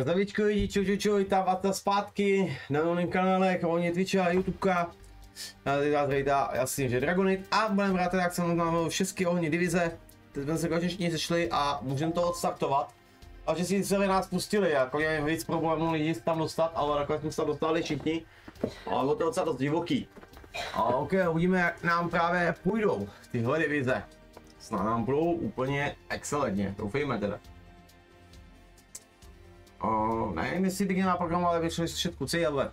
Tak zdravíčko lidi, čau, vítám vás zpátky na novém kanále, kromě Twitche a YouTubeka. Tady jasně, že Dragonit a budeme hrát jak jsem máme všechny ohně divize. Teď jsme se konečně sešli a můžeme to odstartovat. A že si celé nás pustili, jako je víc problémů lidí tam dostat, ale nakonec jsme se tam dostali všichni. Ale bylo to docela dost divoký. A ok, uvidíme jak nám právě půjdou tyhle divize. Snad nám budou úplně excelentně, doufejme teda. Nevím, jestli bych naprogramoval, ale vyšli slyšet kuci, ale...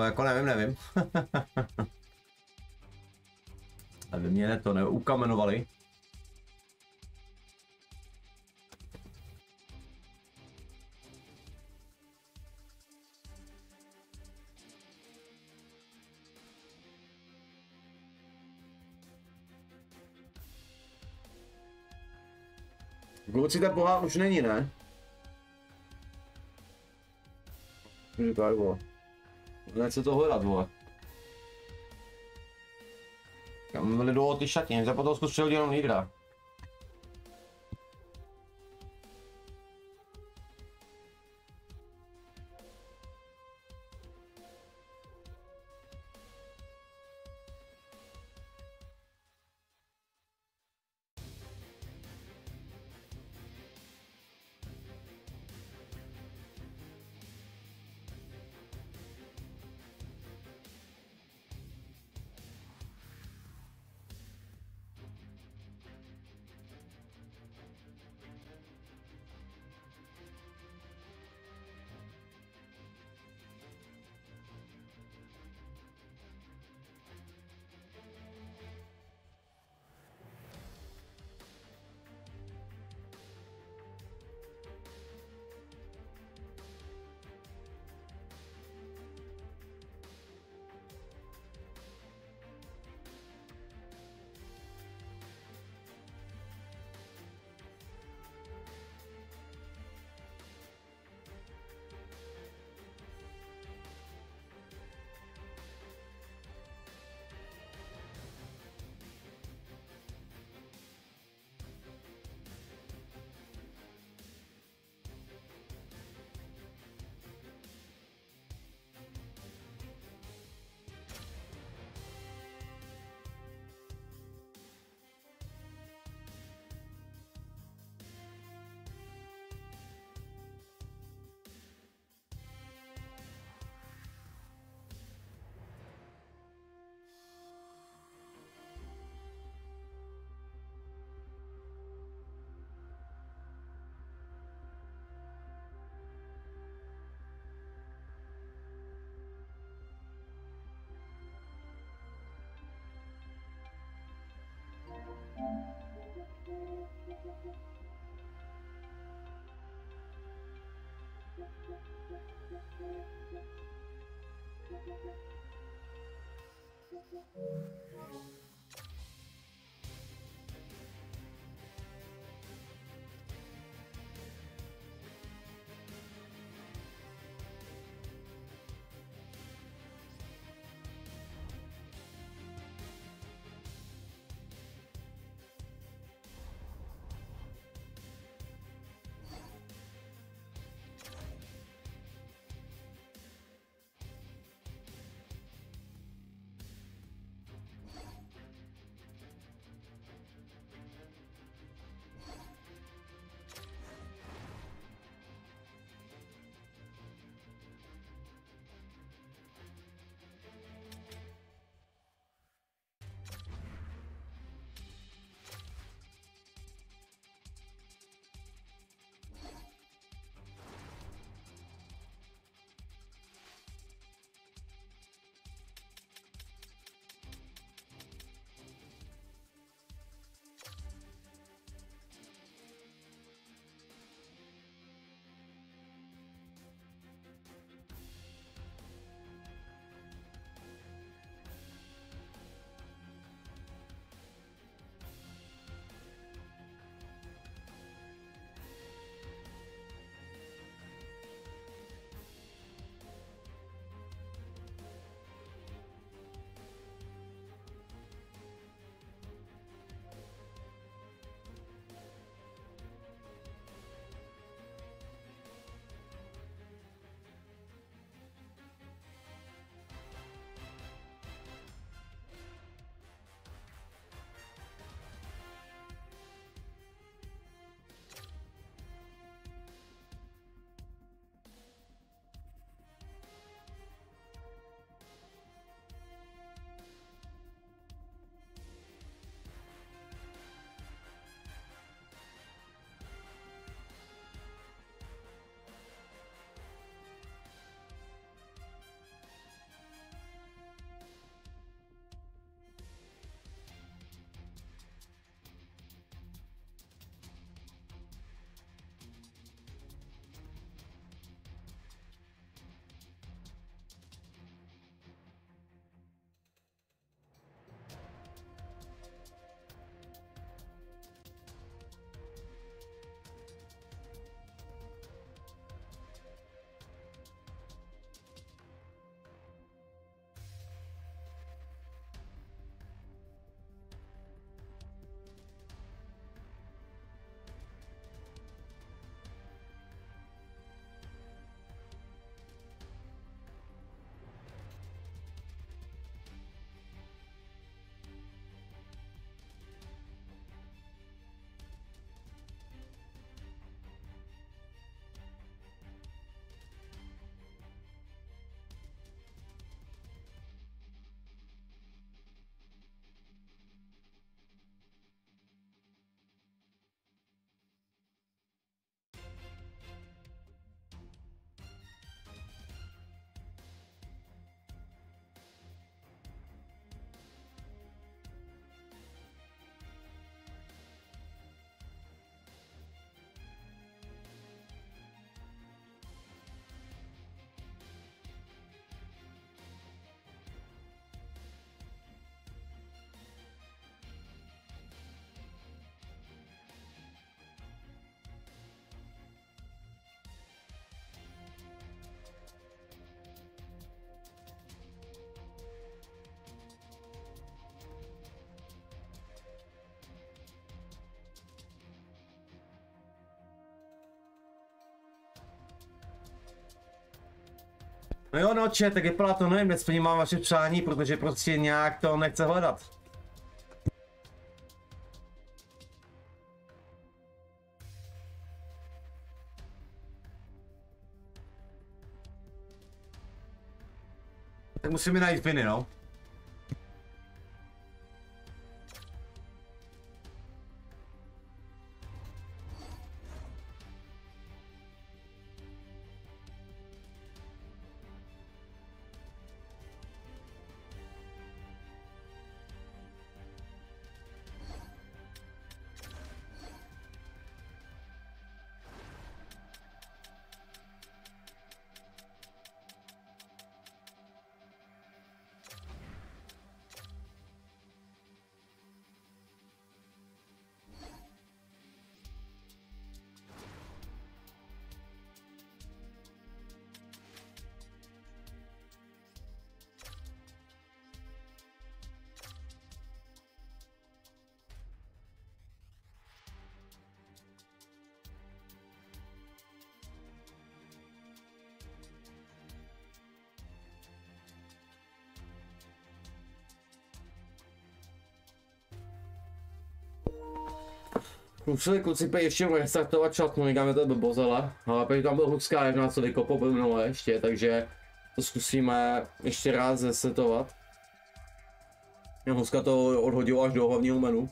jako nevím. Aby mě to neukamenovali. Kluci, ten pohár už není, ne? Říkaj, vole. Nechce to hledat, vole. Kam byli dolů ty šatně, za potom zkus přehodit jenom lídra. No jo, no, tak vypadá to, nevím, nesplním mám vaše přání, protože prostě nějak to nechce hledat. Tak musíme najít piny, no. Museli kluci ještě restartovat chatnu, někam je to blbozele, ale protože tam byl hludská jedna, co vykopal byl minule ještě, takže to zkusíme ještě rád zesetovat. Hluska to odhodil až do hlavního menu.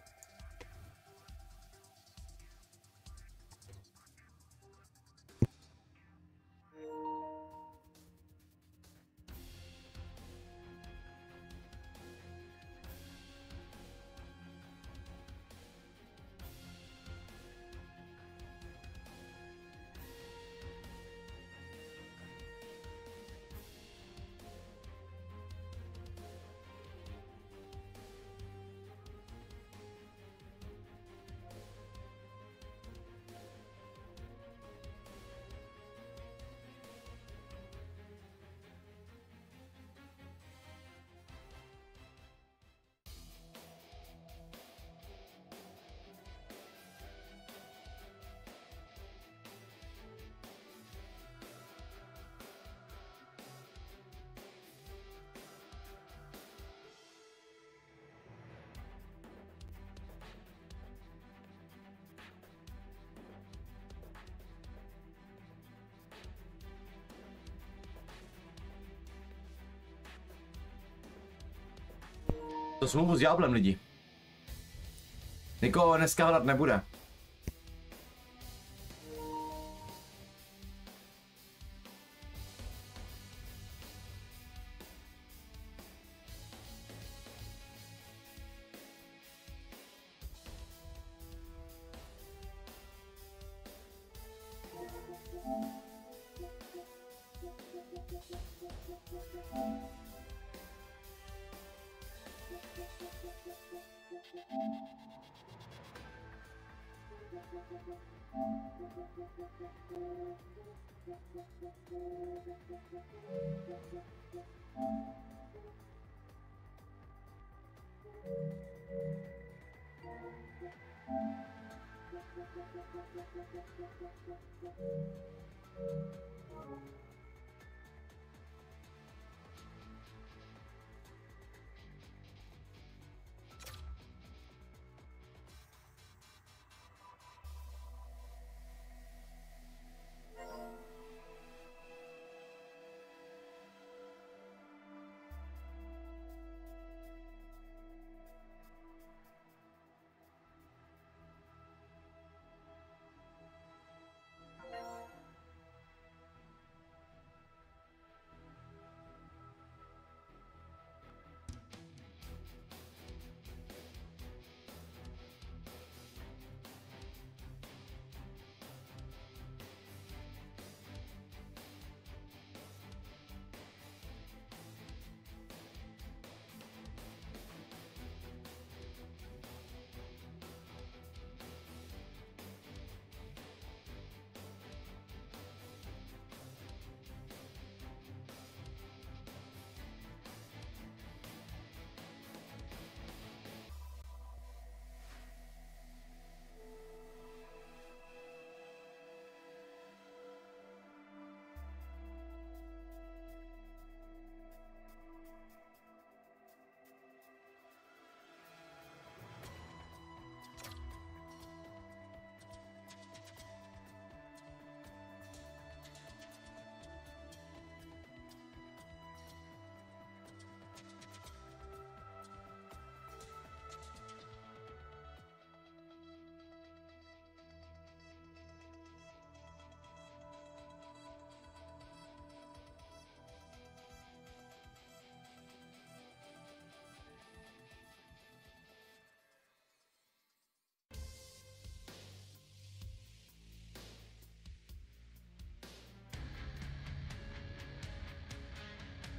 To smlouvu s ďáblem, lidi. Nikoho dneska hledat nebude.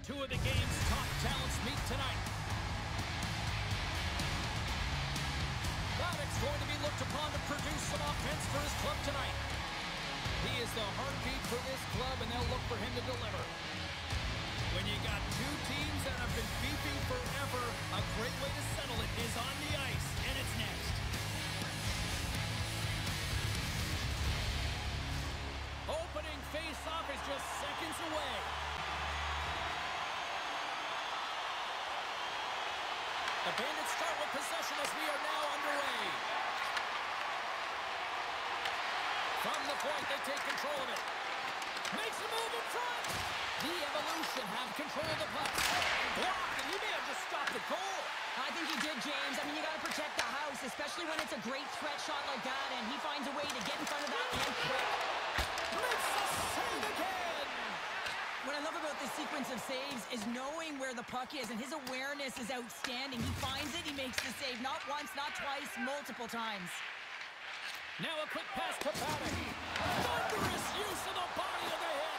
Two of the game's top talents meet tonight. Paddock's going to be looked upon to produce some offense for his club tonight. He is the heartbeat for this club, and they'll look for him to deliver. When you got two teams that have been beefing forever, a great way to settle it is on the ice, and it's next. Opening face-off is just seconds away. The Bandits start with possession as we are now underway. From the point, they take control of it. Makes a move in front. The Evolution have control of the puck. Blocked, and he may have just stopped the goal. I think he did, James. I mean, you got to protect the house, especially when it's a great threat shot like that, and he finds a way to get in front of that and quick. Makes the save again. What I love about this sequence of saves is knowing where the puck is, and his awareness is outstanding. He finds it, he makes the save, not once, not twice, multiple times. Now a quick pass to Paddock. Thunderous use of the body of the hit.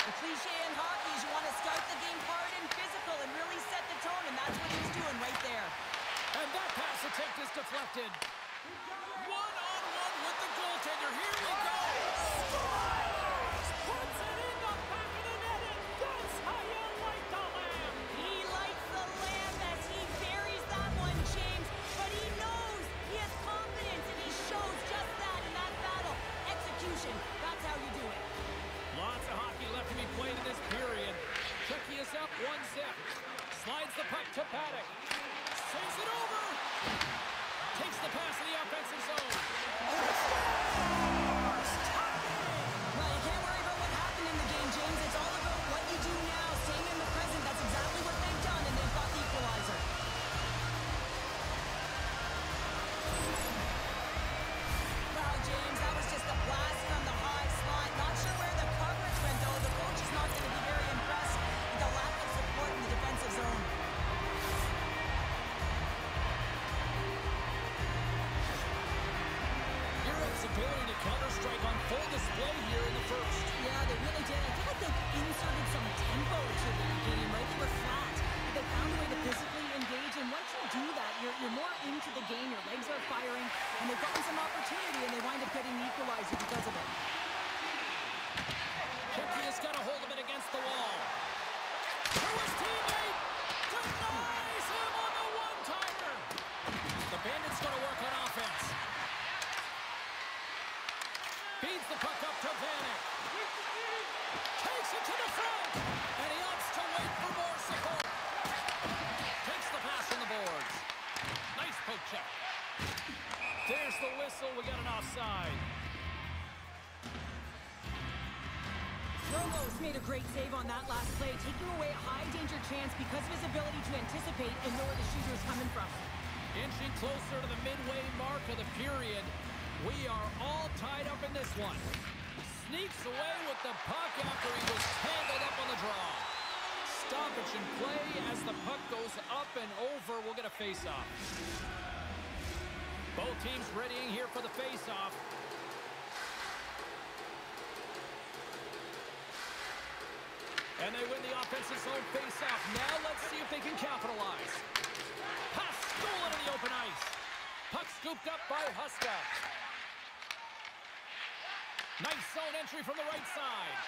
The cliche in hockey is you want to start the game hard and physical and really set the tone, and that's what he's doing right there. And that pass attempt is deflected. One-on-one with the goaltender. Here we go. Puts it in the back of the net, and that's how you light the lamp. He lights the lamp as he buries that one, James, but he knows he has confidence, and he shows just that in that battle. Execution, that's how you do it. Lots of hockey left to be played in this period. Chucky is up 1-0. Slides the puck to Paddock. Sends it over. Takes the pass in the offensive zone. Well, you can't worry about what happened in the game, James. It's all about what you do now, staying in the present. That's exactly what they've done, and they've got the equalizer. Wow, James, that was just a blast from the high slot. Not sure where the coverage went, though. The coach is not going to be very impressed with the lack of support in the defensive zone. Europe's ability to counter-strike on full display here in the first. Yeah, they really did. I feel like they've inserted some tempo to the game, right? They were flat, but they found a way to physically engage, and once you do that, you're more into the game, your legs are firing, and they've gotten some opportunity, and they wind up getting the equalizer because of it. Chucky has got a hold of it against the wall. To his teammate! Denies him on the one-timer! The Bandits going to work on offense. Feeds the puck up to Vanek. Takes it to the front. And he opts to wait for more support. Takes the pass on the boards. Nice poke check. There's the whistle. We got an offside. Ramos made a great save on that last play, taking away a high-danger chance because of his ability to anticipate and know where the shooter is coming from. Inching closer to the midway mark of the period. We are all tied up in this one. Sneaks away with the puck after he was tangled up on the draw. Stoppage in play as the puck goes up and over. We'll get a face-off. Both teams readying here for the face-off. And they win the offensive zone face-off. Now let's see if they can capitalize. Pass stolen to the open ice. Puck scooped up by Huska. Nice zone entry from the right side.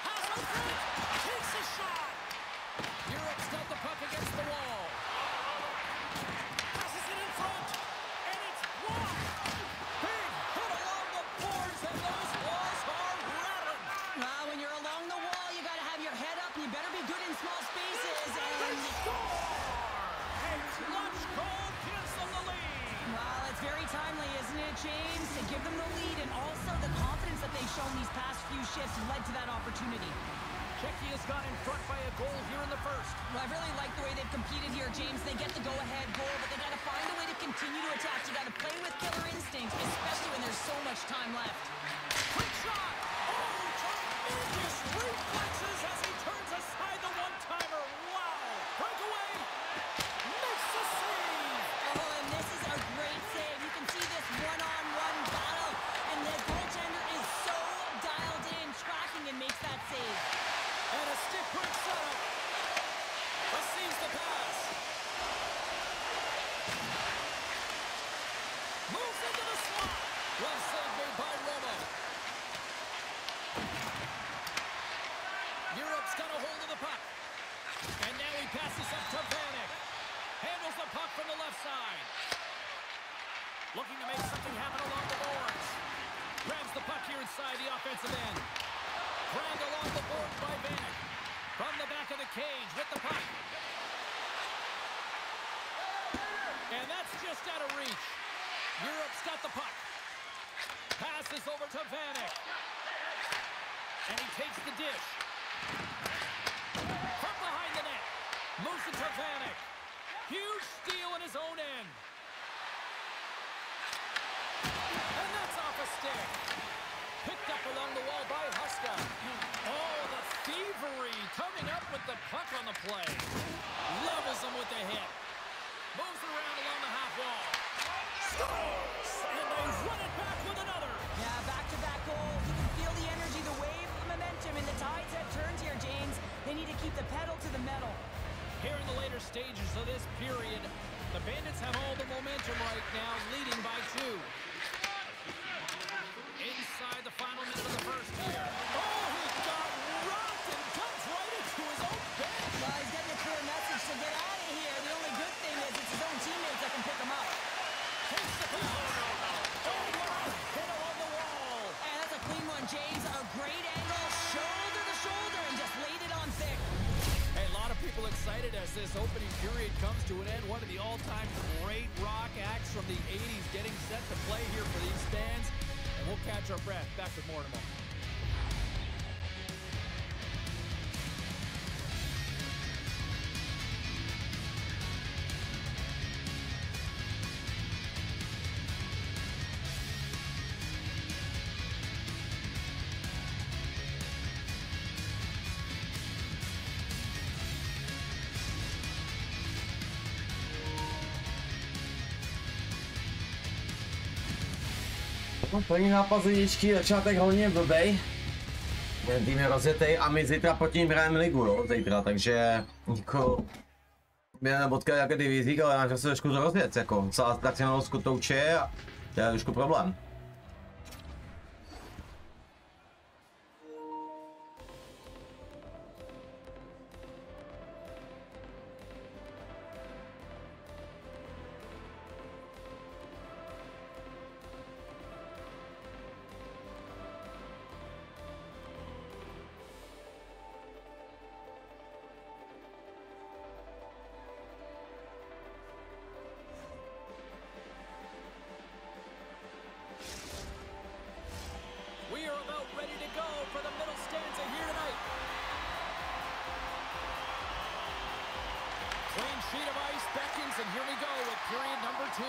Pass in front. Takes a shot. Europe's got the puck against the wall. Passes it in front. And it's blocked. Big hit along the boards, and those walls are rattling. Well, when you're along the wall, you got to have your head up, and you better be good in small spaces. And Score! A clutch goal gives them the lead. well, it's very timely, isn't it, James, to give them the lead, and also the confidence that they've shown these past few shifts led to that opportunity. Czechia has got in front by a goal here in the first. Well, I really like the way they've competed here, James. They get the go-ahead goal, but they got to find a way to continue to attack. You got to play with killer instinct, especially when there's so much time left. Quick shot! Oh, tremendous reflexes as he turns aside the one-timer. Wow! Breakaway! Makes the save! Oh, and this is a great save. You can see this one-on-one battle, and the goaltender is so dialed in, tracking and makes that save. And a stick break setup. Receives the pass. Moves into the slot. Well saved made by Romo. Europe's got a hold of the puck. And now he passes up to Vanek. Handles the puck from the left side. Looking to make something happen along the boards. Grabs the puck here inside the offensive end. Dragged along the boards by Vanek. From the back of the cage with the puck. And that's just out of reach. Europe's got the puck. Passes over to Vanek. And he takes the dish. From behind the net. Moves it to Vanek. Huge steal in his own end. And that's off a stick. Picked up along the wall by Huska. Oh, the thievery coming up with the puck on the play. Levels him with the hit. Moves around along the half wall. Scores! And they run it back with another. Yeah, back-to-back goals. You can feel the energy, the wave, the momentum, and the tides have turned here, James. They need to keep the pedal to the metal. Here in the later stages of this period, the Bandits have all the momentum right now, leading by 2. Inside the final minute of the first here. Oh, he got rocked and comes right into his own bench. Well, he's getting a clear message to get out of here. The only good thing is it's his own teammates that can pick him up. Takes the pass. Oh, what a hit along the wall. And that's a clean one, James. A great angle, shoulder to shoulder, and just laid it on thick. Hey, a lot of people excited as this opening period comes to an end. One of the all-time great rock acts from the 80s getting set to play here for these fans. And we'll catch our breath. Back with more in a moment. No, první zápas lidičky, začátek hodně blbej. Ten tým je rozjetej a my zítra proti ním hrajeme ligu, jo, zítra, takže jako během bodka jako divizík, ale máš se trošku rozjet, jako celá tak si na losku touče a to je trošku problém. And here we go with period number 2.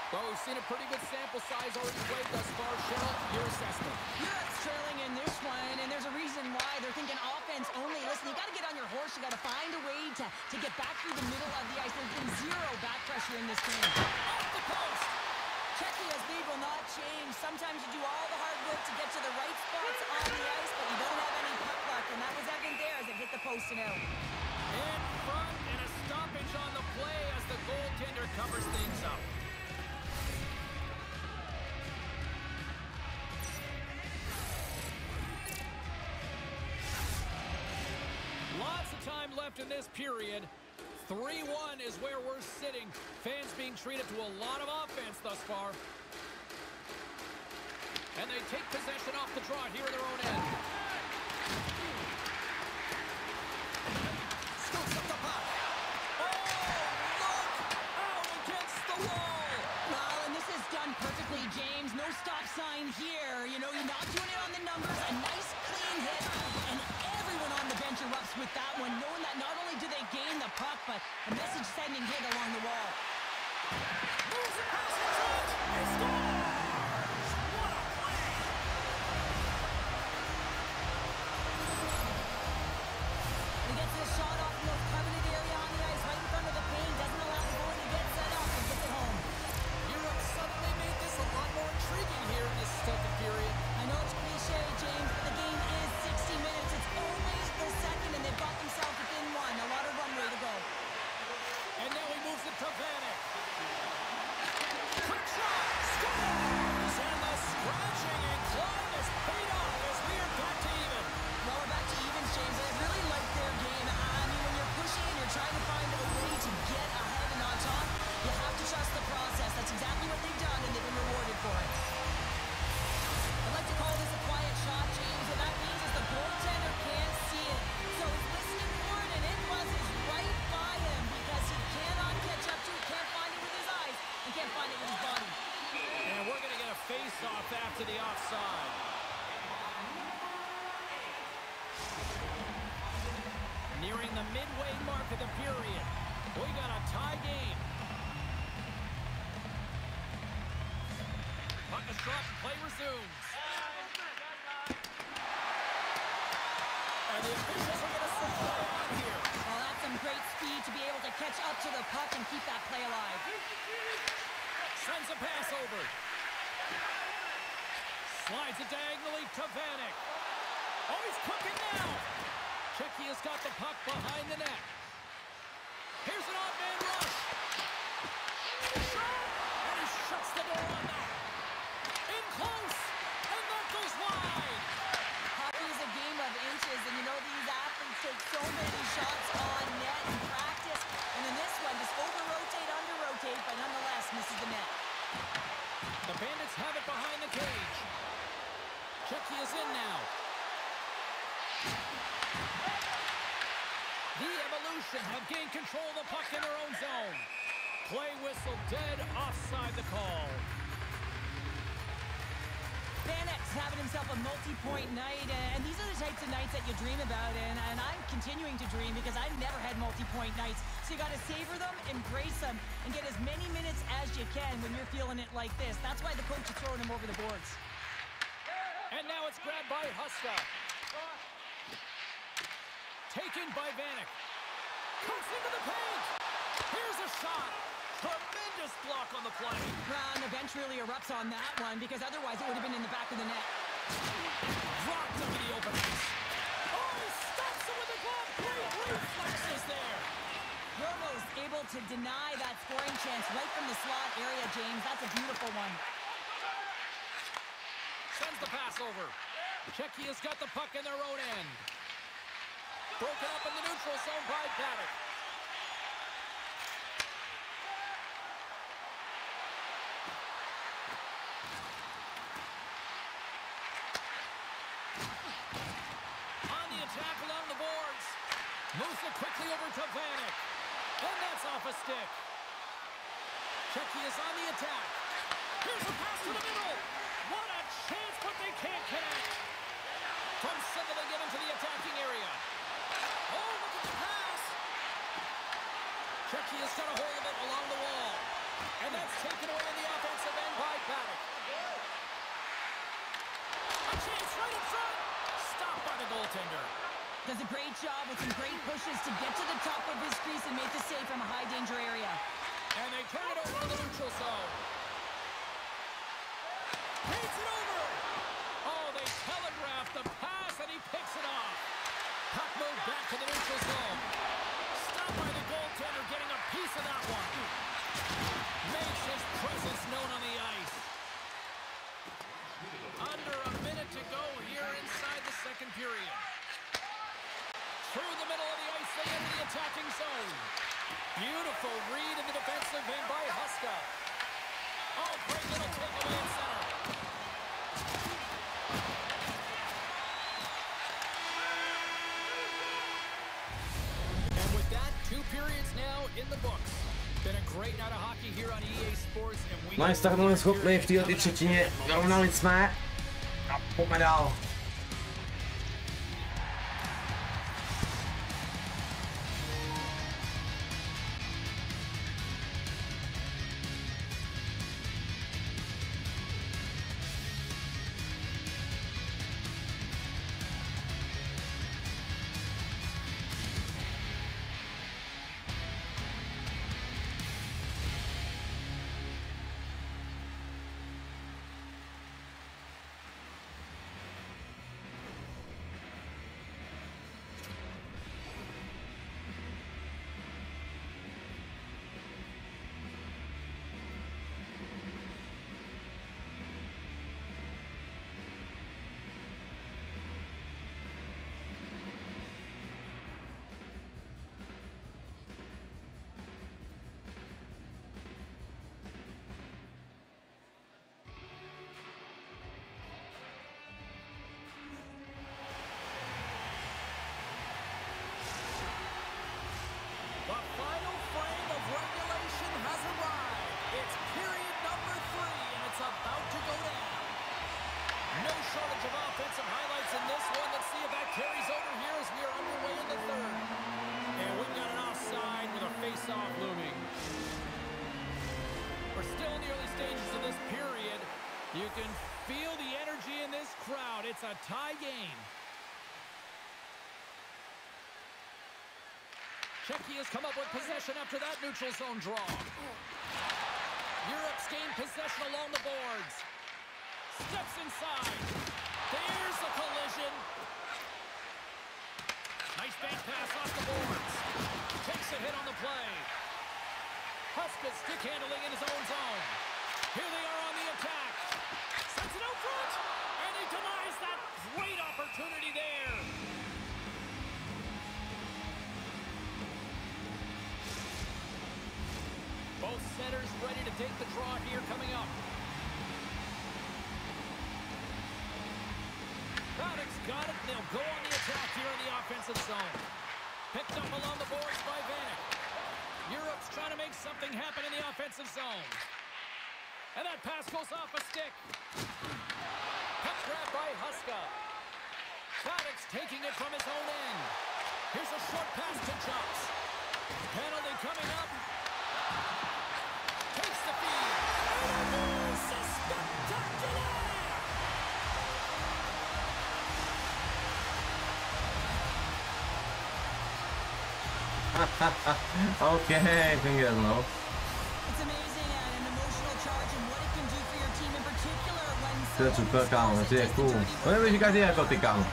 Well, we've seen a pretty good sample size already played thus far. Cheryl, your assessment. Europe's trailing in this one, and there's a reason why. They're thinking offense only. Listen, you got to get on your horse. You got to find a way to get back through the middle of the ice. There's been zero back pressure in this game. Off the post. Czechia's lead will not change. Sometimes you do all the hard work to get to the right spots on the ice, but you don't have any puck luck, and that was evident there as it hit the post and out. In front and a stoppage on the play as the goaltender covers things up. Lots of time left in this period. 3-1 is where we're sitting. Fans being treated to a lot of offense thus far. And they take possession off the draw here in their own end. Scoops up the puck. Oh, look! Out against the wall! Well, and this is done perfectly, James. No stop sign here. You know, you're not doing it on the numbers. A nice, clean hit. And everyone on the bench erupts with that one, knowing that not only do they gain the puck, but a message-sending hit along the wall. Moves it past the net. He scores! What a play! midway mark of the period. We got a tie game. Puck is dropped, play resumes. And the officials are going to set play on here. Well, that's some great speed to be able to catch up to the puck and keep that play alive. Sends a pass over. Slides it diagonally to Vanek. Oh, he's cooking now. Checky has got the puck behind the net. Here's an odd-man rush. And he shuts the door on that. In close. And that goes wide. Hockey is a game of inches, and you know these athletes take so many shots on net in practice. And in this one, just over-rotate, under-rotate, but nonetheless misses the net. The Bandits have it behind the cage. Checky is in now. The Evolution have gained control of the puck in their own zone. Play whistle dead offside the call. Vanek's having himself a multi-point night, and these are the types of nights that you dream about, and I'm continuing to dream because I've never had multi-point nights. So you got to savor them, embrace them, and get as many minutes as you can when you're feeling it like this. That's why the coach is throwing him over the boards. And now it's grabbed by Huska. Taken by Vanek. Comes into the paint. Here's a shot. Tremendous block on the play. Well, and the bench really erupts on that one because otherwise it would have been in the back of the net. Dropped over the open ice. Oh, he stops it with a glove. Great reflexes there. Romo's able to deny that scoring chance right from the slot area, James. That's a beautiful one. Sends the pass over. Checky has got the puck in their own end. Broken up in the neutral zone by Paddock. On the attack along the boards. Moves it quickly over to Vanek. And that's off a stick. Checky is on the attack. Here's a pass to the middle. What a chance, but they can't connect. From center, they get into the attacking area. Oh, look at the pass. Checky has got a hold of it along the wall. And that's taken away in the offensive end by Paddock. A chance right in front. Stopped by the goaltender. Does a great job with some great pushes to get to the top of his crease and make the save from a high-danger area. And they turn it over to the neutral zone. Paints it over. Oh, they telegraphed the pass, and he picks it off. Puck moved back to the neutral zone. Stopped by the goaltender, getting a piece of that one. Makes his presence known on the ice. Under a minute to go here inside the second period. Through the middle of the ice, they enter the attacking zone. Beautiful read in the defensive end by Huska. Oh, great little takeaway in center. And with that, 2 periods now in the books. Been a great night of hockey here on EA Sports. And we Najstartnuli schopni v této třetině, vyrovnali jsme a pojďme dál. tie game. Czechia has come up with possession after that neutral zone draw. Europe's gained possession along the boards. Steps inside. There's the collision. Nice bank pass off the boards. Takes a hit on the play. Huska stick handling in his own zone. Here they are on the attack. Sends it out front. And he denies that great opportunity there. Both setters ready to take the draw here coming up. Paddock's got it, and they'll go on the attack here in the offensive zone. Picked up along the boards by Vanek. Europe's trying to make something happen in the offensive zone. And that pass goes off a stick. Puck grab by Huska. Paddock's taking it from his own end. Here's a short pass to Chops. Penalty coming up. Takes the feed. And it's spectacular! Okay, fingers no. It's amazing and an emotional charge and what it can do for your team in particular when To je super kámo, to je cool. To nebude říkat jako ty kámo.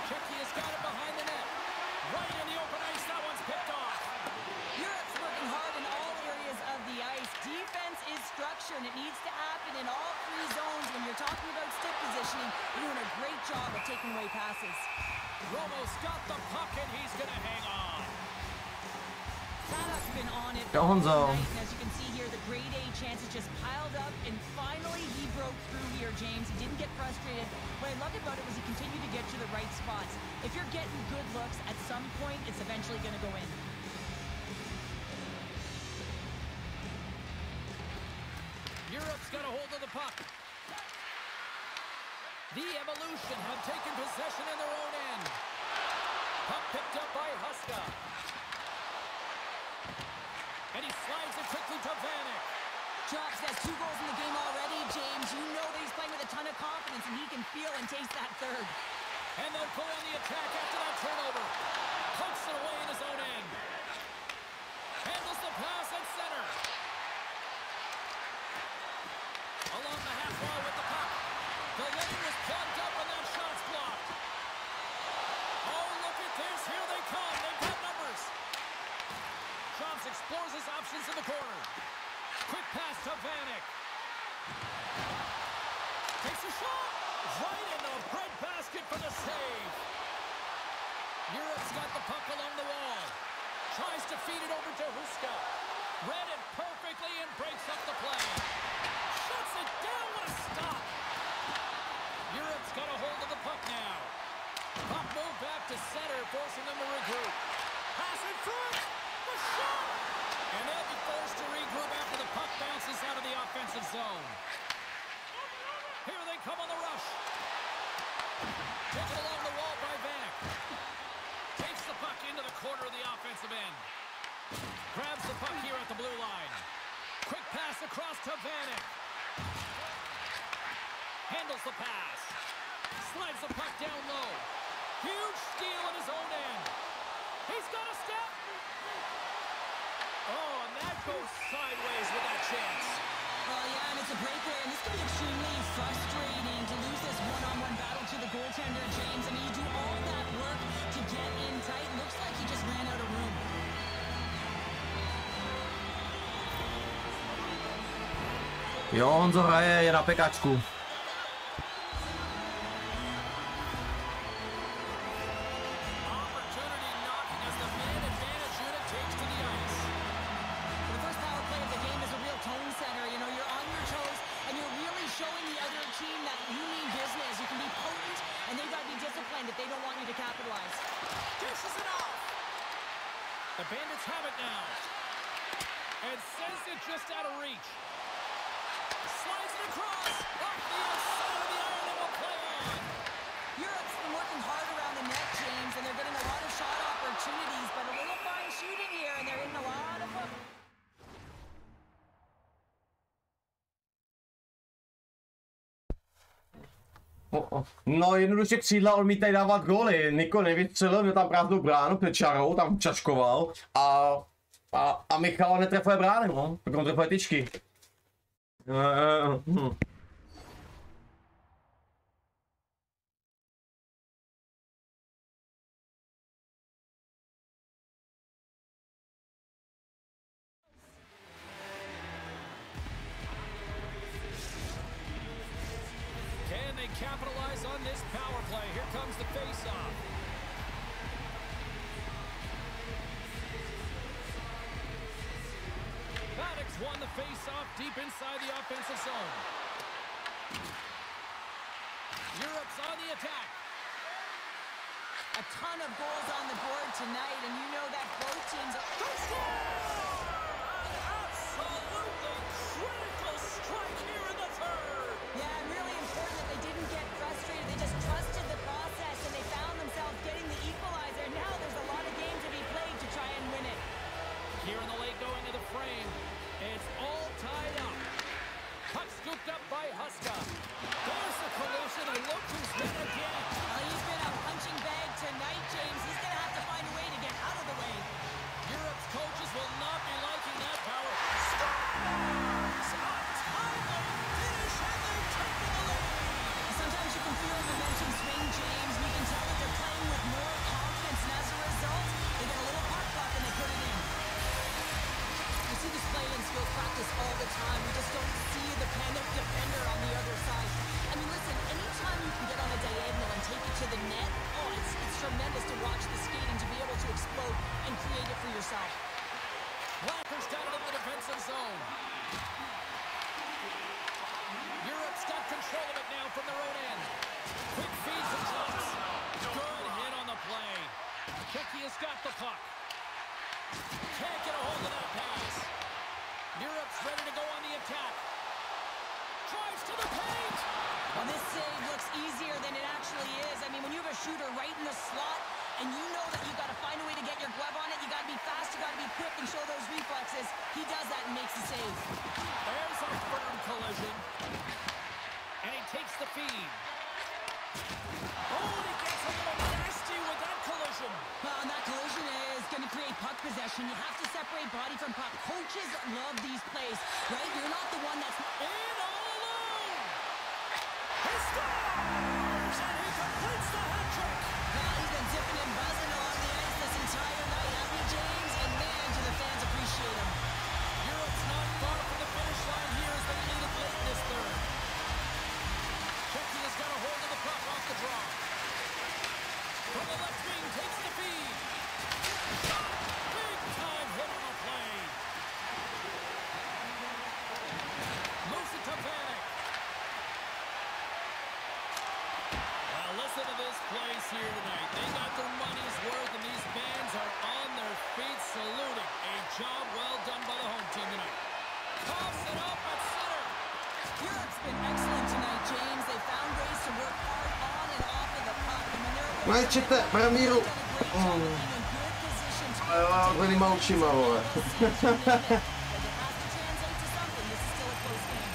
Czechia's got it behind the net. Right in the open ice, that one's picked off. Europe's working hard in all areas of the ice. Defense is structure, and it needs to happen in all three zones. When you're talking about stick positioning, you're doing a great job of taking away passes. Romo's got the puck, and he's going to hang on. Paddock's been on it Go, Honzo. tonight, and as you can see here, the grade A chances just piled up, and finally he broke through here, James. He didn't get frustrated. What I loved about it was he continued to get to the right spots. If you're getting good looks, at some point, it's eventually going to go in. Europe's got a hold of the puck. The Evolution have taken possession in their own end. Puck picked up by Huska. And he slides it quickly to Vanek. Chops has 2 goals in the game already, James. You know that he's playing with a ton of confidence, and he can feel and taste that third. And they'll go on the attack after that turnover. Pumps it away in his own end. Handles the pass at center. Along the half wall with the puck. The lane was plugged up and that shot's blocked. Oh, look at this. Here they come. They've got numbers. Chops explores his options in the corner. Quick pass to Vanek. Takes a shot. Right in the breadbasket for the save. Europe's got the puck along the wall. Tries to feed it over to Huska. Read it perfectly and breaks up the play. Shuts it down. What a stop. Europe's got a hold of the puck now. Puck move back to center, forcing them to regroup. Pass in front. The shot. And they'll be forced to regroup after the puck bounces out of the offensive zone. Here they come on the rush. Taken along the wall by Vanek. Takes the puck into the corner of the offensive end. Grabs the puck here at the blue line. Quick pass across to Vanek. Handles the pass. Slides the puck down low. Huge steal in his own end. He's got a step. Oh, and that goes sideways with that chance. Oh, yeah, and it's a breakaway, and this can be extremely frustrating to lose this one-on-one battle to the goaltender, James. I mean, you do all that work to get in tight. Looks like he just ran out of room. Jo, Honzo hraje, je na pekačku. The Bandits have it now. And sends it just out of reach. Slides it across. Off the outside of the iron and will play on. Europe's been working hard around the net, James, and they're getting a lot of shot opportunities. No jednoduše křídla odmítají dávat góly. Niko nevystřelil, měl tam prázdnou bránu před čarou, tam čaškoval a Michal netrefuje brány, no. Tak on trefuje tyčky. Can they capitalize on this power play? Here comes the face-off. Maddox won the face-off deep inside the offensive zone. Europe's on the attack. A ton of goals on the board tonight, and you know that both teams are... Absolutely critical strike here in the third. Yeah, and really important that they didn't get frustrated. They just trusted the process, and they found themselves getting the equalizer. Now there's a lot of game to be played to try and win it. Here in the late going of the frame, it's all tied up. Puck scooped up by Huska. There's the collision, and look who's hit again. He's been a punching bag tonight, James. He's going to have to find a way to get out of the way. Europe's coaches will not be liking that power. Scores! A timely finish, and they've taken the lead. Sometimes you can feel the momentum swing, James. You can tell that they're playing with more confidence, and as a result, they get a little puck luck and they put it in. You see this play in skills practice all the time. We just don't see the panic defender on the other side. I mean, listen, anytime you can get on a diagonal and take it to the net, it's tremendous to watch the skating, to be able to explode and create it for yourself. Walker's got it in the defensive zone. Europe's got control of it now from their own end. Quick feeds and jumps. Good hit on the play. Keki has got the puck. Can't get a hold of that pass. Europe's ready to go on the attack. Drives to the paint. Well, this save looks easier than it actually is. I mean, when you have a shooter right in the slot, and you know that you've got to find a way to get your glove on it, you got to be fast, you got to be quick and show those reflexes. He does that and makes the save. There's a firm collision. And he takes the feed. Oh, he gets a little nasty with that collision. Well, and that collision is going to create puck possession. You have to separate body from puck. Coaches love these plays, right? You're not the one that's In all alone. He scores! And he completes the hat trick. Well, he's been zipping and buzzing along the ice this entire night, hasn't he, James? And man, do the fans appreciate him. Europe's not far from the finish line here as they lead it late in this third. Keki has got a hold of the puck off the draw. From the left wing, takes the feed. Big time hit on the play. Moves it to Panic. Well, listen to this place here tonight. They got their money's worth, and these fans are on their feet saluting. A job well done by the home team tonight. Coughs it up at center. Europe's been excellent tonight, James. They found ways to work hard on and off of the puck. I mean, they're Majčete, Bramíru. in a good position to Odvednýma očima, vole. but it has to translate to something. This is still a close game.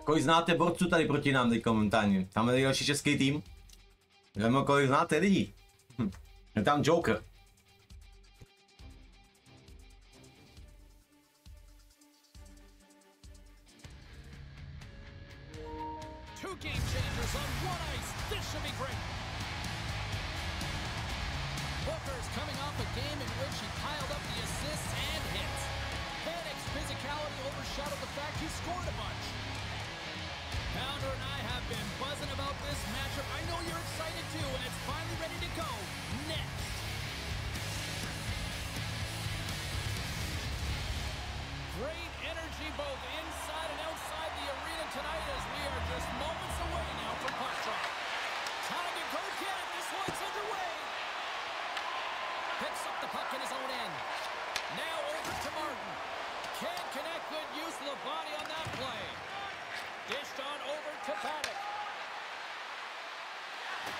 Kolik znáte borců tady proti nám teď momentálně? Tam je další český tým. Vemo, kolik znáte lidí. Je tam Joker. Two game changers on one ice. This should be great. Booker's coming off a game in which he piled up the assists and hits. Panic's physicality overshadowed the fact he scored a bunch. Pounder and I have been buzzing about this matchup. I know you're excited too, and it's finally ready to go. Next. Great energy both inside and outside the arena tonight as we are just moments away now from puck drop. Time to go get it. This one's underway. Picks up the puck in his own end. Now over to Martin. Can't connect. Good use of the body on that play. Dished on over to Paddock.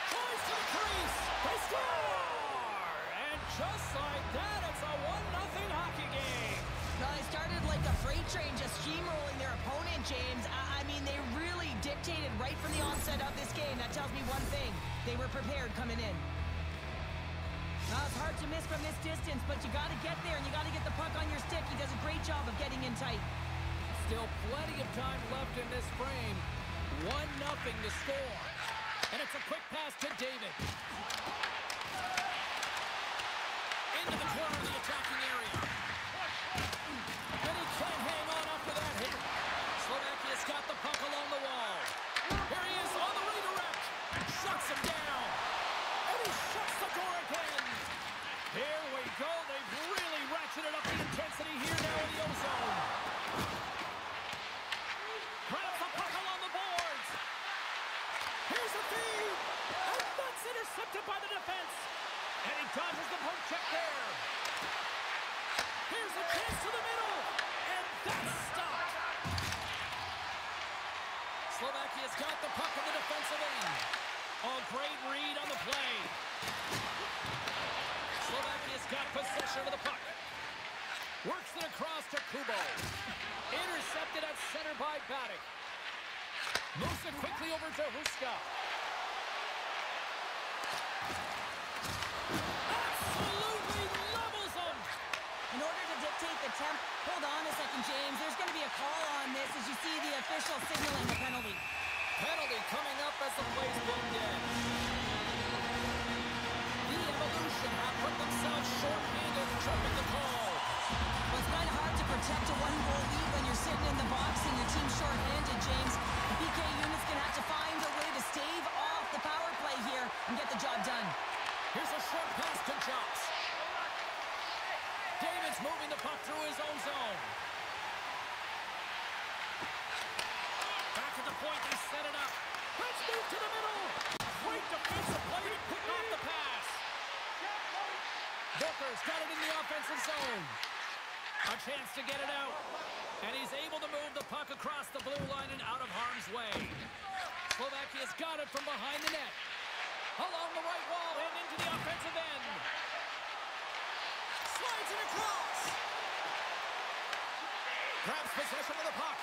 Tries to the crease. They score! And just like that, it's a 1-0 hockey game. Well, they started like a freight train just steamrolling their opponent, James. I mean, they really dictated right from the onset of this game. That tells me one thing. They were prepared coming in. Now, it's hard to miss from this distance, but you got to get there and you got to get the puck on your stick. He does a great job of getting in tight. Still plenty of time left in this frame. 1-0 to score. And it's a quick pass to David. Into the corner of the attacking area. And he can't hang on after that hit. Slovakia's got the puck along the wall. Here he is on the redirect. Shuts him down. And he shuts the door again. Here we go. They've really ratcheted up the intensity here now in the ozone. Grabs the puck along the boards. Here's a feed. And that's intercepted by the defense. And he dodges the poke check there. Here's a chance to the middle. And that's stopped. Slovakia's got the puck in the defensive end. Oh, great read on the play. Slovakia's got possession of the puck. Works it across to Kubo. Intercepted at center by Paddock. Moves it quickly over to Huska. Absolutely levels him. In order to dictate the temp, hold on a second, James. There's going to be a call on this as you see the official signaling the penalty. Penalty coming up as the play's blown dead. The Evolution have put themselves short-handed, tripping the call. Well, it's kind of hard to protect a one-goal lead when you're sitting in the box and your team's short-handed, James. The PK unit's going to have to find a way to stave off the power play here and get the job done. Here's a short pass to Jumps. David's moving the puck through his own zone. Back at the point, they set it up. Let's move to the middle. Great defensive play to pick off the pass. Booker's got it in the offensive zone. A chance to get it out. And he's able to move the puck across the blue line and out of harm's way. Slovakia's got it from behind the net. Along the right wall and into the offensive end. Slides it across. Grabs possession of the puck.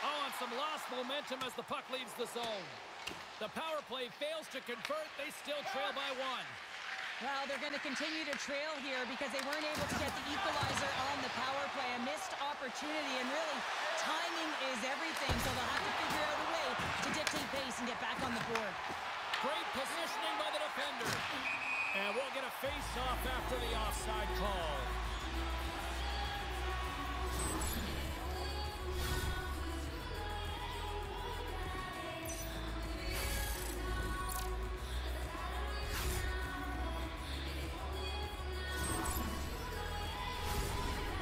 Oh, and some lost momentum as the puck leaves the zone. The power play fails to convert. They still trail by 1. Well, they're going to continue to trail here because they weren't able to get the equalizer on the power play. A missed opportunity, and really, timing is everything, so they'll have to figure out a way to dictate pace and get back on the board. Great positioning by the defender. And we'll get a face-off after the offside call.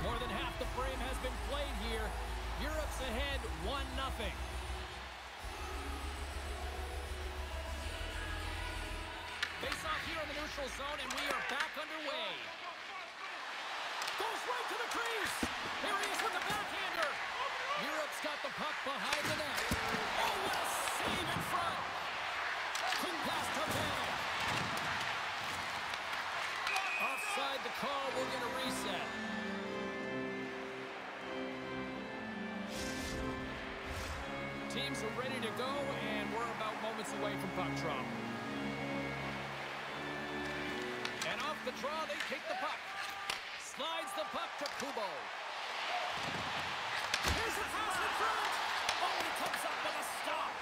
More than half the frame has been played here. Europe's ahead 1-0. Face off here in the neutral zone, and we are back underway. Goes right to the crease. Here he is with the backhander. Europe's got the puck behind the net. Oh, what a save in front. Quick pass to Van. Offside the call. We'll get a reset. Teams are ready to go, and we're about moments away from puck drop. And off the draw, they take the puck. Slides the puck to Kubo. Here's the pass in front. Oh, and he comes up with a stop.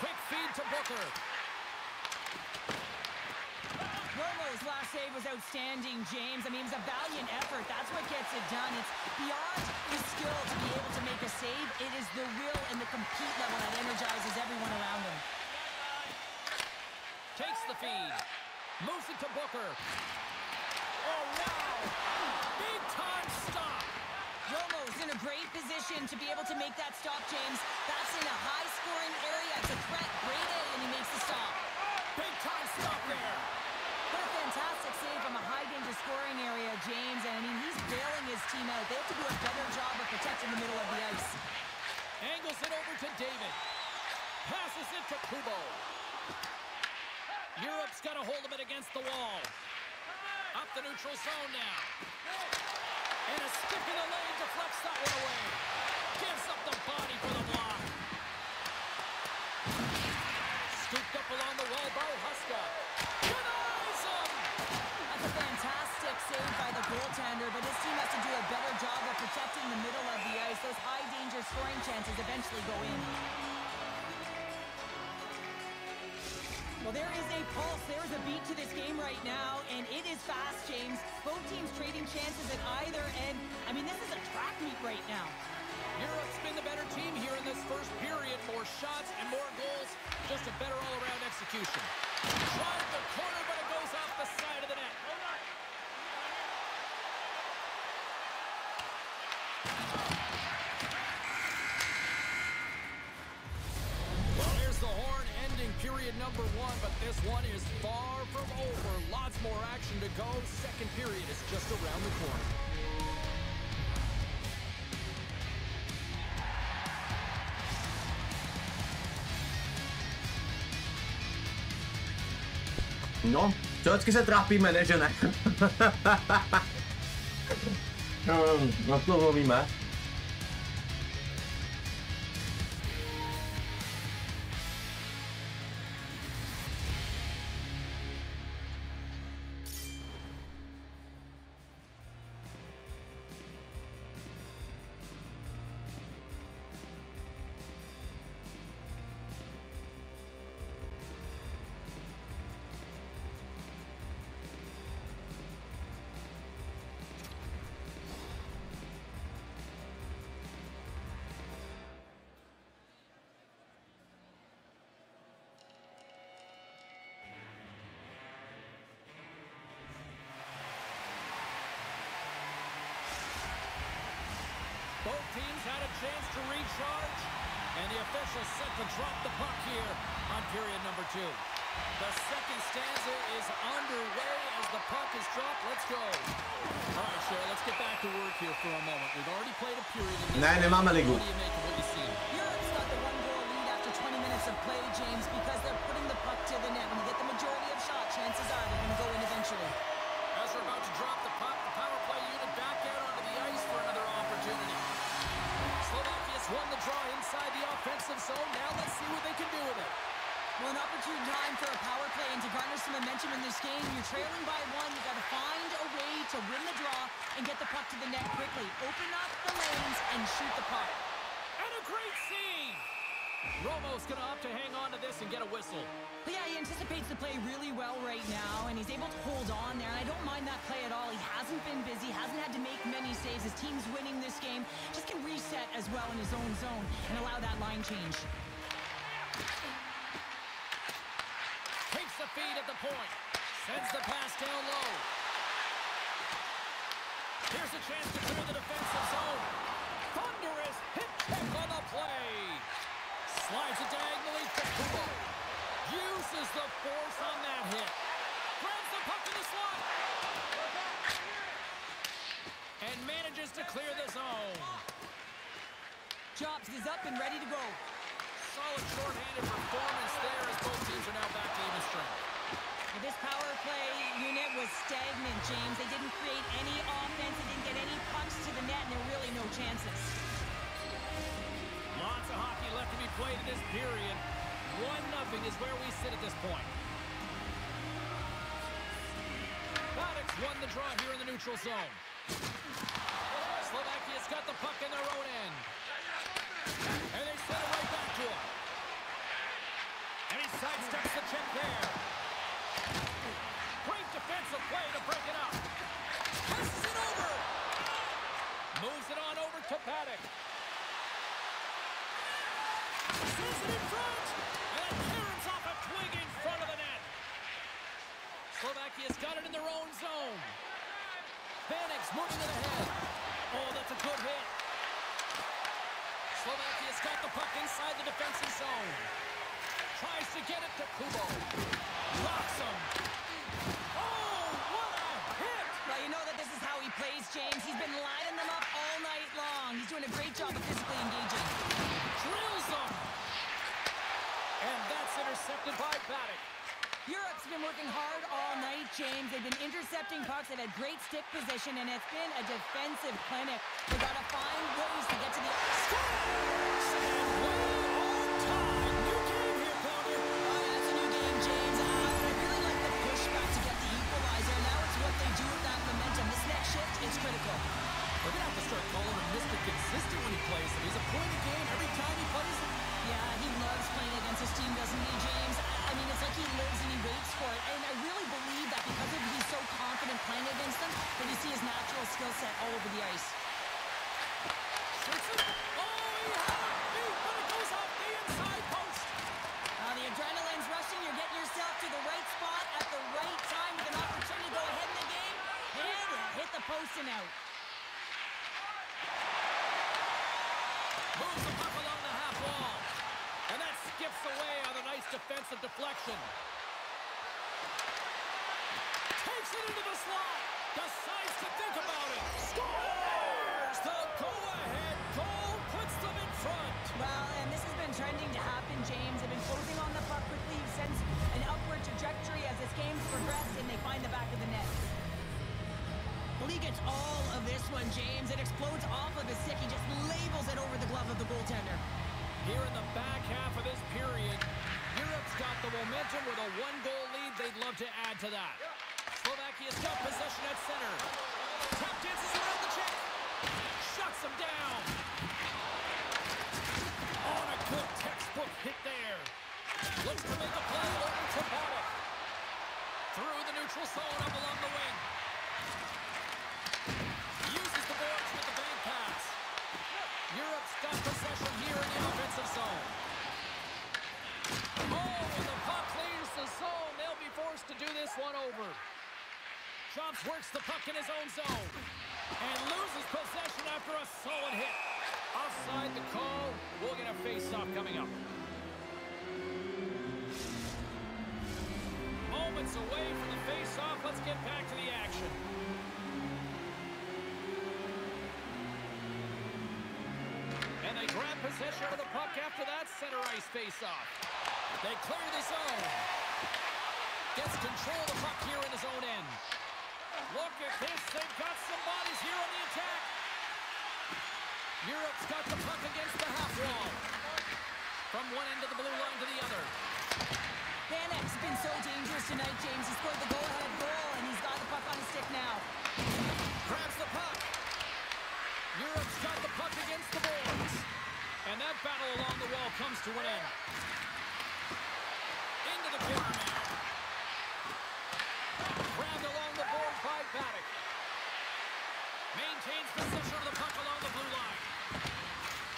Quick feed to Booker. Romo's last save was outstanding, James. I mean, it was a valiant effort. That's what gets it done. It's beyond the skill to be able to make a save. It is the will and the compete level that energizes everyone around him. Takes the feed. Moves it to Booker. Oh, wow. Big time stop. Romo's in a great position to be able to make that stop, James. That's in a high-scoring area. It's a threat. Great A, and he makes the stop. Big time stop there. What a fantastic save from a high-danger scoring area, James. And, I mean, he's bailing his team out. They have to do a better job of protecting the middle of the ice. Angles it over to David. Passes it to Kubo. Europe's got a hold of it against the wall. Up the neutral zone now. And a stick in the lane deflects that one away. Gives up the body for the block. Scooped up along the wall by Huska. Denies him! That's a fantastic save by the goaltender, but his team has to do a better job of protecting the middle of the ice. Those high-danger scoring chances eventually go in. Well, there is a pulse. There is a beat to this game right now, and it is fast, James. Both teams trading chances at either end. I mean, this is a track meet right now. Europe's been the better team here in this first period. More shots and more goals. Just a better all-around execution. Tried the corner, but it goes off the side of the net. Well, here's the horn ending period number 1, but this one is far from over. Lots more action to go. Second period is just around the corner. No, to vždycky se trápíme, ne, že ne? No to mluvíme. Both teams had a chance to recharge, and the official set to drop the puck here on period number 2. The second stanza is underway as the puck is dropped. Let's go. All right, Sherry, let's get back to work here for a moment. We've already played a period. Ne, nemáme ligu. What do you make of what you see? Europe's got the one-goal lead after 20 minutes of play, James, because they're putting the puck to the net. When you get the majority of shot, chances are they're going to go in eventually. As we're about to drop the puck, momentum in this game. You're trailing by one. You got to find a way to win the draw and get the puck to the net quickly. Open up the lanes and shoot the puck. And a great save! Romo's going to opt to hang on to this and get a whistle. But yeah, he anticipates the play really well right now, and he's able to hold on there. And I don't mind that play at all. He hasn't been busy, hasn't had to make many saves. His team's winning this game. Just can reset as well in his own zone and allow that line change. Takes the feed at the point. Sends the pass down low. Here's a chance to clear the defensive zone. Thunderous hit check on the play. Slides it diagonally to Kubo. Uses the force on that hit. Grabs the puck in the slot. And manages to clear the zone. Chops is up and ready to go. Solid shorthanded performance there as both teams are now back to even strength. This power play unit was stagnant, James. They didn't create any offense. They didn't get any pucks to the net, and there were really no chances. Lots of hockey left to be played in this period. 1-0 is where we sit at this point. Paddock's won the draw here in the neutral zone. Slovakia's got the puck in their own end. And they send it right back to him. And he sidesteps the check there. Great defensive play to break it up. Passes it over. Moves it on over to Paddock. Sends it in front. And a clearance off a twig in front of the net. Slovakia's got it in their own zone. Paddock's moving it ahead. Oh, that's a good hit. Slovakia's got the puck inside the defensive zone. Tries to get it to Kubo. Blocks him. Oh, what a hit! Well, you know that this is how he plays, James. He's been lining them up all night long. He's doing a great job of physically engaging. Drills them. And that's intercepted by Paddock. Europe's been working hard all night, James. They've been intercepting pucks. They've had great stick position, and it's been a defensive clinic. They've got to find ways to get to the Scores! And we're on time. New game here, Pounder. Oh, that's a new game, James. I really like the pushback to get the equalizer. Now it's what they do with that momentum. This next shift is critical. We're going to have to start calling him Mr. Consistent when he plays him. He's a point a game every time he plays him. Yeah, he loves playing against his team, doesn't he, James? I mean, it's like he lives and he waits for it. And I really believe that because of he's so confident playing against them, that you see his natural skill set all over the ice. Shoots it. Oh, he had it beat, but it goes off the inside post. The adrenaline's rushing. You're getting yourself to the right spot at the right time with an opportunity to go ahead in the game. And hit the post and out. Moves the puck along the half wall. And that skips away on a nice defensive deflection. Takes it into the slot. Decides to think about it. Scores! The go-ahead goal puts them in front. Well, and this has been trending to happen, James. They've been closing on the puck quickly. He sends an upward trajectory as this game's progressed, and they find the back of the net. Well, he gets all of this one, James. It explodes off of his stick. He just labels it over the glove of the goaltender. Here in the back half of this period, Europe's got the momentum with a one-goal lead. They'd love to add to that. Slovakia's got possession at center. Tap dances around the check. Shuts him down. On a good textbook hit there. Looks to make a play over to Paddock. Through the neutral zone up along the wing. Uses the boards with the bank pass. Europe's got possession here in the offensive zone. Oh, and the puck clears the zone. They'll be forced to do this one over. Chops works the puck in his own zone. And loses possession after a solid hit. Offside the call. We'll get a face-off coming up. Moments away from the face-off. Let's get back to the action. And they grab possession of the puck after that center ice face-off. They clear the zone. Gets control of the puck here in his own end. Look at this. They've got some bodies here on the attack. Europe's got the puck against the half wall. From one end of the blue line to the other. Paddock's been so dangerous tonight, James. He scored comes to an end. Into the corner now. Grabbed along the boards by Paddock. Maintains possession of the puck along the blue line.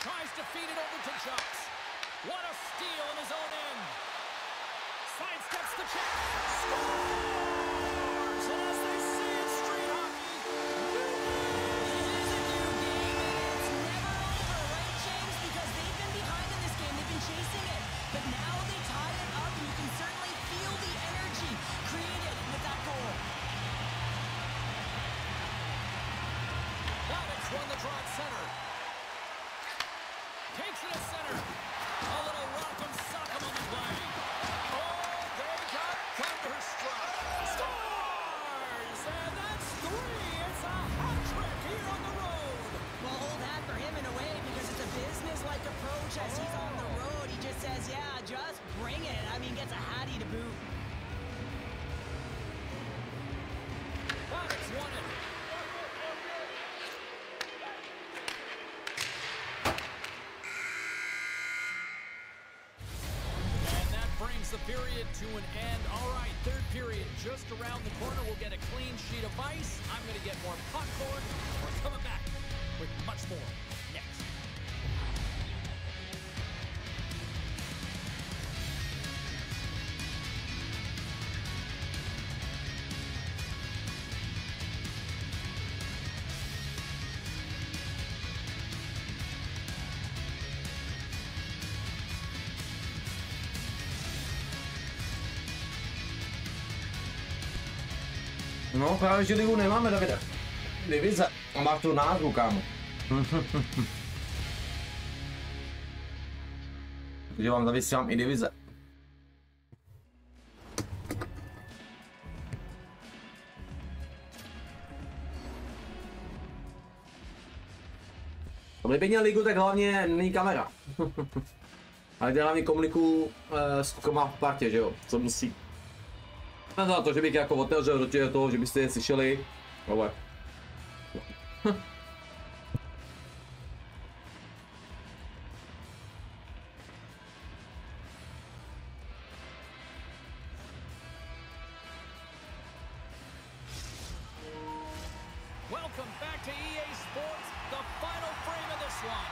Tries to feed it over to Chucks. What a steal in his own end. Sidesteps the check. Scores! And as they say in street hockey, It is a new game, and it's never over, right, James? Because they've been behind in this game. They've been chasing it. But now they tie it up, and you can certainly feel the energy created with that goal. Paddock's won the draw at center. Takes it at center. A little rock'em sock'em on the play. Oh, they got thunderstruck. Scores! And that's 3. It's a hat trick here on the road. Well, hold that for him in a way because it's a business-like approach as he's on the road. He just says, yeah, just bring it. I mean, gets a hattie to boot. Paddock's won it. And that brings the period to an end. All right, third period just around the corner. We'll get a clean sheet of ice. I'm going to get more popcorn. We're coming back with much more next. No, právě že ligu nemáme, Davide. Divize. A má tu názvu, kámo. Takže vám zavysílám i divize. Kdyby měl ligu, tak hlavně není kamera. Ale já hlavně komunikuju s klukama v partě, že jo, co musí. Za to, že bych jako otevřel do toho, že byste je slyšeli, ale... Welcome back to EA Sports, the final frame of this one.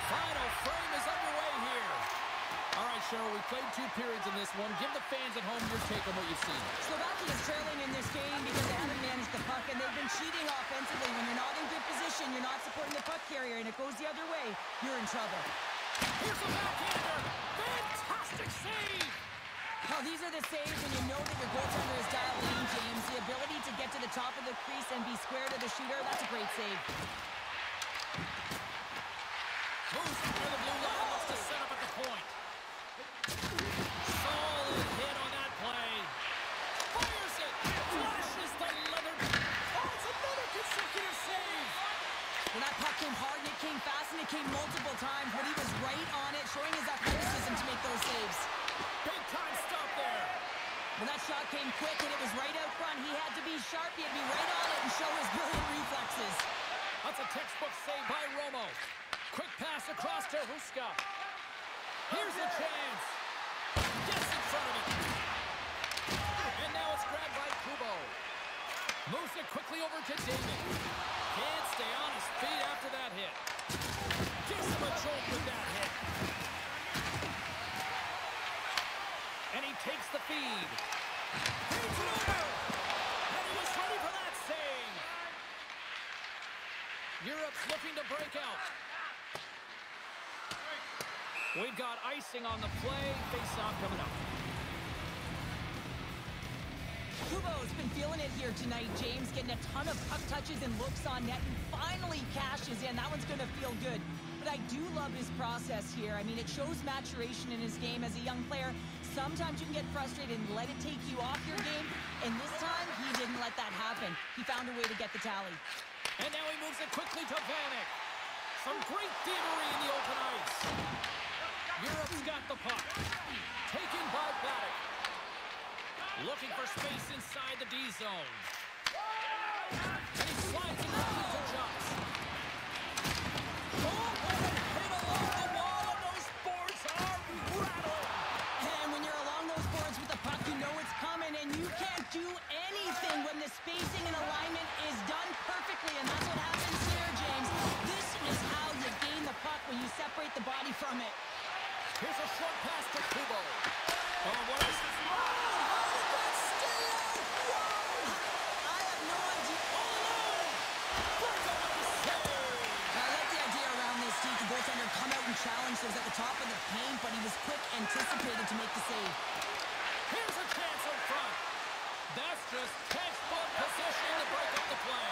Final frame is underway here. All right, Cheryl, we played 2 periods in this one. Give the fans at home your take on what you've seen. Slovakia is trailing in this game because they haven't managed the puck, and they've been cheating offensively. When you're not in good position, you're not supporting the puck carrier, and it goes the other way, you're in trouble. Here's a backhander. Fantastic save. Well, these are the saves when you know that your goaltender is dialed in, James. The ability to get to the top of the crease and be square to the shooter, that's a great save. Moves through the blue line, looks to set up at the point. Solid hit on that play. Fires it. Flashes the leather. Oh, it's another consecutive save. Well, that puck came hard, and it came fast, and it came multiple times, but he was right on it, showing his athleticism to make those saves. Big time stop there. Well, that shot came quick, and it was right out front. He had to be sharp. He had to be right on it and show his brilliant reflexes. That's a textbook save by Romo. Quick pass across to Huska. Here's a chance. Gets in front of it. And now it's grabbed by Kubo. Moves it quickly over to Damon. Can't stay on his feet after that hit. Gives him a jolt with that hit. And he takes the feed. Feeds it over. And he was ready for that save. Europe's looking to break out. We've got icing on the play. Face-off coming up. Kubo's been feeling it here tonight, James, getting a ton of puck touches and looks on net, and finally cashes in. That one's going to feel good. But I do love his process here. I mean, it shows maturation in his game as a young player. Sometimes you can get frustrated and let it take you off your game, and this time, he didn't let that happen. He found a way to get the tally. And now he moves it quickly to Vanek. Some great thievery in the open ice. Europe's got the puck. Taken by Paddock. Looking for space inside the D zone. And he slides it quickly to Chucks. anticipated to make the save. Here's a chance in front. That's just textbook position to break up the play.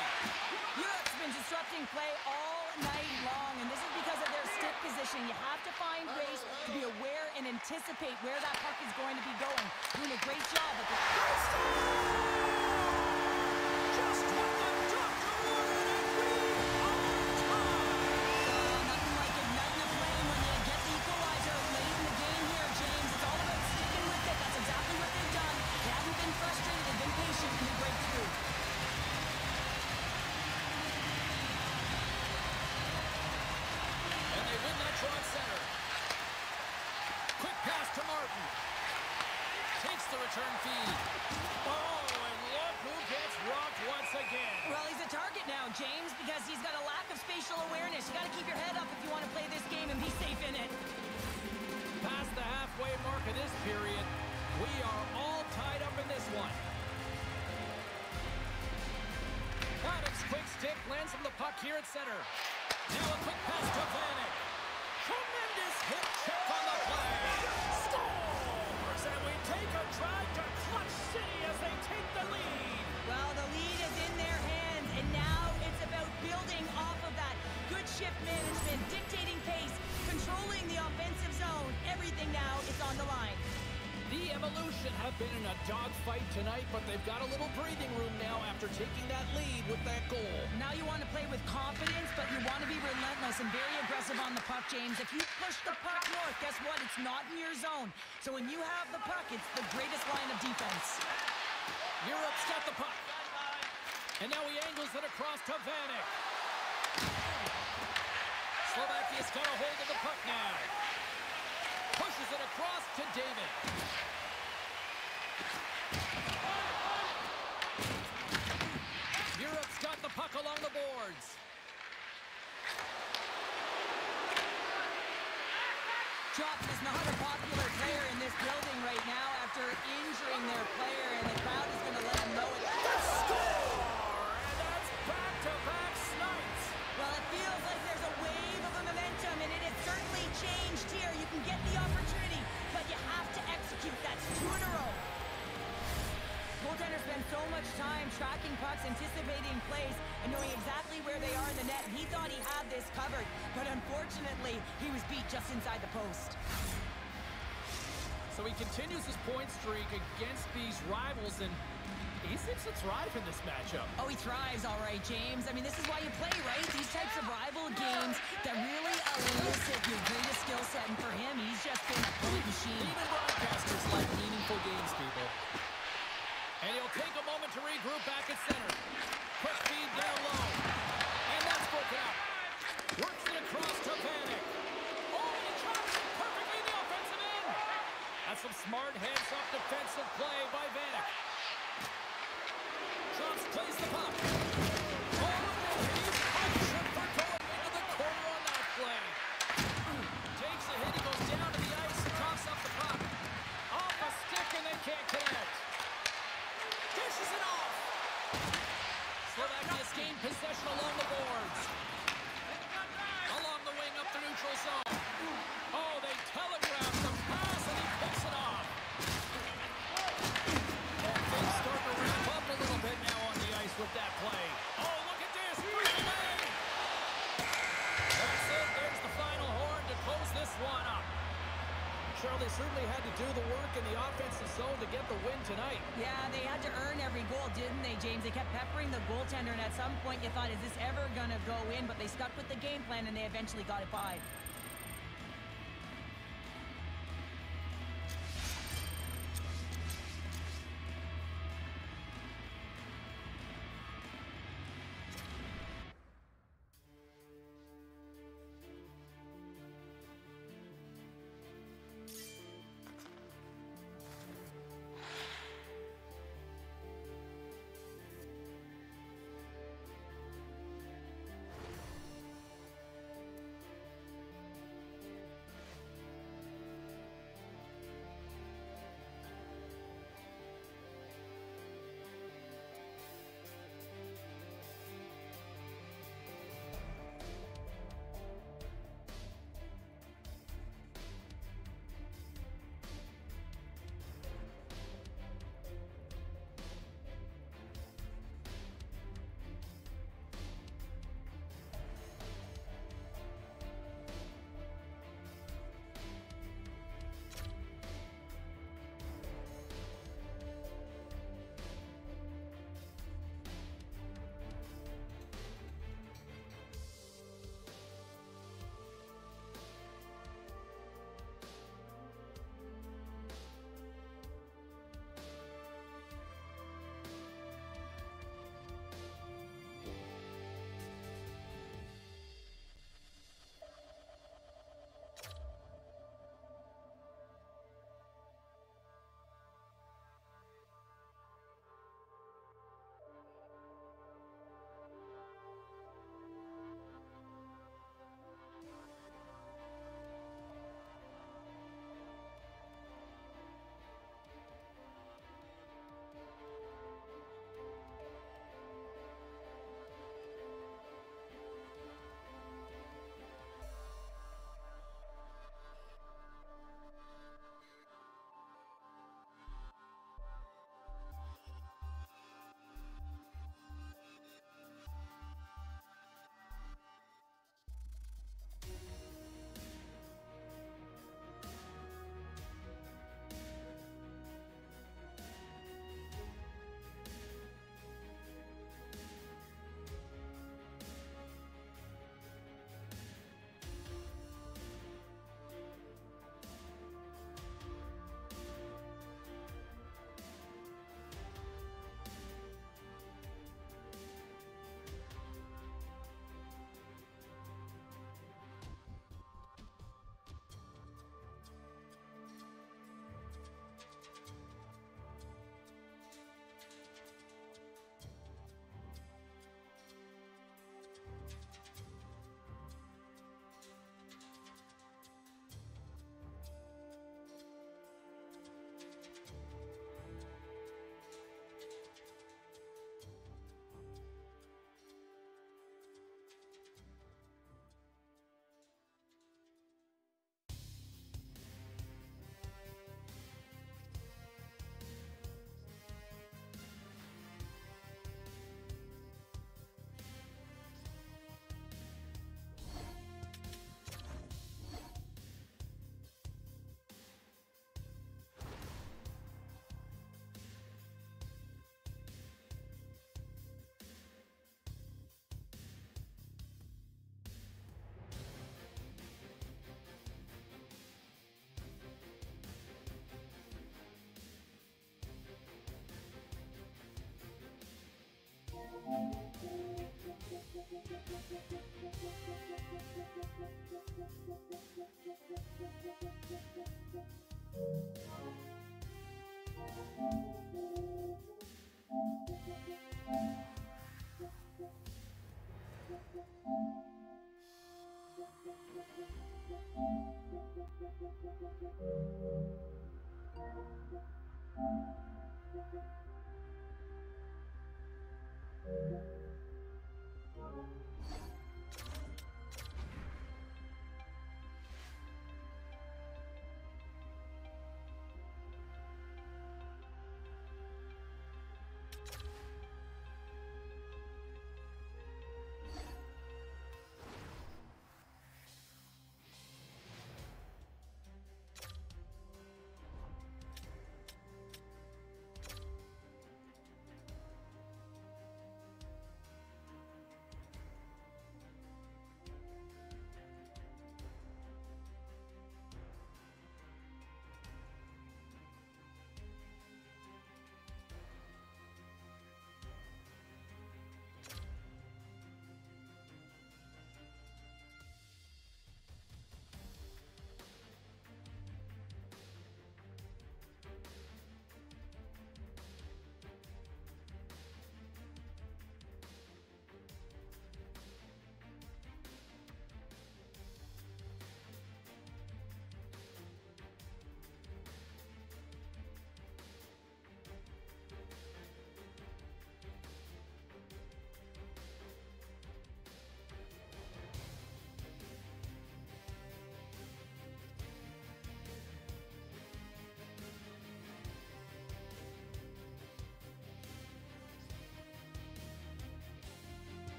Europe's been disrupting play all night long, and this is because of their stick position. You have to find ways to be aware and anticipate where that puck is going to be going. Doing a great job at the Just what the doctor ordered, and we are tied. nothing like igniting a flame when you get the equalizer late in the game here, James. It's all about sticking with it. That's exactly what they've done. They haven't been frustrated. They've been patient, and they break through. And they win that draw at center. Quick pass to Martin. Takes the return feed. Oh, and look who gets rocked once again. Well, he's a target now, James, because he's got a lack of spatial awareness. You got to keep your head up if you want to play this game and be safe in it. Past the halfway mark of this period, we are all tied up in this one. Paddock's quick stick lands him the puck here at center. Now a quick pass to Vanek. Tremendous hit check on the play. Scores! And we take a drive to Clutch City as they take the lead. Well, the lead is in their hands, and now it's about building off of that. Good shift management, dictating pace, controlling the offensive zone. Everything now is on the line. The Evolution have been in a dogfight tonight, but they've got a little breathing room now after taking that lead with that goal. Now you want to play with confidence, but you want to be relentless and very aggressive on the puck, James. If you push the puck north, guess what? It's not in your zone. So when you have the puck, it's the greatest line of defense. Europe's got the puck. And now he angles it across to Vanek. Slovakia's got a hold of the puck now. Pushes it across to David. Europe's got the puck along the boards. Chop is not a popular player in this building right now after injuring their player, and the crowd is going to let him know it. Score! And that's back-to-back snipes. Well, it feels like there's a wave of momentum, and it has certainly changed here. You can get the opportunity, but you have to execute. That's 2 in a row. Goaltender spends so much time tracking pucks, anticipating plays, and knowing exactly where they are in the net. And he thought he had this covered, but unfortunately, he was beat just inside the post. So he continues his point streak against these rivals, and he seems to thrive in this matchup. Oh, he thrives, all right, James. I mean, this is why you play, right? These types of rival games that really elicit your greatest skill set, and for him, he's just been a point machine. Even broadcasters like meaningful games, people. And he'll take a moment to regroup back at center. Quick feed down low. And that's broken up. Works it across to Vanek. Oh, and he drops it perfectly in the offensive end. That's some smart hands-off defensive play by Vanek. Drops, plays the puck. Oh, and he's punched for going into the corner on that play. Takes a hit, he goes down to the ice and tops up the puck. Off a stick, and they can't connect. Dishes it off. Slovakia's gained possession along the boards. Along the wing up the neutral zone. Oh, they telegraph the pass, and he picks it off. And things start to ramp up a little bit now on the ice with that play. Oh, look at this. That's it. There's the final horn to close this one up. Charlie certainly had to do the work in the offensive zone to get the win tonight. Yeah, they had to earn every goal, didn't they, James? They kept peppering the goaltender, and at some point you thought, is this ever going to go in? But they stuck with the game plan, and they eventually got it by.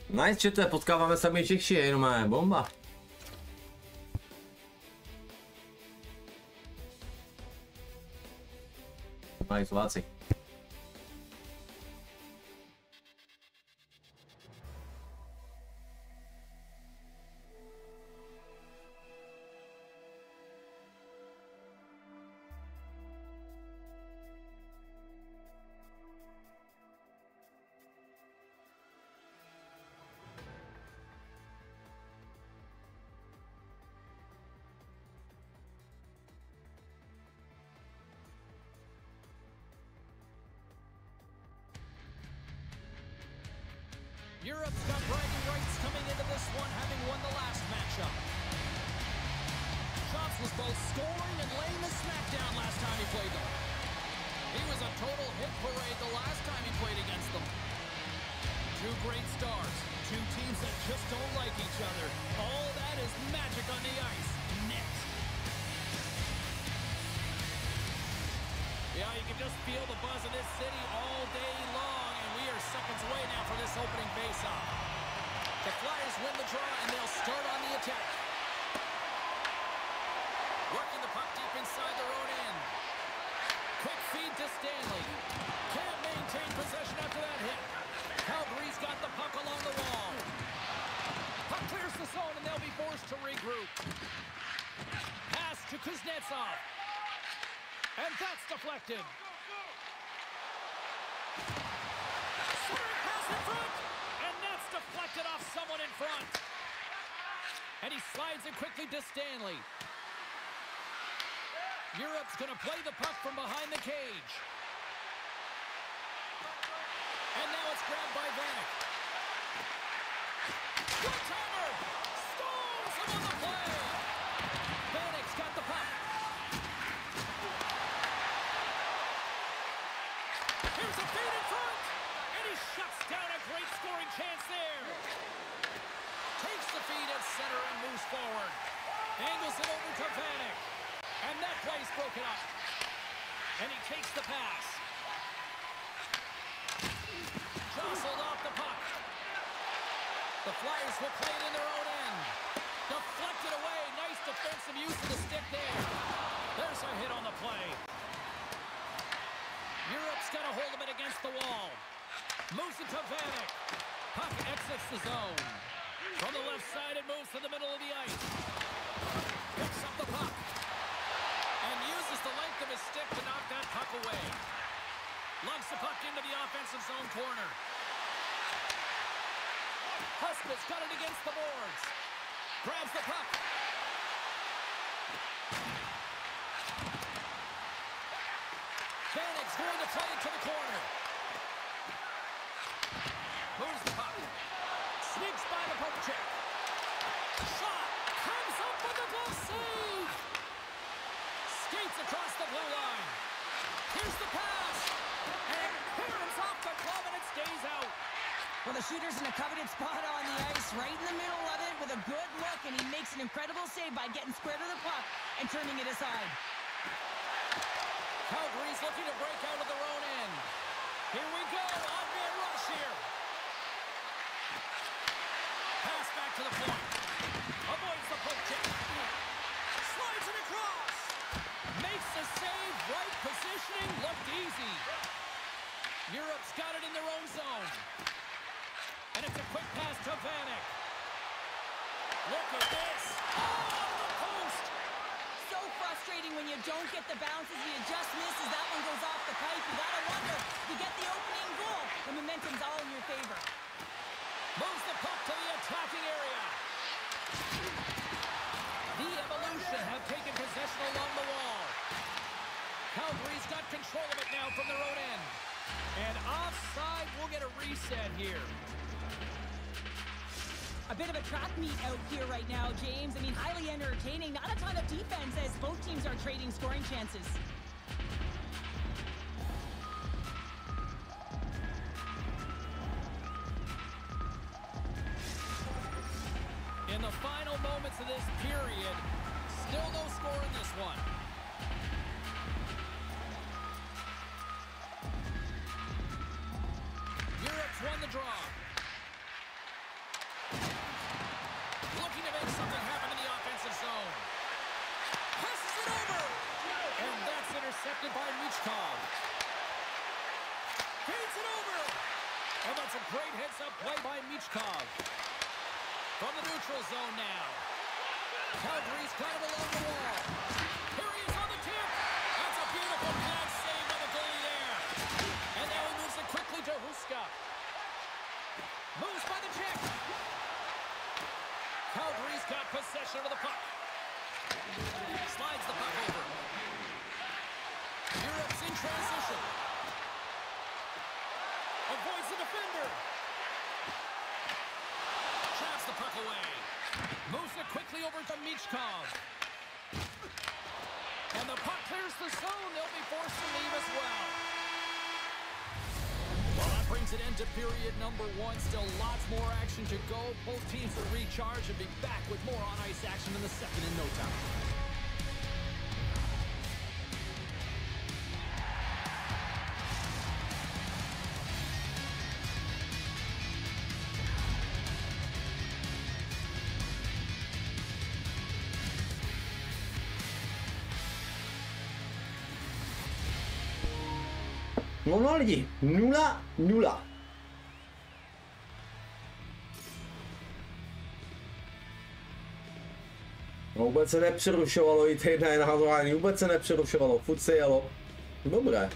Nice, čete, potkáváme sami Češi, jenom je bomba. Mají Slováci. Europe's got bragging rights coming into this one, having won the last matchup. Shots was both scoring and laying the smackdown last time he played them. He was a total hit parade the last time he played against them. Two great stars, two teams that just don't like each other. All that is magic on the ice. Next. Yeah, you can just feel the buzz in this city all day long, and we are seconds away now for this opening faceoff. The Flyers win the draw, and they'll start on the attack. Working the puck deep inside their own end. Quick feed to Stanley. Can't maintain possession after that hit. Calgary's got the puck along the wall. Puck clears the zone, and they'll be forced to regroup. Pass to Kuznetsov. And that's deflected. Swing pass in front. And that's deflected off someone in front. And he slides it quickly to Stanley. Europe's going to play the puck from behind the cage. And now it's grabbed by Vanek. One-timer! Stones him on the play! Vanek's got the puck. Here's a feed in front! And he shuts down a great scoring chance there. Takes the feed at center and moves forward. Angles it over to Vanek. And that play's broken up. And he takes the pass. Jostled off the puck. The Flyers will play it in their own end. Deflected away. Nice defensive use of the stick there. There's a hit on the play. Europe's got a hold of it against the wall. Moves it to Vanek. Puck exits the zone. From the left side, it moves to the middle of the ice. Picks up the puck. And uses the length of his stick to knock that puck away. Lugs the puck into the offensive zone corner. Huspett's got it against the boards. Grabs the puck. Vanek's going to play it to the corner. Moves the puck. Sneaks by the poke check. Shot. Comes up with a glove save. Skates across the blue line. Here's the pass. And clearance off the glove and it stays out. Well, the shooter's in a coveted spot on the ice, right in the middle of it with a good look, and he makes an incredible save by getting square to the puck and turning it aside. Calgary's looking to break out of their own end. Here we go. On-man rush here. Pass back to the point. Avoids the poke check. Slides it across. Makes the save. Right positioning. Looked easy. Europe's got it in their own zone. And it's a quick pass to Vanek. Look at this. Oh, the post. So frustrating when you don't get the bounces, and you just misses. That one goes off the pipe. You gotta wonder, you get the opening goal. The momentum's all in your favor. Moves the puck to the attacking area. The Evolution have taken possession along the wall. Calgary's got control of it now from their own end. And offside, we'll get a reset here. A bit of a track meet out here right now, James. I mean, highly entertaining. Not a ton of defense as both teams are trading scoring chances. In the final moments of this period, still no score in this one. Europe's won the draw. Looking to make something happen in the offensive zone. Passes it over! And that's intercepted by Michkov. Feeds it over! And that's a great heads-up play by Michkov. From the neutral zone now. Calgary's got it along the wall. Here he is on the tip. That's a beautiful glove save by the goalie there. And now he moves it quickly to Huska. Moves by the check. Calgary's got possession of the puck. Slides the puck over. Europe's in transition. Avoids the defender. Chops the puck away. Moves it quickly over to Michkov. And the puck clears the zone. They'll be forced to leave as well. Well, that brings an end to period number one. Still lots more action to go. Both teams will recharge and be back with more on-ice action in the second in no time. No lidi, 0-0. No, vůbec se nepřerušovalo, i týdne nahazování, vůbec se nepřerušovalo, furt se jelo. Dobré.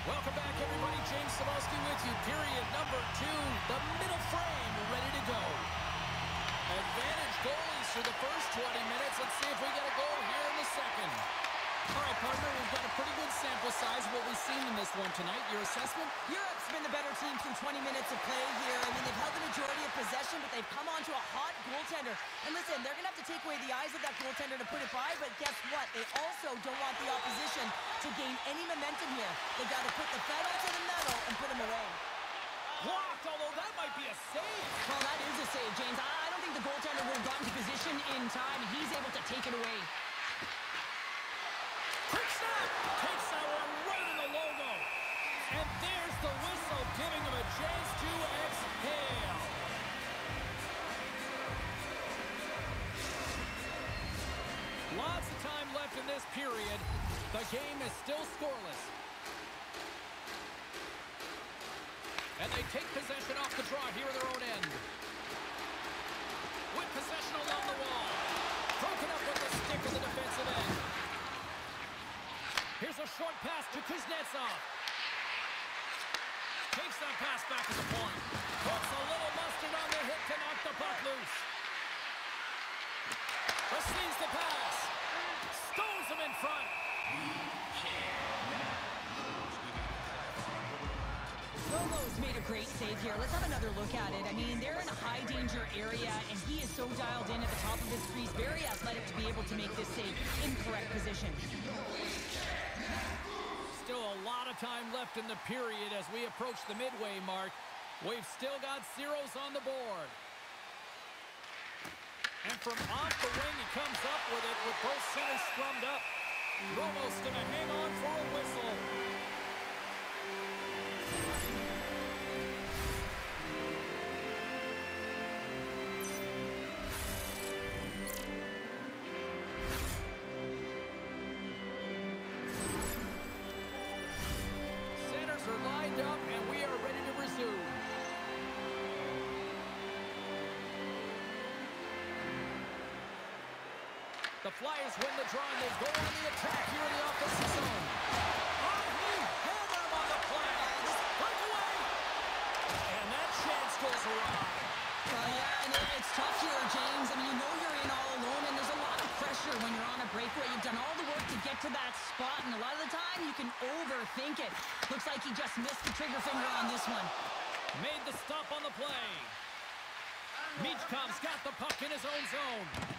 Welcome back, everybody. James Cebulski with you. Period number 2. The middle frame ready to go. Advantage goalies for the first 20 minutes. Let's see if we get a goal here in the second. All right, partner, we've got a pretty good sample size of what we've seen in this one tonight. Your assessment? Europe's been the better team through 20 minutes of play here. I mean, they've held the majority of possession, but they've come onto a hot goaltender. And listen, they're going to have to take away the eyes of that goaltender to put it by, but guess what? They also don't want the opposition to gain any momentum here. They've got to put the pedal to the metal and put them away. Blocked, although that might be a save. Well, that is a save, James. I don't think the goaltender would have gotten to position in time. He's able to take it away. Quick snap! Takes that one right in the logo. And there's the whistle, giving him a chance to exhale. Lots of time left in this period. The game is still scoreless. And they take possession off the draw here at their own end. With possession along the wall. Broken up with the stick of the defensive end. Here's a short pass to Kuznetsov. Takes that pass back to the point. Puts a little mustard on the hit to knock the puck loose. Receives the pass. Stones him in front. Logo's made a great save here. Let's have another look at it. I mean, they're in a high danger area, and he is so dialed in at the top of his crease. Very athletic to be able to make this save in correct position. Still a lot of time left in the period as we approach the midway mark. We've still got zeros on the board. And from off the wing, he comes up with it with both centers scrummed up. Romo's going to hang on for a whistle. Centers are lined up, and we are ready to resume. The Flyers win the draw, and they go on the attack here in the offensive zone. Oh, he hammered him on the play. Breakaway! And that chance goes awry. Yeah, and it's tough here, James. I mean, you know you're in all alone, and there's a lot of pressure when you're on a breakaway. You've done all the work to get to that spot, and a lot of the time you can overthink it. Looks like he just missed the trigger finger on this one. Made the stop on the play. Michkov's got the puck in his own zone.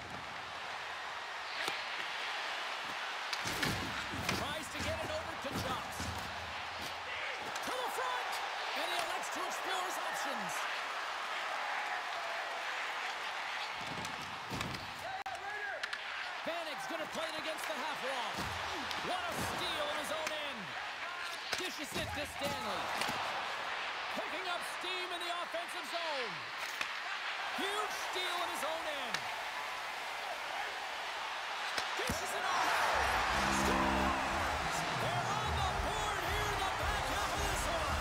Tries to get it over to Chops. To the front! And he elects to explore his options. Bannick's going to play it against the half wall. What a steal in his own end. Dishes it to Stanley. Picking up steam in the offensive zone. Huge steal in his own end. Dishes it off. Scores! They're on the board here in the back half of this one.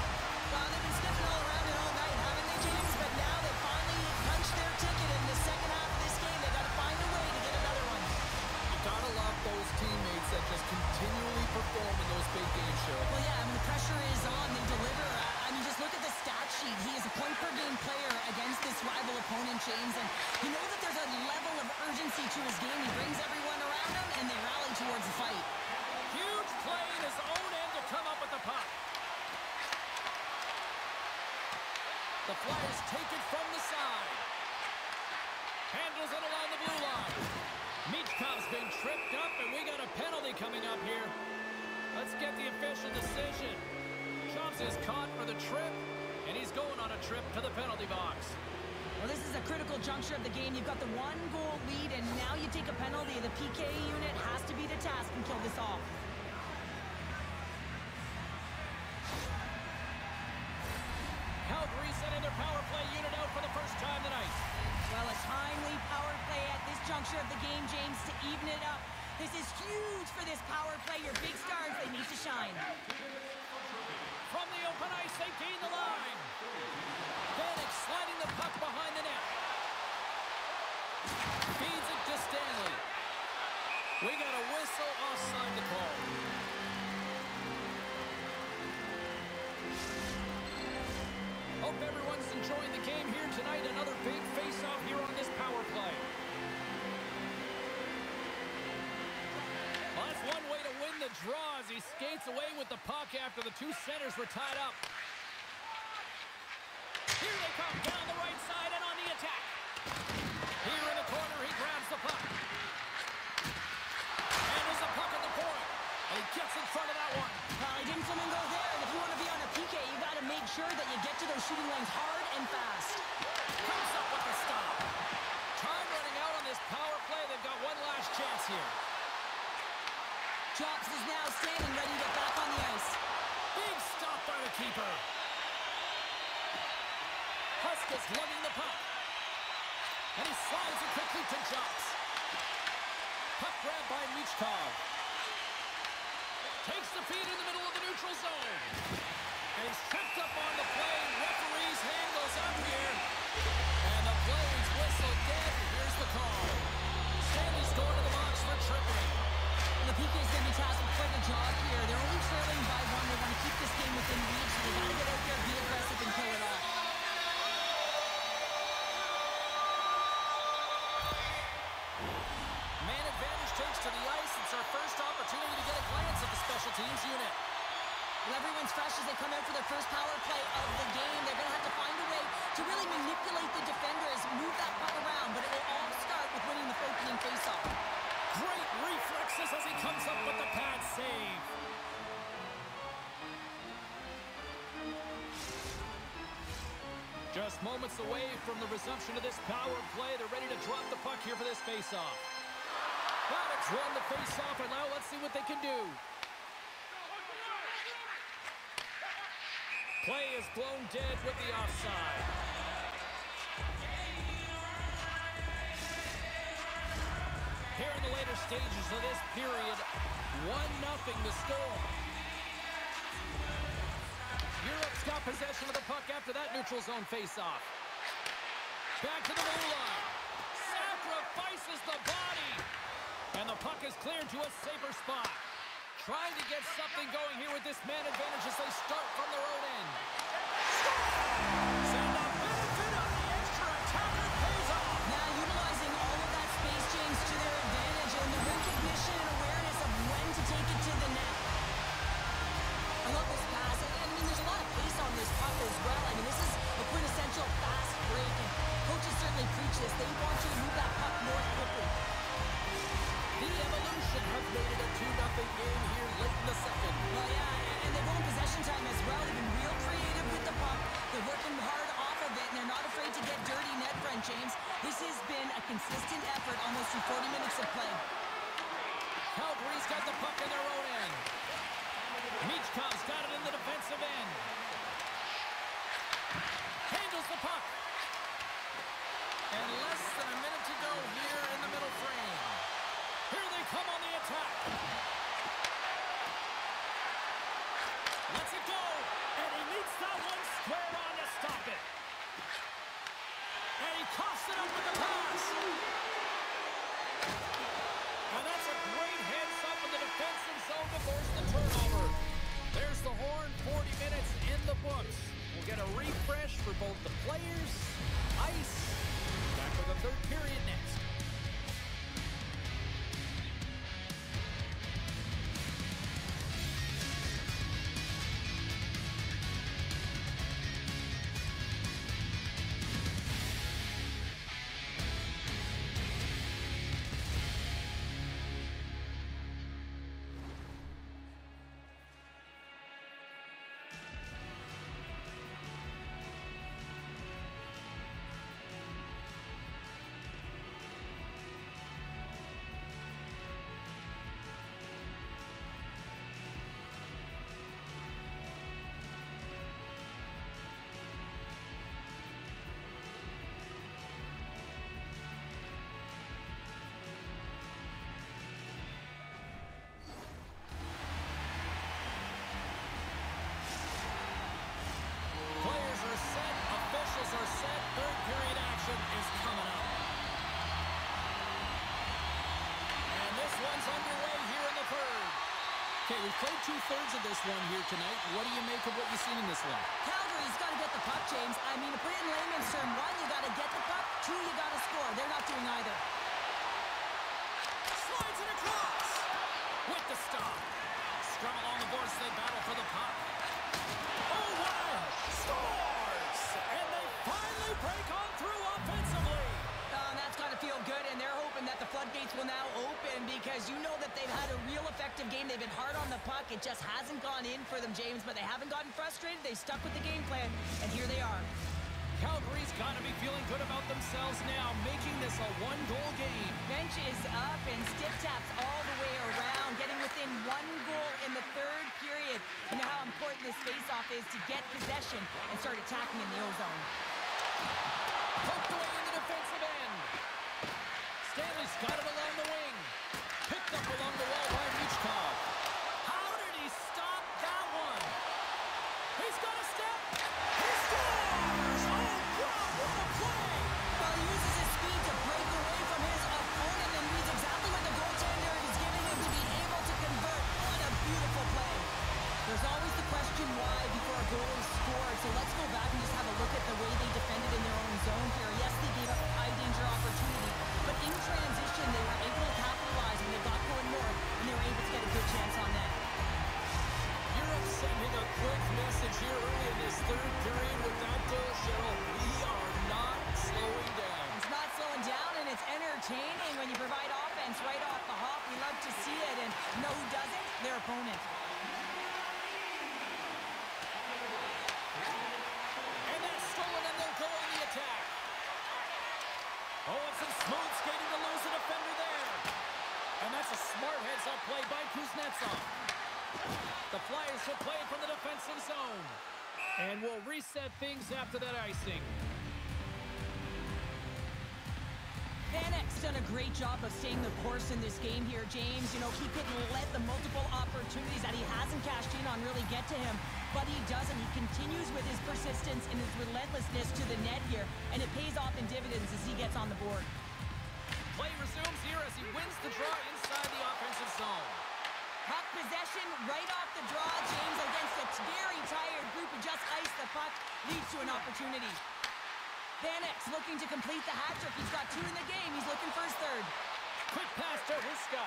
Well, they've been sniffing all around it all night, haven't they, James? But now they finally punched their ticket in the second half of this game. They got to find a way to get another one. You gotta love those teammates that just continually perform in those big games, Cheryl. Well, yeah, I mean, the pressure is on. They deliver. I mean, just look at the stat sheet. He is a point-per-game player against this rival opponent, James. And you know that there's a level of urgency to his game. He brings everyone around him, and they rally towards the fight. Huge play in his own end to come up with the puck. The Flyers take it from the side. Handles it along the blue line. Michkov's been tripped up, and we got a penalty coming up here. Let's get the official decision. Chops is caught for the trip, and he's going on a trip to the penalty box. Well, this is a critical juncture of the game. You've got the one-goal lead, and now you take a penalty. The PK unit has to be the task and kill this off. Calgary sending their power play unit out for the first time tonight. Well, a timely power play at this juncture of the game, James, to even it up. This is huge for this power play. Your big stars, they need to shine. From the open ice, they gain the line. Bannick sliding the puck behind the net. Feeds it to Stanley. We got a whistle offside to call. enjoying the game here tonight. Another big face-off here on this power play. Well, that's one way to win the draw as he skates away with the puck after the two centers were tied up. Here they come down the right side and on the attack. Here in the corner, he grabs the puck. And there's a puck at the point. And he gets in front of that one. He didn't flamingo there, and if you want to be on a PK, you got to make sure that you get to those shooting lanes hard and fast. Comes up with the stop. Time running out on this power play. They've got one last chance here. Chops is now standing ready to get back on the ice. Big stop by the keeper. Huskis lugging the puck. And he slides it quickly to Chops. Puck grab by Michkov. Takes the feed in the middle of the neutral zone. And he's tripped up on the play. Referee's hand goes up here. And the play's whistle dead. Here's the call. Stanley's going to the box for tripping. The PK is going to be tasked with quite a job here. They're only trailing by one. They want to keep this game within reach. They got to get out there, be aggressive, and kill it off. Man advantage takes to the ice. It's our first opportunity to get a glance at the special teams unit. Well, everyone's fresh as they come out for their first power play of the game. They're going to have to find a way to really manipulate the defenders, move that puck around, but it will all start with winning the opening faceoff. Great reflexes as he comes up with the pad save. Just moments away from the resumption of this power play. They're ready to drop the puck here for this faceoff. It's won the faceoff, and now let's see what they can do. Play is blown dead with the offside. Here in the later stages of this period, 1-0 the score. Europe's got possession of the puck after that neutral zone faceoff. Back to the blue line. Sacrifices the body. And the puck is cleared to a safer spot. Trying to get something going here with this man advantage as they start from their own end. And the benefit of the extra attacker pays off. Now utilizing all of that space, James, to their advantage and the recognition and awareness of when to take it to the net. I love this pass. And I mean, there's a lot of pace on this puck as well. I mean, this is a quintessential fast break. And coaches certainly preach this. They want you to move that puck more quickly. The Evolution have made it a 2-0 game here late in the second. Well, yeah, and they've owned possession time as well. They've been real creative with the puck. They're working hard off of it, and they're not afraid to get dirty net front, James. This has been a consistent effort almost through 40 minutes of play. Calgary's got the puck in their own end. Michkov's got it in the defensive end. Handles the puck. And less than a minute to go here in the middle frame. Here they come on the attack. Lets it go. And he meets that one square on to stop it. And he coughs it up with the pass. And that's a great heads up in the defensive zone to force the turnover. There's the horn, 40 minutes in the books. We'll get a refresh for both the players, ice. Back for the third period next. Okay, we've played two-thirds of this one here tonight. What do you make of what you've seen in this one? Calgary's got to get the the puck, James. I mean, to put it in layman's term, one, you got to get the puck. Two, you got to score. They're not doing either. Slides it across. With the stop. Scrum along the boards, they battle for the puck. Oh, wow! Scores! And they finally break on through offensively. And that's got to feel good, and they're hoping that the floodgates will now open because you know that they've had a real effective game. They've been hard on the puck. It just hasn't gone in for them, James, but they haven't gotten frustrated. They've stuck with the game plan, and here they are. Calgary's got to be feeling good about themselves now, making this a one-goal game. Bench is up and stiff taps all the way around, getting within 1 goal in the third period. You know how important this face-off is to get possession and start attacking in the O-zone. Poked away in the defensive end. Stanley's got it along the wing. Picked up along the wall by Michkov. How did he stop that one? He's got a step. He scores! Oh, God, what a play! Well, he uses his speed to break away from his opponent and reads exactly what the goaltender is giving him to be able to convert. What a beautiful play. There's always the question why before a goal is scored, so let's go back and just have a look at the way they defended in their own zone here. Yes, they gave up a high-danger opportunity, but in transition, they were able to capitalize when they got going north, and they were able to get a good chance on that. Europe sending a quick message here early in this third period with that goal, Cheryl. We are not slowing down. It's not slowing down, and it's entertaining when you provide offense right off the hop. We love to see it, and you know who doesn't? Their opponent. And that's stolen, and they'll go on the attack. Oh, and some smooth skating to lose a defender there. And that's a smart heads-up play by Kuznetsov. The Flyers will play it from the defensive zone. And we'll reset things after that icing. Vanek's done a great job of staying the course in this game here, James. You know, he couldn't let the multiple opportunities that he hasn't cashed in on really get to him, but he doesn't. He continues with his persistence and his relentlessness to the net here, and it pays off in dividends as he gets on the board. Play resumes here as he wins the draw inside the offensive zone. Puck possession right off the draw, James, against a very tired group who just iced the puck, leads to an opportunity. Vanek's looking to complete the hat-trick. He's got 2 in the game. He's looking for his third. Quick pass to Huska.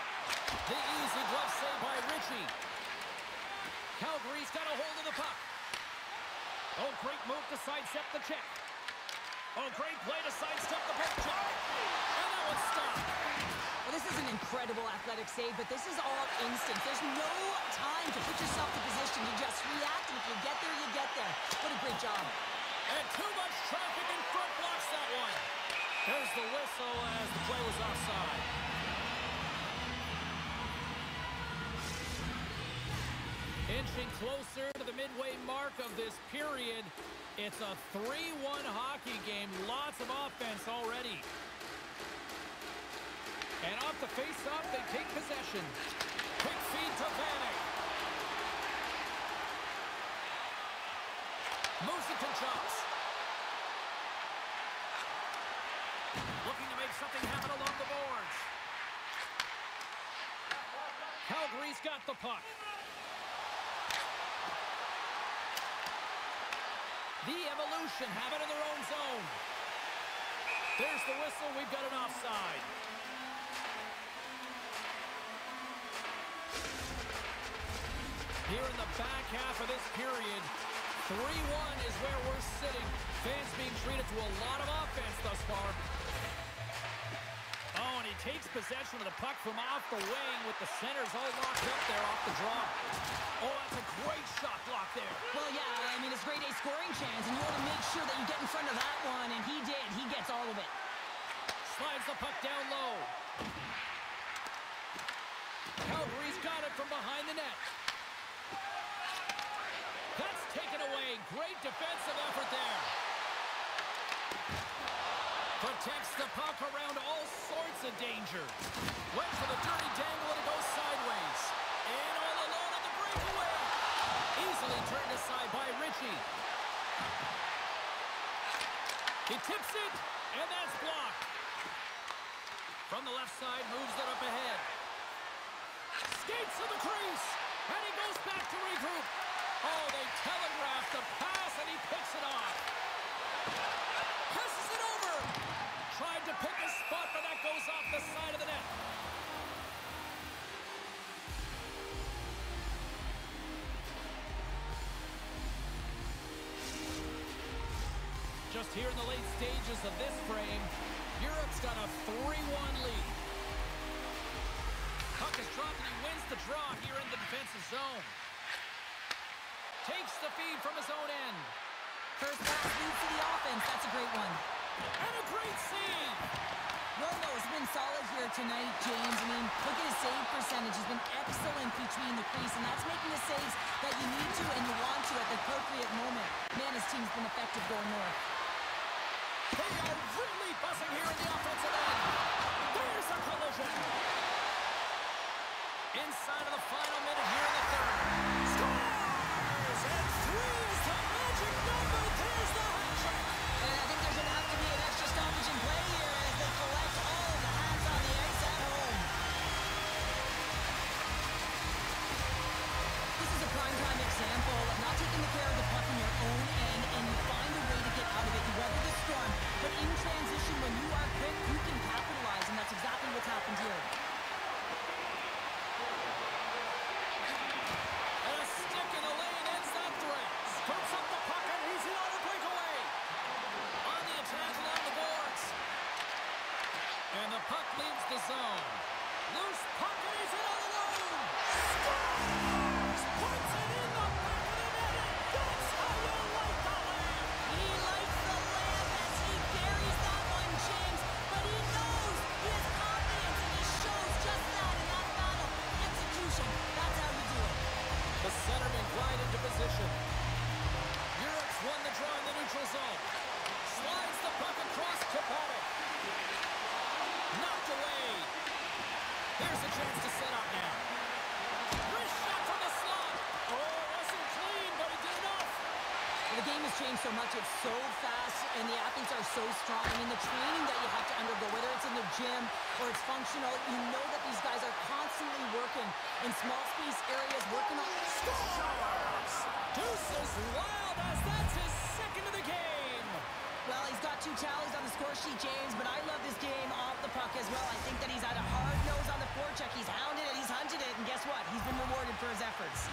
The easy glove save by Ritchie. Calgary's got a hold of the puck. Oh, great move to sidestep the check. Oh, great play to sidestep the poke check. And that one's stopped. Well, this is an incredible athletic save, but this is all instinct. There's no time to put yourself in position. You just react, and if you get there, you get there. What a great job. And too much traffic in front blocks that one. There's the whistle as the play was offside. Inching closer to the midway mark of this period. It's a 3-1 hockey game. Lots of offense already. And off the face-off, they take possession. Quick feed to Vanek. Musekin chops. Looking to make something happen along the boards. Calgary's got the puck. The Evolution have it in their own zone. There's the whistle. We've got an offside. Here in the back half of this period, 3-1 is where we're sitting. Fans being treated to a lot of offense thus far. Oh, and he takes possession of the puck from off the wing with the centers all locked up there off the draw. Oh, that's a great shot block there. Well, yeah, I mean, it's grade A scoring chance, and you want to make sure that you get in front of that one, and he did. He gets all of it. Slides the puck down low. Calgary's got it from behind the net. That's taken away. Great defensive effort there. Protects the puck around all sorts of danger. Went for the dirty dangle and it goes sideways. And all alone on the breakaway. Easily turned aside by Ritchie. He tips it, and that's blocked. From the left side, moves it up ahead. Skates to the crease, and he goes back to regroup. Oh, they telegraphed the pass, and he picks it off. Just here in the late stages of this frame, Europe's got a 3-1 lead. Puck is dropped and he wins the draw here in the defensive zone. Takes the feed from his own end. First pass leads to the offense. That's a great one. And a great save. Romo's been solid here tonight, James. I mean, look at his save percentage. He's been excellent between the crease, and that's making the saves that you need to and you want to at the appropriate moment. Man, his team's been effective going north. They are really buzzing here in the offensive end. There's a collision. Inside of the final minute here in the third. Scores! And 3 is the magic number. There's the hat trick. And I think there's going to have to be an extra stoppage in play here as they collect all of the hats on the ice at home. This is a primetime example of not taking the care of the puck in your own end, and you find a way to get out of it. You weather the storm, but in transition, when you are quick, you can capitalize, and that's exactly what's happened here. And a stick in the lane ends that threat. Scoops up the puck and he's in on a breakaway. On the attack along the boards. And the puck leaves the zone. Loose puck and he's in all alone. Scores! Puts it in the back of the net. That's how you like the lamb. He likes the lamb as he buries that one, James, but he knows he has confidence, and he shows just that in that battle. Execution, that's how you do it. The centerman glide into position. Europe's won the draw in the neutral zone. Slides the puck across to Paddock. Knocked away. Here's a chance to set up now. Wrist shot from the slot. Oh, wasn't clean, but he did enough. The game has changed so much. It's so fast, and the athletes are so strong. I mean, the training that you have to undergo, whether it's in the gym or it's functional, you know that these guys are constantly working in small space areas, working on... Scores! Deuce is wild as that's his second of the game. Well, he's got 2 tallies on the score sheet, James, but I love this game off the puck as well. I think that he's had a hard nose on the forecheck. He's hounded it, he's hunted it, and guess what? He's been rewarded for his efforts.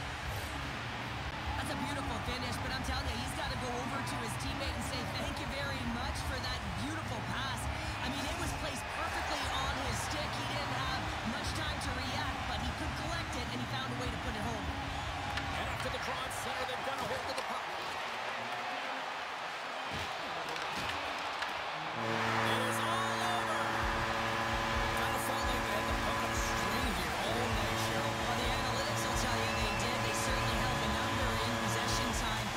That's a beautiful finish, but I'm telling you, he's got to go over to his teammate and say thank you very much for that beautiful pass. I mean, it was placed perfectly on his stick. He didn't have much time to react, but he could collect it, and he found a way to put it home. And after the draw at center, they've got a hold of the puck. It is all over. Kind of felt like they had the puck on a string here all night, Cheryl. Well, the analytics will tell you they did. They certainly held the number in possession time.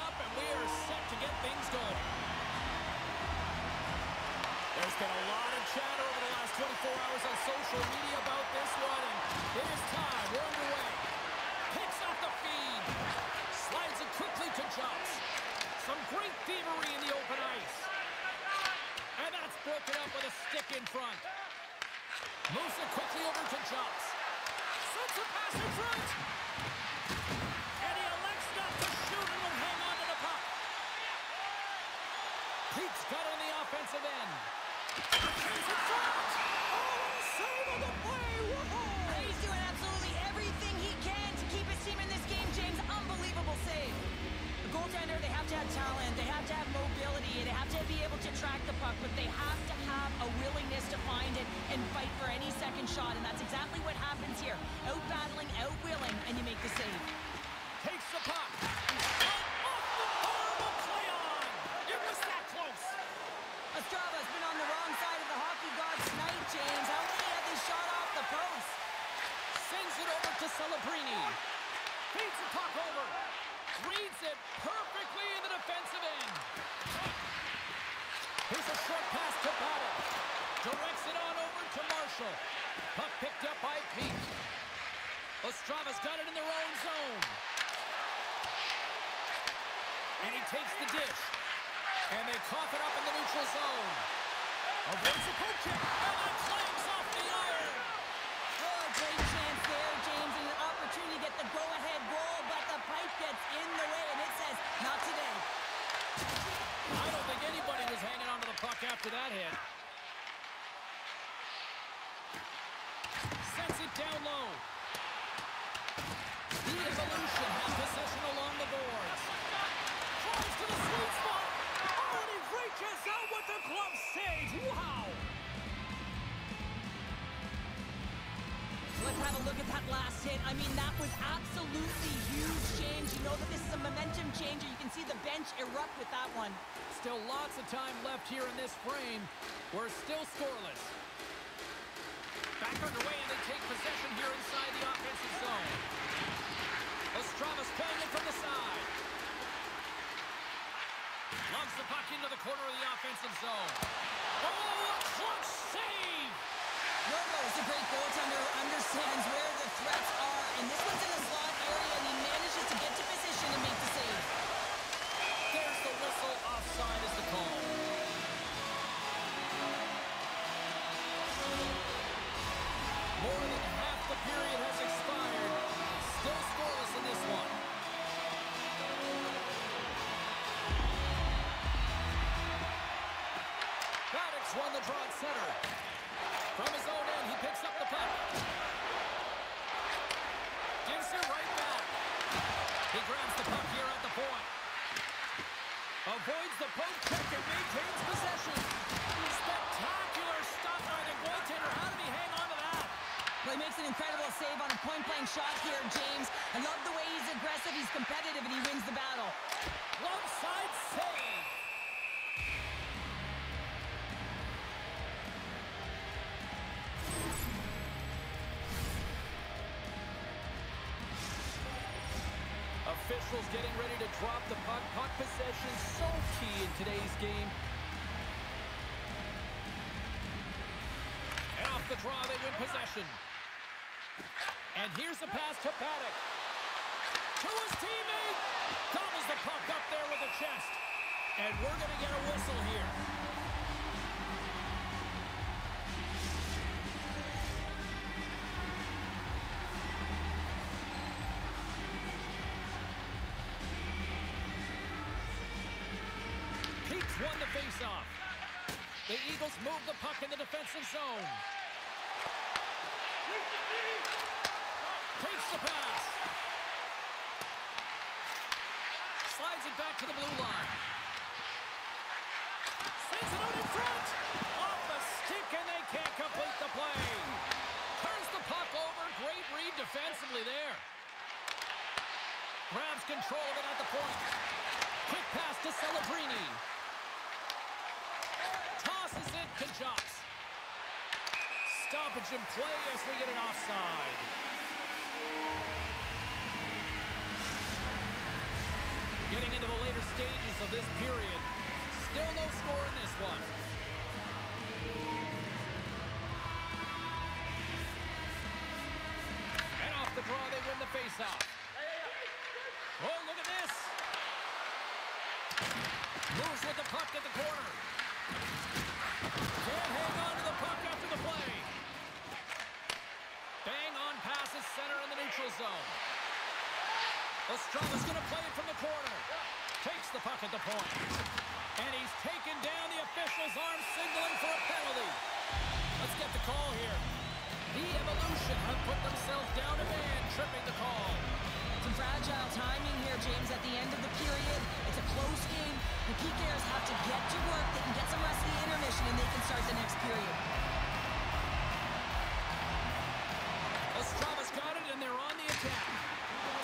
up, and we are set to get things going. There's been a lot of chatter over the last 24 hours on social media about this one, and it is time. We're underway. Picks off the feed. Slides it quickly to Jumps. Some great thievery in the open ice. And that's broken up with a stick in front. Moves it quickly over to Jumps. Sends a pass in front. And he elects not to shoot and will hang on to the puck. Pete's got it on the offensive end. Chase in front. Oh, and a save on the play. Whoa! He's doing absolutely everything he can to keep his team in this game, James. Unbelievable save. The goaltender, they have to have talent, they have to have mobility, they have to be able to track the puck, but they have to have a willingness to find it and fight for any second shot, and that's exactly what happens here. Out-battling, out-willing, and you make the save. Takes the puck. Off the horrible play on. It was that close. Ostrava's been on the wrong side of the hockey gods tonight, James. How many have they shot off the post? Sends it over to Celebrini. Feeds the puck over. Reads it perfectly in the defensive end. Here's a short pass to Battle. Directs it on over to Marshall. Puck picked up by Pete. Ostrava's got it in their own zone. And he takes the dish. And they cough it up in the neutral zone. Avoids the poke check. And that clanks off the iron. Oh, great chance there, James, and an opportunity to get the go-ahead goal, but the pipe gets in the way, and it says, not today. I don't think anybody was hanging on to the puck after that hit. Sends it down low. The Evolution has possession along the boards. Tries to the sweet spot. Oh, and he reaches out with the glove save. Wow! Let's have a look at that last hit. I mean, that was absolutely huge, James. You know that this is a momentum changer. You can see the bench erupt with that one. Still lots of time left here in this frame. We're still scoreless. Back underway, and they take possession here inside the offensive zone. Ostrava's playing it from the side. Loves the puck into the corner of the offensive zone. Oh, a clutch save! Robo is a great goaltender who understands where the threats are, and this one's in the slot area, and he manages to get to position and make the save. There's the whistle. Offside is the call. More than half the period has expired. Still scoreless in this one. Maddox won the draw at center. From his own end, he picks up the puck. Gives it right back. He grabs the puck here at the point. Avoids the poke check and maintains possession. Spectacular stuff by the goaltender. How did he hang on to that? Well, he makes an incredible save on a point-blank shot here, James. I love the way he's aggressive, he's competitive, and he wins the battle. Glove side save. Officials getting ready to drop the puck. Puck possession so key in today's game. And off the draw, they win possession. And here's the pass to Paddock. To his teammate. Gobbles the puck up there with the chest. And we're going to get a whistle here. Won the faceoff. The Eagles move the puck in the defensive zone. Takes the pass. Slides it back to the blue line. Sends it out in front. Off the stick, and they can't complete the play. Turns the puck over. Great read defensively there. Grabs control of it at the point. Quick pass to Celebrini. Tosses it to Jumps. Stoppage in play as we get an offside. Getting into the later stages of this period. Still no score in this one. And off the draw, they win the faceoff. Oh, look at this. Moves with the puck at the corner. Can't hang on to the puck after the play. Bang on passes center in the neutral zone. Ostrava's going to play it from the corner. Takes the puck at the point. And he's taken down the official's arm, signaling for a penalty. Let's get the call here. The Evolution have put themselves down a man, tripping the call. Some fragile timing here, James, at the end of the period. It's a close game. The PKers have to get to work. They can get some rest of the intermission, and they can start the next period. Ostrava's got it, and they're on the attack.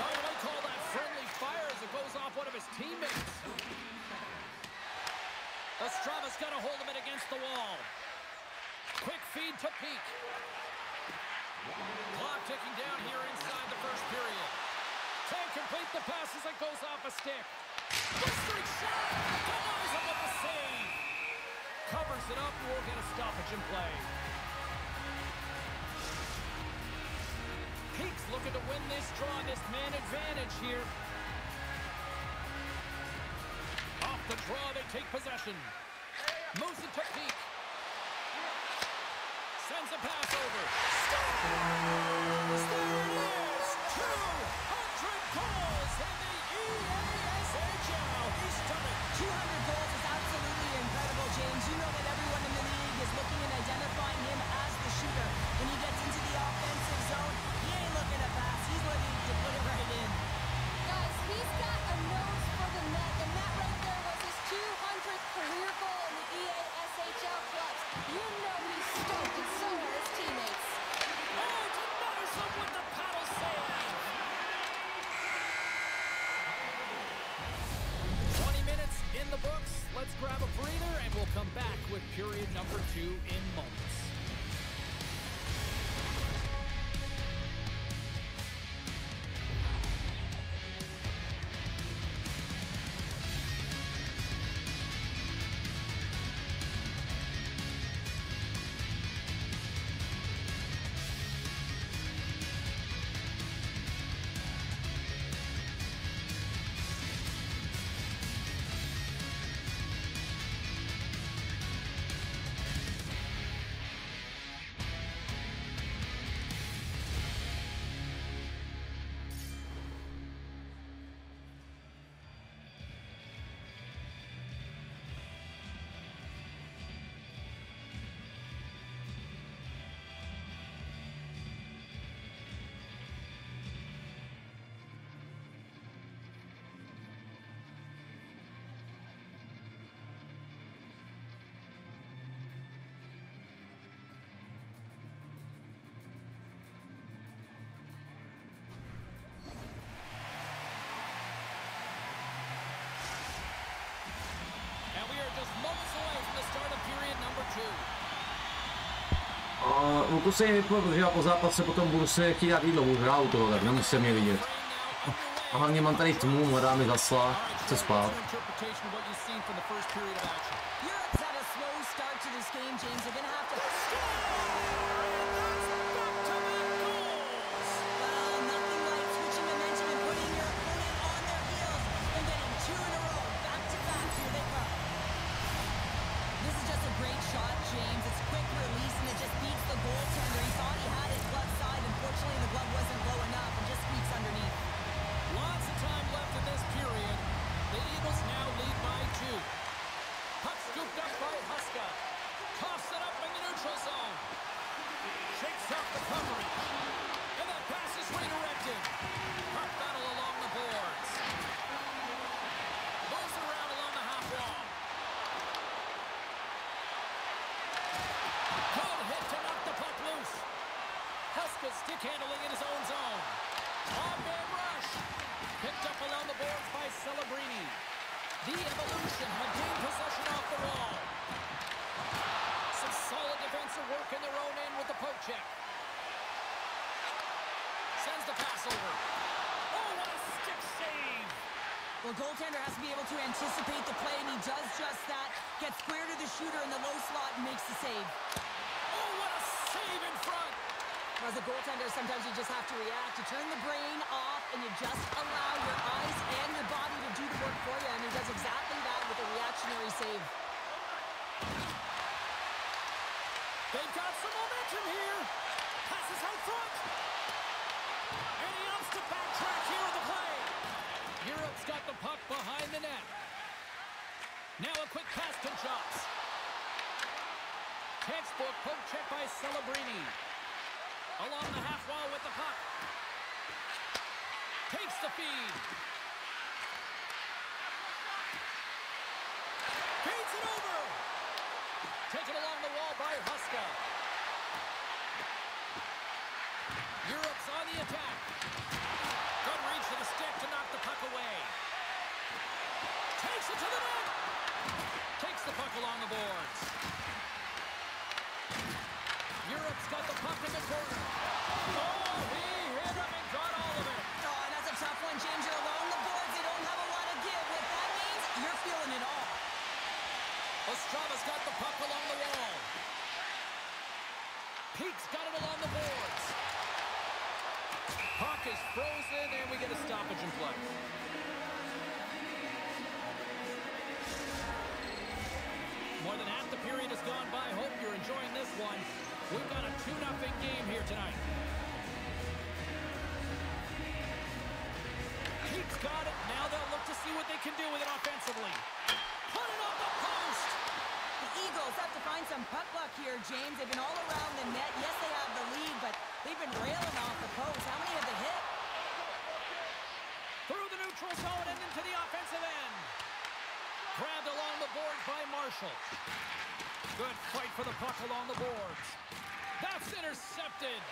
Oh, they call that friendly fire as it goes off one of his teammates. Ostrava's got a hold of it against the wall. Quick feed to Peak. Clock ticking down here inside the first period. Can't complete the pass as it goes off a stick. Streak shot! Denies him with the save. Covers it up and will get a stoppage in play. Peak's looking to win this draw, this man advantage here. Off the draw, they take possession. Moves it to Peak. Sends a pass over. Scores! There it is! 200 goals in the EASHL. He's done it. 200 goals is absolutely incredible, James. You know that everyone in the league is looking and identifying him as the shooter. When he gets into the offensive zone, he ain't looking to pass. He's looking to put it right in. Guys, he's got a nose for the net, and that right there was his 200th career goal in the EASHL clubs. You know he's stoked, and so are his teammates. Oh, denies him with the paddle save. 20 minutes in the books. Let's grab a breather, and we'll come back with period number 2 in moments. Musím vypnout, protože já po zápase potom budu se chtít dát jídlo, budu hrát u toho, tak nemusíte mě vidět. A hlavně mám tady tmu, mladá mi zasla, chce spát. Stick handling in his own zone. On-man rush. Picked up along the boards by Celebrini. The Evolution have gained possession off the wall. Some solid defensive work in their own end with the poke check. Sends the pass over. Oh, what a stick save. Well, goaltender has to be able to anticipate the play, and he does just that. Gets square to the shooter in the low slot and makes the save. Oh, what a save in front! As a goaltender, sometimes you just have to react. You turn the brain off, and you just allow your eyes and your body to do the work for you, and he does exactly that with a reactionary save. They've got some momentum here. Passes out front. And he opts to backtrack here in the play. Europe's got the puck behind the net. Now a quick pass to Chops. Textbook poke check by Celebrini. Along the half wall with the puck. Takes the feed. Feeds it over. Taken along the wall by Huska. Europe's on the attack. Good reach to the stick to knock the puck away. Takes it to the net. Takes the puck along the boards. Europe's got the puck in the corner. Oh, he hit him and got all of it. Oh, and that's a tough one, James. You're along the boards. They don't have a lot of give. What that means, you're feeling it all. Ostrava's got the puck along the wall. Pete's got it along the boards. Puck is frozen, and we get a stoppage in play. More than half the period has gone by. Hope you're enjoying this one. We've got a 2-0 game here tonight. Pete's got it. Now they'll look to see what they can do with it offensively. Put it on the post. The Eagles have to find some puck luck here, James. They've been all around the net. Yes, they have the lead, but they've been railing off the post. How many have they hit? Through the neutral zone and into the offensive end. Grabbed along the boards by Marshall. Good fight for the puck along the boards. That's intercepted.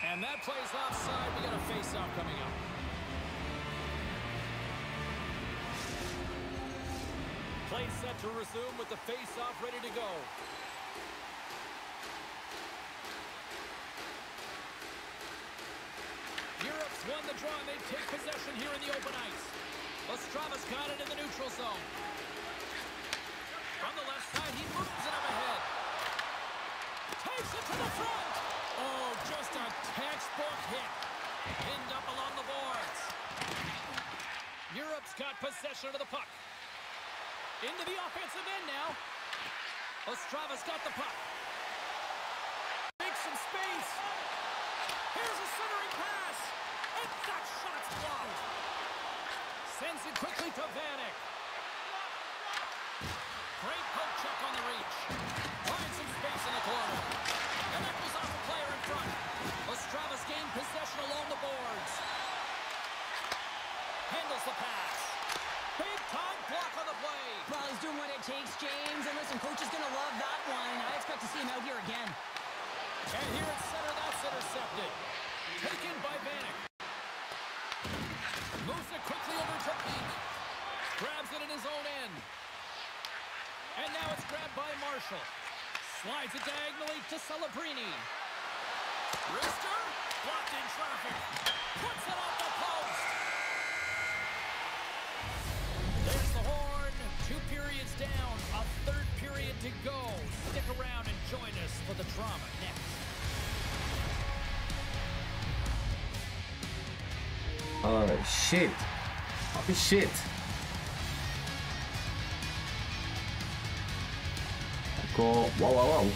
And that plays offside. We got a face-off coming up. Play set to resume with the face-off ready to go. Europe's won the draw, and they take possession here in the open ice. Ostrava's got it in the neutral zone. On the left side, he moves it up ahead. Takes it to the front. Oh, just a textbook hit. Pinned up along the boards. Europe's got possession of the puck. Into the offensive end now. Ostrava's got the puck. Makes some space. Here's a centering pass. And that shot's blocked. Sends it quickly to Vanek. Great poke check on the reach. Finds some space in the corner. And that goes off a player in front. Ostrava's gained possession along the boards. Handles the pass. Big time block on the play. Well, he's doing what it takes, James. And listen, coach is going to love that one. I expect to see him out here again. And here at center, that's intercepted. Taken by Vanek. Moves it quickly over to Peak. Grabs it in his own end. And now it's grabbed by Marshall. Slides it diagonally to Celebrini. Wrister, blocked in traffic. Puts it off the post. There's the horn. 2 periods down. A 3rd period to go. Stick around and join us for the drama next. Oh shit. Holy shit. Wow, wow, wow.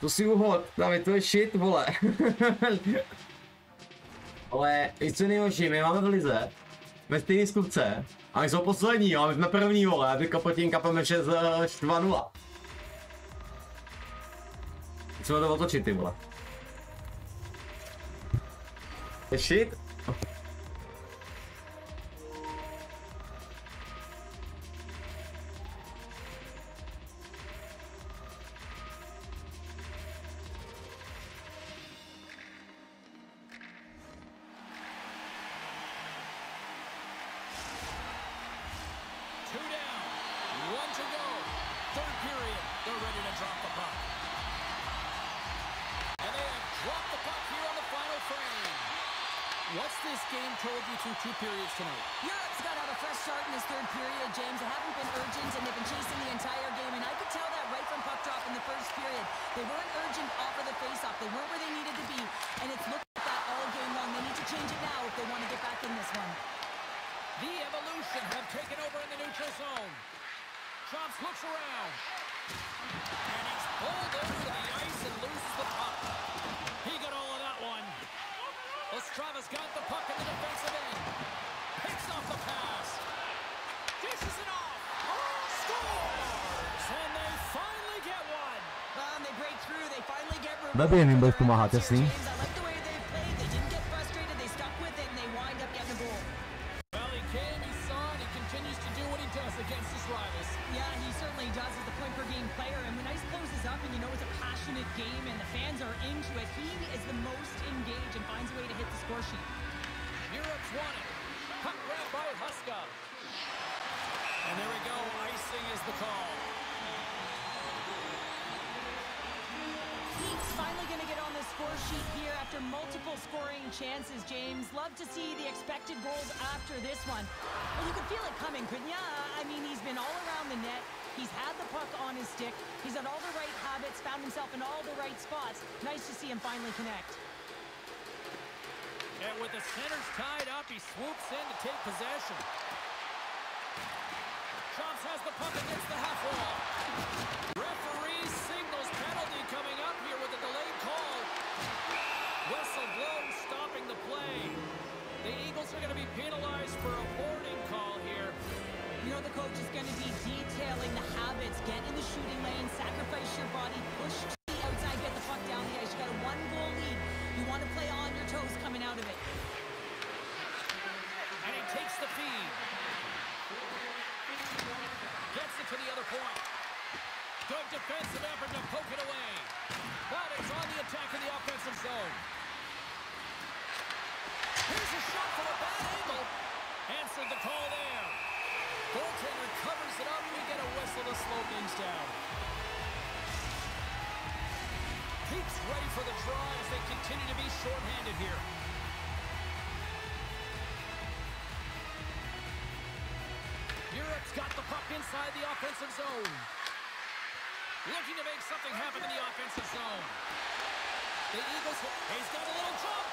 To si uhod, právě to je shit, vole. Ale víš co nejhorší, my máme v lize, ve stejné skupce, a my jsou poslední, a my jsme první, vole, a teďka pod tím kapeme 2-0. Chceme to otočit, ty vole. To je shit. What's this game told you through 2 periods tonight? Europe's got out a fresh start in this third period, James. They haven't been urgent, and they've been chasing the entire game, and I could tell that right from puck drop in the first period. They weren't urgent off of the faceoff. They weren't where they needed to be, and it's looked like that all game long. They need to change it now if they want to get back in this one. The Evolution have taken over in the neutral zone. Chomps looks around. And he's pulled over to the ice and loses the puck. He got all of that one. Ostrava's got the puck in the defensive end. Picks off the pass. Dishes it off. Scores! And they finally get one. Well, and they break through. They finally get rewarded. Blbě jim budeš pomáhat, jasný? James, I like the way they played. They didn't get frustrated. They stuck with it, and they wind up getting a goal. Well, he came, he saw, and he continues to do what he does against his rivals. Yeah, he certainly does as the point-per-game player. And when ice closes up and you know it's a passionate game and the fans are into it, he is the most engaged and finds a way to hit the score sheet. Europe's won it. Puck grab by Huska. And there we go. Icing is the call. He's finally going to get on the score sheet here after multiple scoring chances, James. Love to see the expected goals after this one. Well, you could feel it coming, couldn't you? I mean, he's been all around the net. He's had the puck on his stick. He's had all the right habits, found himself in all the right spots. Nice to see him finally connect. And with the centers tied up, he swoops in to take possession. Chomps has the puck against the half wall. Referee signals penalty coming up here with a delayed call. Whistle blows, stopping the play. The Eagles are going to be penalized for a boarding call here. You know the coach is going to be detailing the habits. Get in the shooting lane, sacrifice your body, push to the outside, get the puck down the ice. You got a 1-goal lead. You want to play on your toes coming out of it. And he takes the feed. Gets it to the other point. Good defensive effort to poke it away. But it's on the attack in the offensive zone. Here's a shot from a bad angle. Answered the call there. Goaltender covers it up. We get a whistle to slow things down. Keeps ready for the draw as they continue to be shorthanded here. Europe's got the puck inside the offensive zone. Looking to make something happen in the offensive zone. The Eagles, he's got a little jump.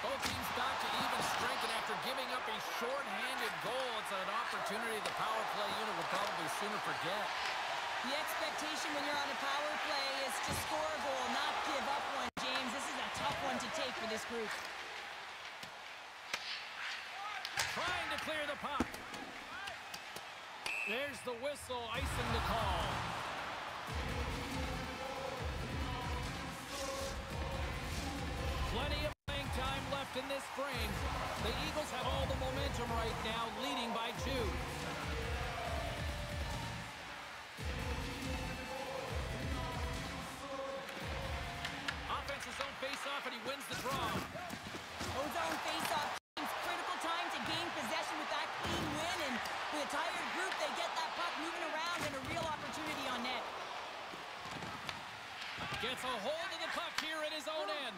Both teams back to even strength, and after giving up a short-handed goal, it's an opportunity the power play unit will probably sooner forget. The expectation when you're on a power play is to score a goal, not give up one, James. This is a tough one to take for this group. Trying to clear the puck. There's the whistle, icing the call. Plenty of playing time left in this frame. The Eagles have all the momentum right now, leading by 2. Offensive zone face-off, and he wins the draw. Zone face-off. Critical time to gain possession with that clean win, and with a tired group, they get that puck moving around and a real opportunity on net. Gets a hold of the puck here in his own end.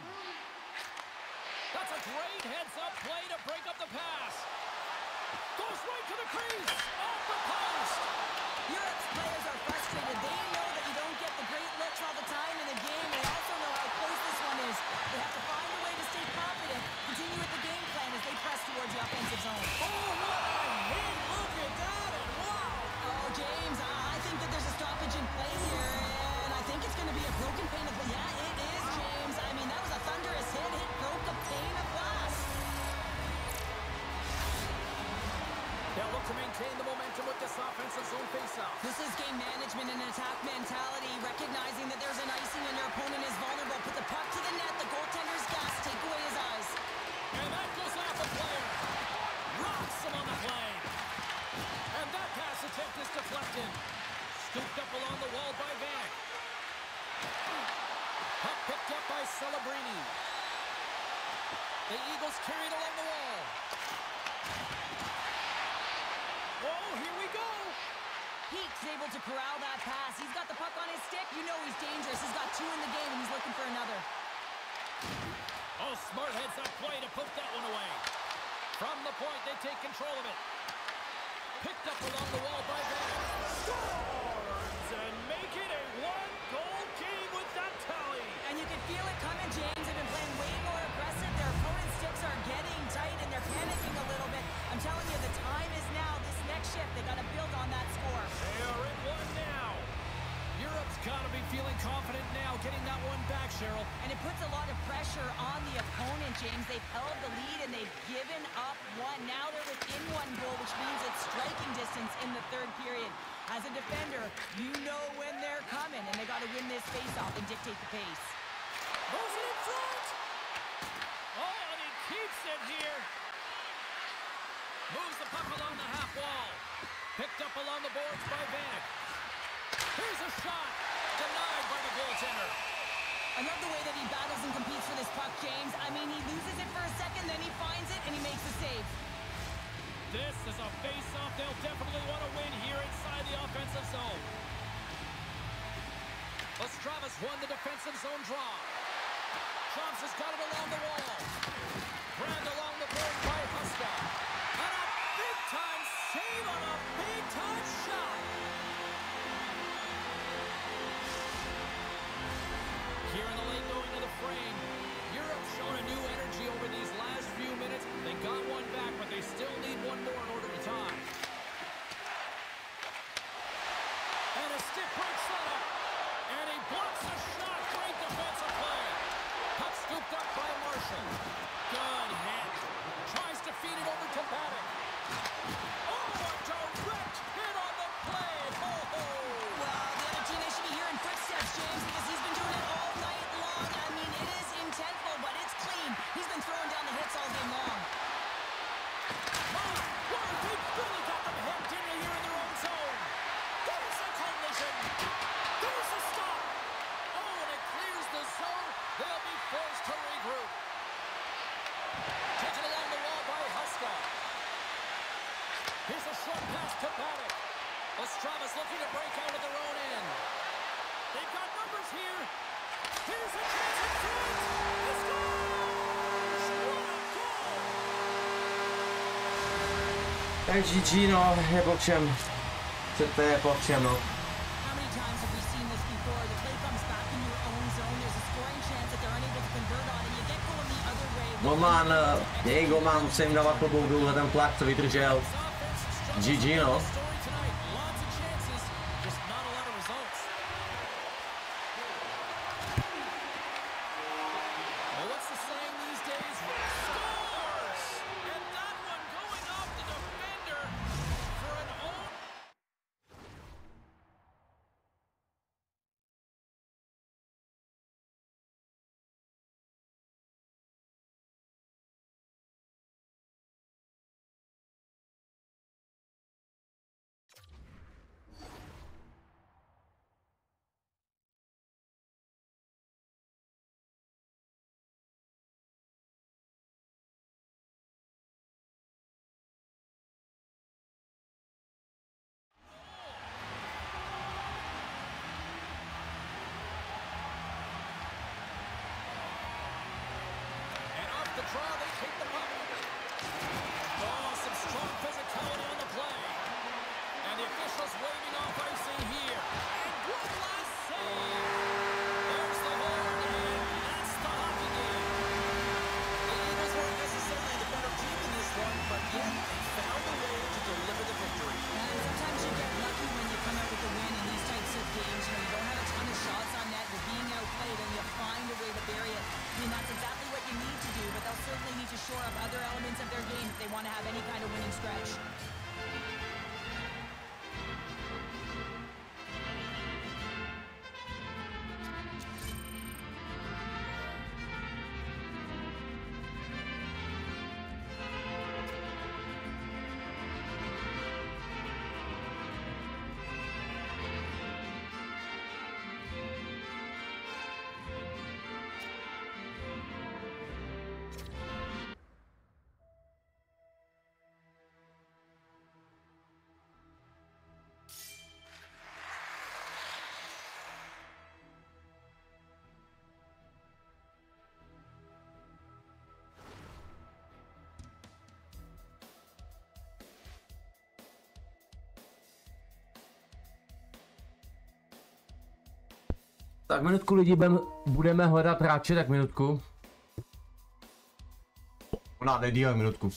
That's a great heads-up play to break up the pass. Goes right to the crease. Off the post. Europe's players are frustrated. They know that you don't get the great looks all the time in the game. They also know how close this one is. They have to find a way to stay confident, continue with the game plan as they press towards the offensive zone. Oh, what a hit. Look at that. And wow. Oh, James, I think that there's a stoppage in play here, and I think it's going to be a broken pane of glass. Yeah, it is, James. I mean, that was a thunderous hit. It broke a pane of glass. They'll look to maintain the momentum. offensive zone faceoff. This is game management and attack mentality, recognizing that there's an icing and your opponent is vulnerable. Put the puck to the net, the goaltender's gas, take away his eyes. And that goes off a player. Rocks him on the play. And that pass attempt is deflected. Scooped up along the wall by Vanek. Puck picked up by Celebrini. The Eagles carried along the wall. Oh, here we go. Heek's able to corral that pass. He's got the puck on his stick. You know he's dangerous. He's got 2 in the game, and he's looking for another. Oh, smart heads that play to put that one away. From the point, they take control of it. Picked up along the wall by Vanek. Scores and make it a 1-goal game with that tally. And you can feel it coming, James. They've been playing way more aggressive. Their opponent's sticks are getting tight, and they're panicking a little bit. I'm telling you, the time is now. This next shift, they got to build on that score. They are in one now. Europe's got to be feeling confident now, getting that one back, Cheryl. And it puts a lot of pressure on the opponent, James. They've held the lead, and they've given up 1. Now they're within 1 goal, which means it's striking distance in the 3rd period. As a defender, you know when they're coming, and they got to win this face-off and dictate the pace. Moves it in front. Oh, and he keeps it here. Moves the puck along the half wall. Picked up along the boards by Vanek. Here's a shot. Denied by the goaltender. I love the way that he battles and competes for this puck, James. I mean, he loses it for a second, then he finds it, and he makes the save. This is a face-off they'll definitely want to win here inside the offensive zone. Ostravis won the defensive zone draw. Chomps has got it along the wall. Grabbed along the board by Huska. And a big-time save on a big-time shot. Here in the late going to the frame, Europe's shown a new energy over these last few minutes. They got one back, but they still need one more in order to tie. And a stick break setup. And he blocks a shot. Great defensive play. Puck scooped up by Marshall. Good hit. Tries to feed it over to Paddock. Oh, a direct hit on the play. Oh, Well, the other team, they should be hearing footsteps, James, because he's been doing it all night long. I mean, it is intentful, but it's clean. He's been throwing down the hits all game long. Wow, they really got them hemmed in here in their own zone. There's a collision. There's a stop. Oh, and it clears the zone. They'll be forced to regroup. Taken along the wall by Huska. Here's a short pass to Paddock. Ostravis looking to break out of their own end. They've got numbers here. Here's a chance in front. He scores! What a goal! Tak GG no, je po čem. Chcete, je po čem no. How many times have we seen this before? The play comes back in your own zone. There's a scoring chance that they're unable to convert on, and you get going the other way. Golman, jejich golman, musím dávat klobouk dolů, ten tlak, co vydržel. GG no. Tak minutku lidi, budeme hledat hráče, tak minutku. Ona nedíle minutku.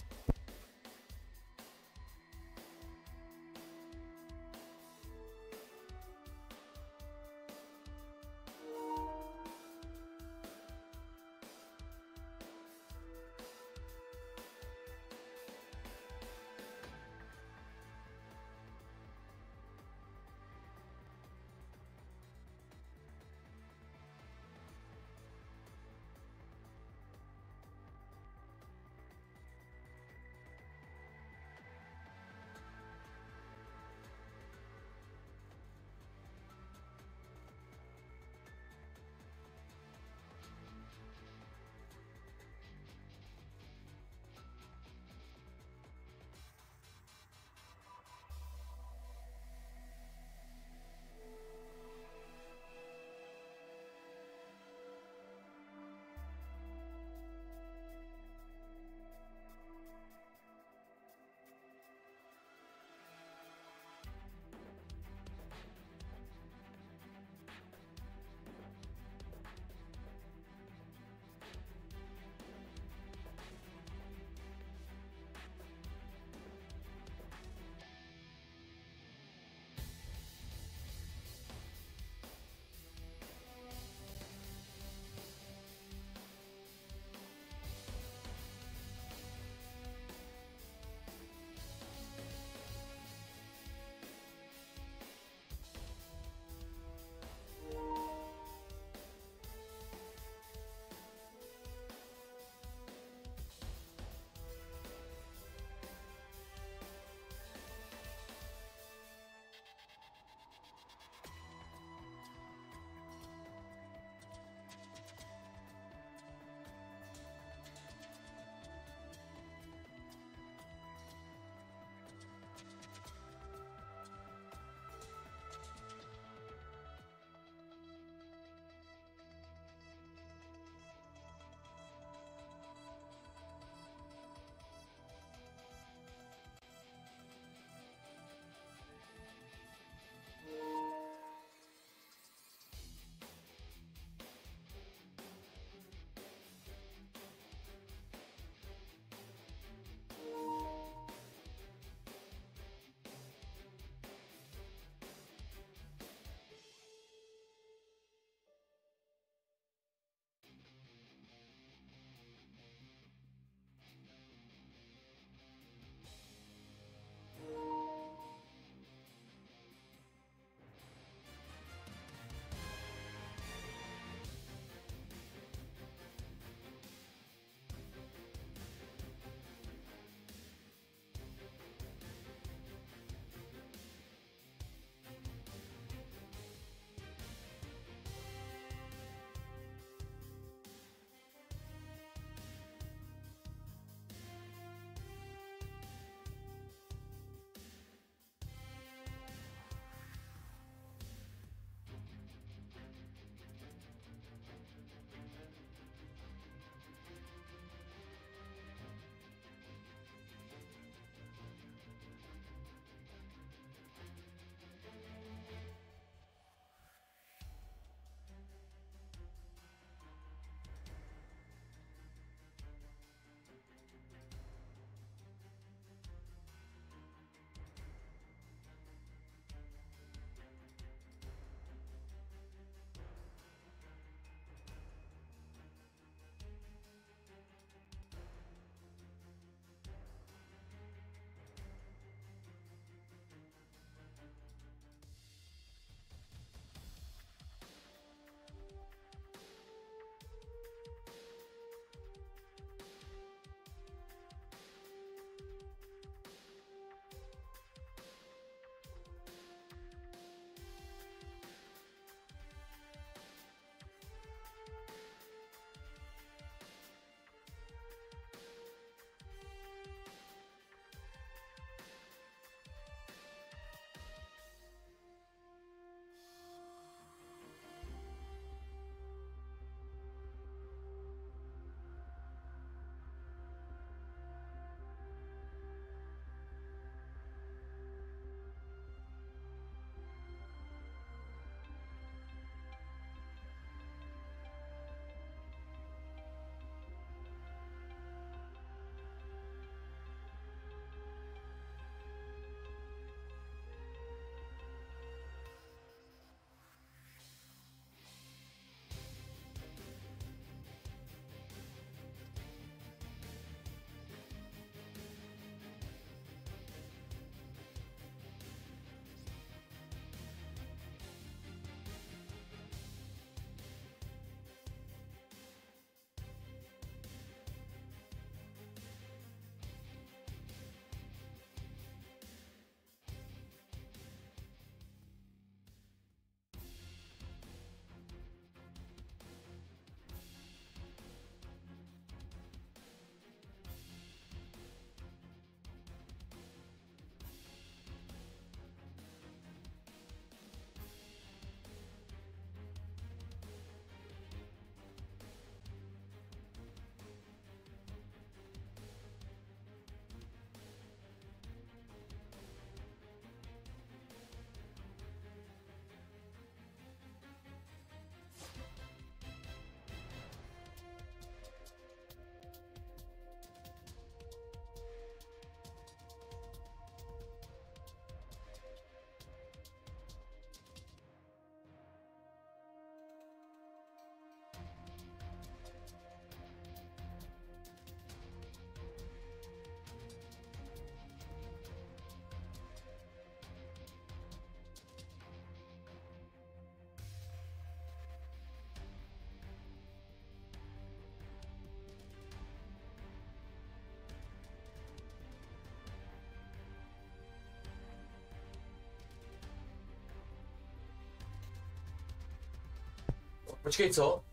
Počkej, co?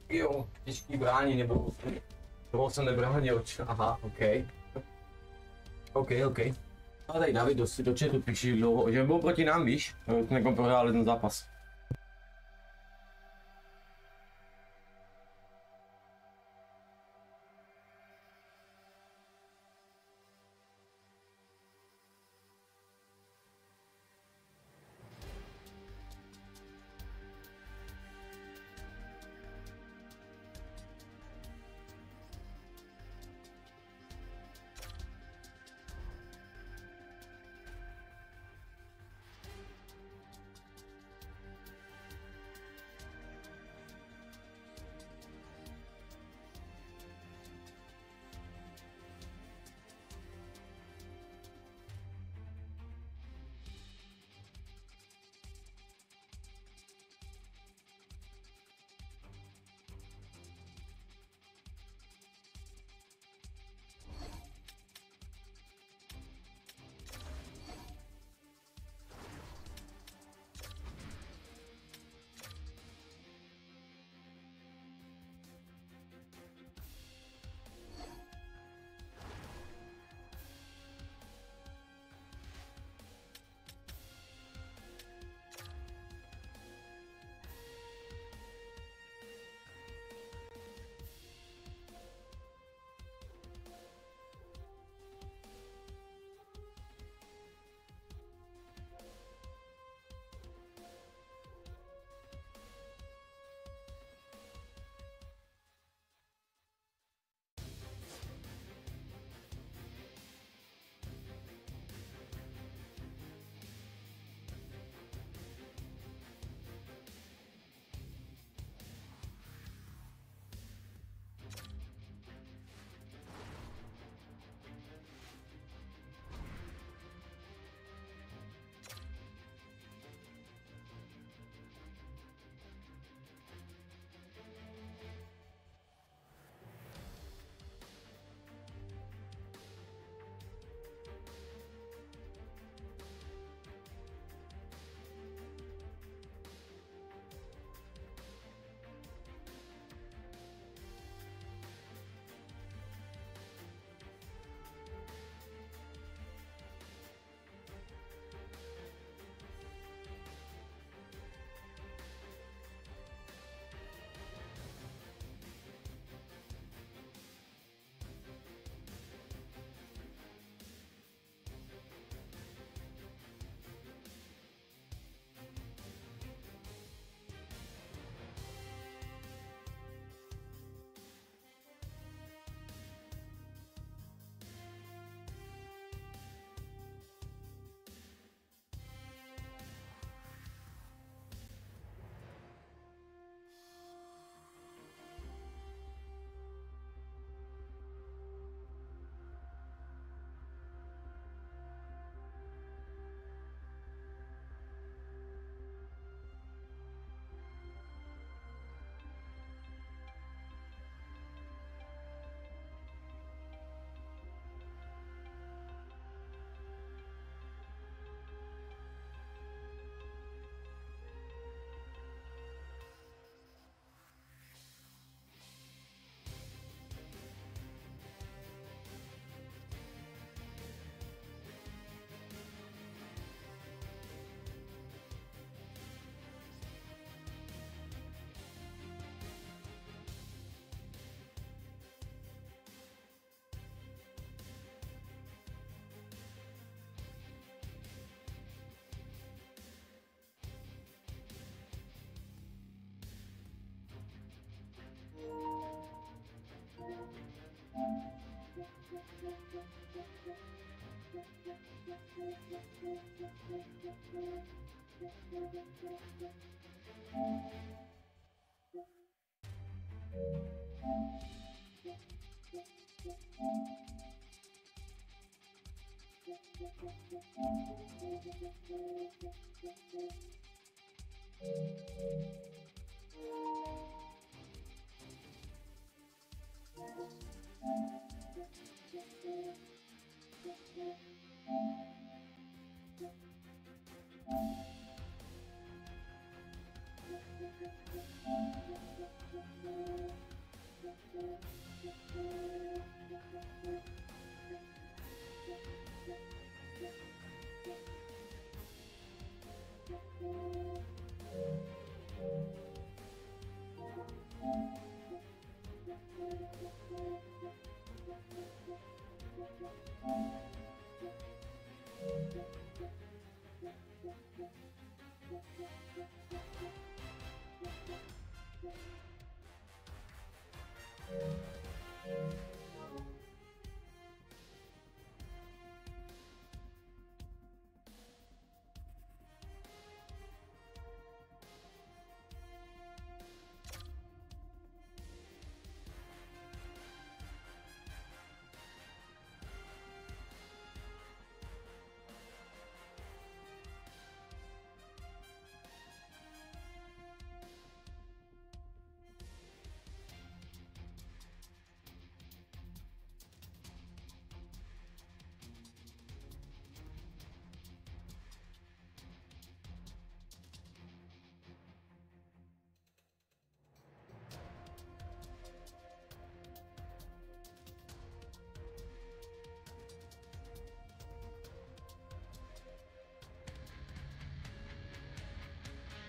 Jo, těžký brání, nebo toho jsem nebránil, aha, OK. OK. A tady David do chatu píše dlouho, že byl proti nám, víš? Nekom prohráli ten zápas.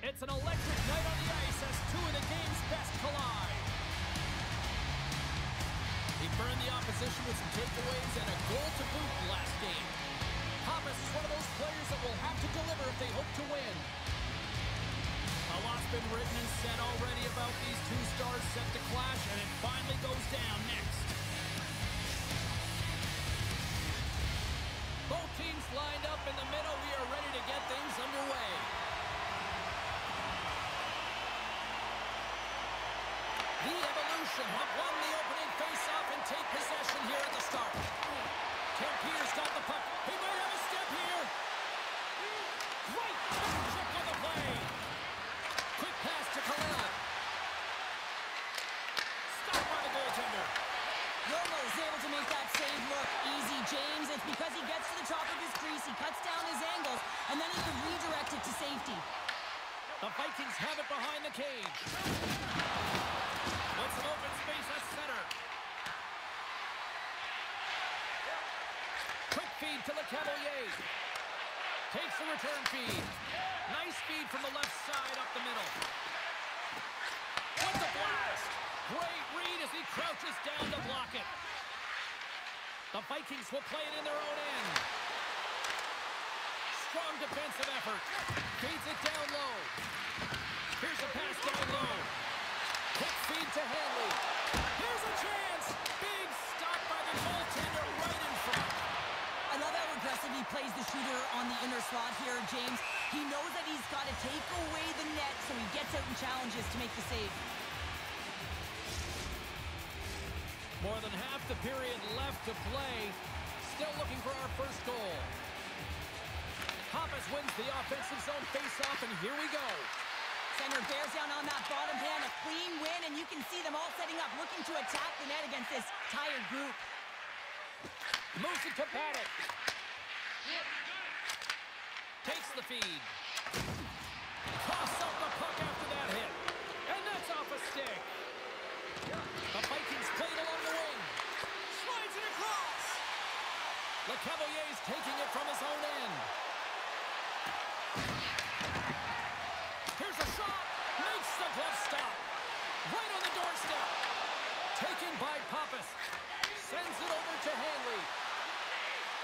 It's an electric night on the ice as two of the game's best collide. He burned the opposition with some takeaways and a goal to boot last game. Pappas is one of those players that will have to deliver if they hope to win. A lot's been written and said already about these two stars set to clash, and it finally goes down next. Both teams lined up in the middle. We are ready to get things underway. The Evolution have won the opening face-off and take possession here at the start. Tim Peters got the puck. He might have a step here. Great check on the play. Quick pass to Kalel. Stopped by the goaltender. Yomo is able to make that save look easy, James. It's because he gets to the top of his crease, he cuts down his angles, and then he can redirect it to safety. The Vikings have it behind the cage. With some open space at center. Quick feed to Le Cavalier. Takes the return feed. Nice feed from the left side up the middle. With the blast. Great read as he crouches down to block it. The Vikings will play it in their own end. Strong defensive effort. Feeds it down low. Here's a pass down low. Quick feed to Hanley. Here's a chance. Big stop by the goaltender right in front. I love how aggressive he plays the shooter on the inner slot here, James. He knows that he's got to take away the net, so he gets out and challenges to make the save. More than half the period left to play. Still looking for our first goal. Pappas wins the offensive zone face-off, and here we go. Center bears down on that bottom hand, a clean win, and you can see them all setting up, looking to attack the net against this tired group. Moves it to Paddock. Takes the feed. Toss up the puck after that hit. And that's off a stick. The Vikings played along the wing. Slides it across. Le Cavalier's taking it from his own end. Here's a shot. Makes the glove stop. Right on the doorstep. Taken by Pappas. Sends it over to Hanley.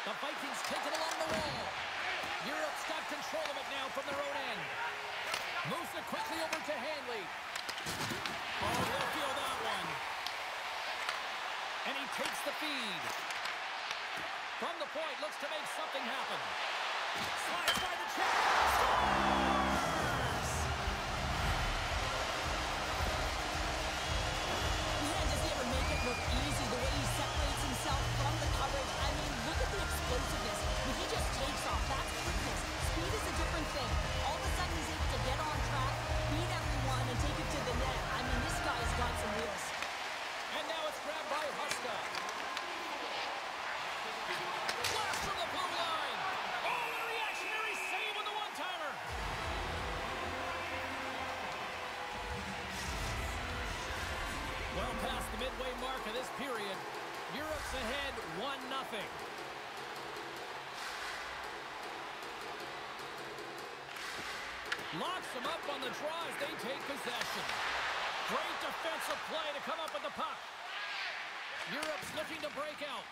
The Vikings take it along the wall. Europe's got control of it now from their own end. Moves it quickly over to Hanley. Oh, he'll feel that one. And he takes the feed. From the point, looks to make something happen. Slides by the check. Scores! Man, does he ever make it look easy, the way he separates himself from the coverage. I mean, look at the explosiveness. When he just takes off, that's quickness. Speed is a different thing. All of a sudden, he's able to get on track, beat everyone, and take it to the net. I mean, this guy's got some wheels. And now it's grabbed by Huska. Blast from the blue line. Oh, mark of this period. Europe's ahead 1-0. Locks them up on the draw as they take possession. Great defensive play to come up with the puck. Europe's looking to break out.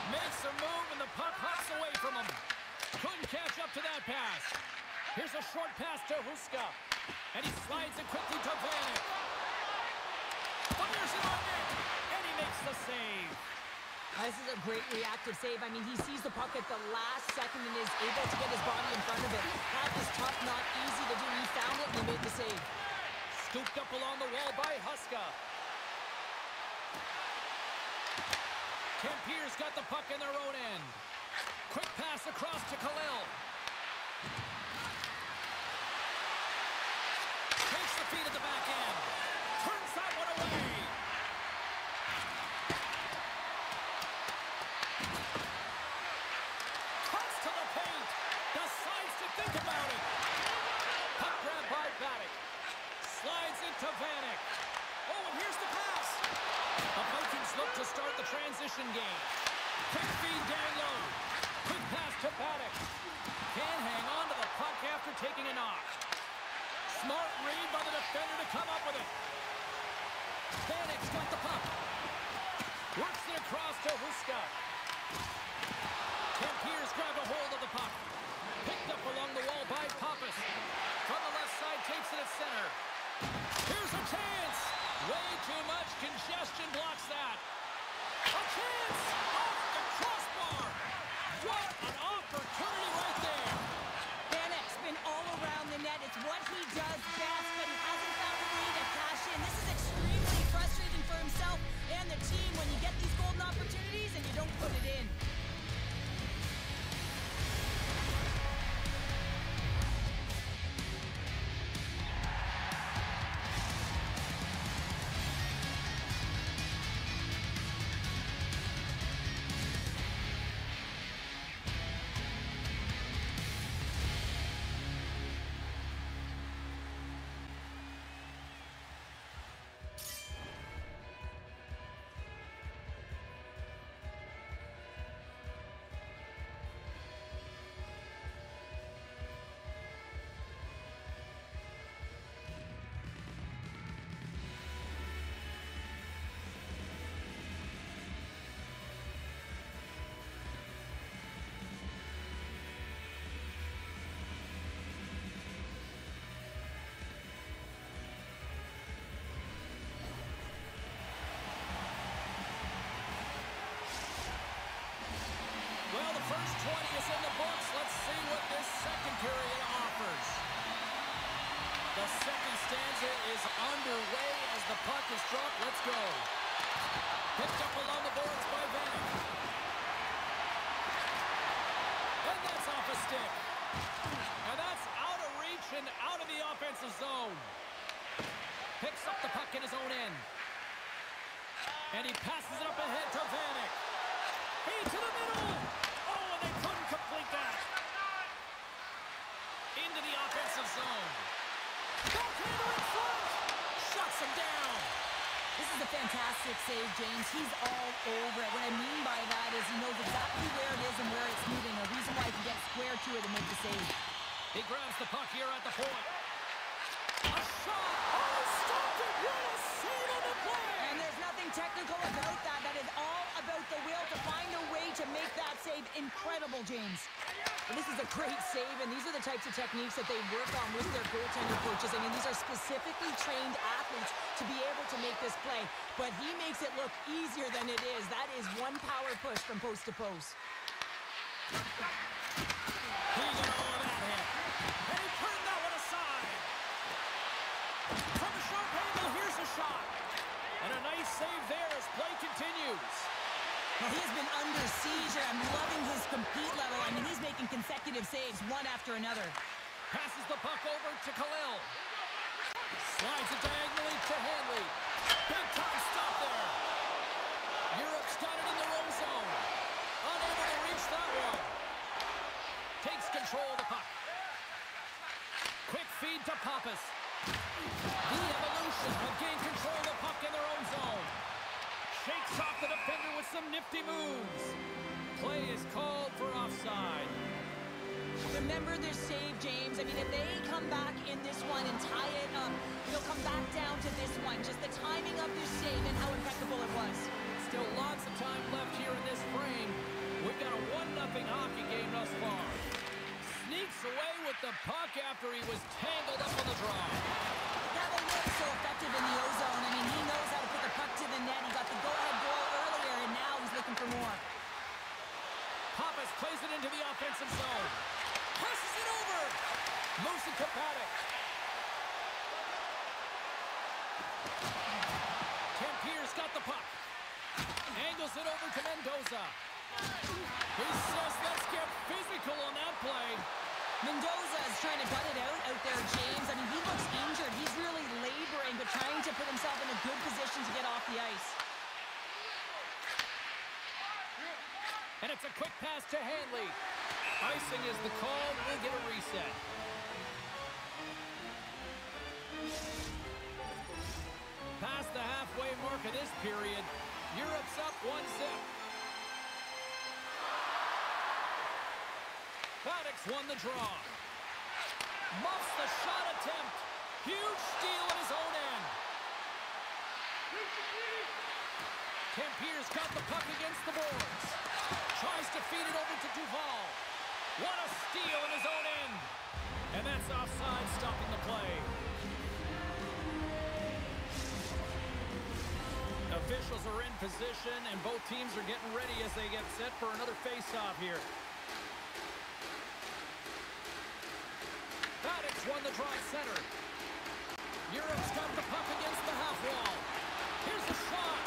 Makes a move and the puck hops away from him. Couldn't catch up to that pass. Here's a short pass to Huska. And he slides it quickly to Vanek. Fires it on net. And he makes the save. This is a great reactive save. I mean, he sees the puck at the last second and is able to get his body in front of it. That was tough, not easy to do. He found it and he made the save. Scooped up along the wall by Huska. Tempier's got the puck in their own end. Quick pass across to Khalil. Takes the feed at the back end. Turns that one away. Cuts to the paint. Decides to think about it. Puck grab by Vanek. Slides into Vanek. Oh, and here's the pass. The Vikings look to start the transition game. Quick feed down low. Quick pass to Vanek. Can't hang on to the puck after taking a knock. Smart read by the defender to come up with it. Vanek's got the puck. Works it across to Huska. Tempier's grabbed a hold of the puck. Picked up along the wall by Pappas. From the left side, takes it at center. Here's a chance. Way too much congestion blocks that. A chance off the crossbar. What an opportunity right there. Vanek's been all around the net. It's what he does best, but he hasn't found a way to cash in. This is extremely frustrating for himself and the team when you get these golden opportunities and you don't put it in. Well, the first 20 is in the books. Let's see what this second period offers. The second stanza is underway as the puck is dropped. Let's go. Picked up along the boards by Vanek. And that's off a stick. And that's out of reach and out of the offensive zone. Picks up the puck in his own end. And he passes it up ahead to Vanek. Feed to the middle. Oh, and they couldn't complete that. Into the offensive zone. Backhander in front. Shuts him down. This is a fantastic save, James. He's all over it. What I mean by that is he knows exactly where it is and where it's moving. A reason why he can get square to it and make the save. He grabs the puck here at the point. A shot. Oh, stopped it. What a save on the play. And there's nothing technical about that. That is all about the will to find a way to make that save. Incredible, James. And this is a great save, and these are the types of techniques that they work on with their goaltender coaches. I mean, these are specifically trained athletes to be able to make this play. But he makes it look easier than it is. That is one power push from post to post. He got all of that hit. And he turned that one aside. From a sharp angle, here's a shot. And a nice save there as play continues. Well, he has been under siege. I'm loving his compete level. I mean, he's making consecutive saves, one after another. Passes the puck over to Khalil. Slides it diagonally to Hanley. Big time stop there. Europe's got it in their own zone. Unable to reach that one. Takes control of the puck. Quick feed to Pappas. The evolution motion and gain control of the puck in their own zone. Shakes off the defender with some nifty moves. Play is called for offside. Remember their save, James. I mean, if they come back in this one and tie it up, it'll come back down to this one. Just the timing of their save and how impeccable it was. Still lots of time left here in this frame. We've got a 1-0 hockey game thus far. Sneaks away with the puck after he was tangled up on the draw. Yeah, they look so effective in the O-zone. I mean, he knows how to put the puck to the net. He got the go-ahead goal earlier, and now he's looking for more. Pappas plays it into the offensive zone. Passes it over. Moves it to Paddock. Tempier's got the puck. Angles it over to Mendoza. He says, let's get physical on that play. Mendoza is trying to gut it out there, James. I mean, he looks injured. He's really laboring, but trying to put himself in a good position to get off the ice. And it's a quick pass to Hanley. Icing is the call. We'll get a reset. Past the halfway mark of this period, Europe's up 1-0. Paddock's won the draw. Muffs the shot attempt. Huge steal at his own end. Tempier's got the puck against the boards. Tries to feed it over to Duval. What a steal in his own end. And that's offside, stopping the play. Officials are in position, and both teams are getting ready as they get set for another face-off here. Paddock's won the draw at center. Europe's got the puck against the half wall. Here's the shot.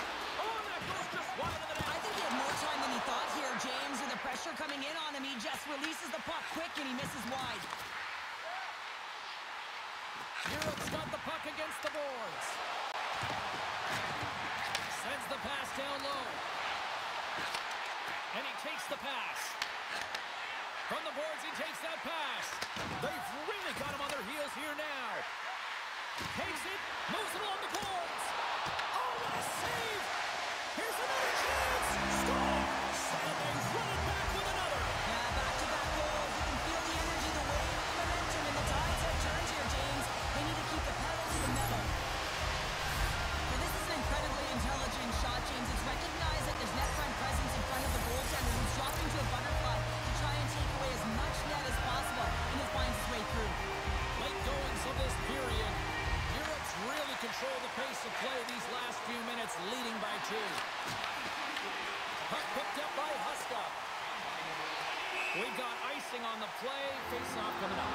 Oh, that goes just wide of the net. I think he had more time than he thought here, James. With the pressure coming in on him, he just releases the puck quick and he misses wide. Europe's got the puck against the boards. Sends the pass down low. And he takes the pass. From the boards, he takes that pass. They've really got him on their heels here now. Takes it, moves it along the boards. Oh, what a save! Here's another chance! Scores! And they run it back with another. Yeah, back-to-back goals. You can feel the energy, the wave, the momentum, and the tides have turned here, James. They need to keep the pedal to the metal. Now, this is an incredibly intelligent shot, James. It's recognized that there's net front presence in front of the goaltender who's dropping to a butterfly to try and take away as much net as possible, and it finds its way through. Late goings of this period. Europe's really controlled the pace of play these last few minutes, leading by 2. Puck picked up by Huska. We've got icing on the play. Face-off coming up.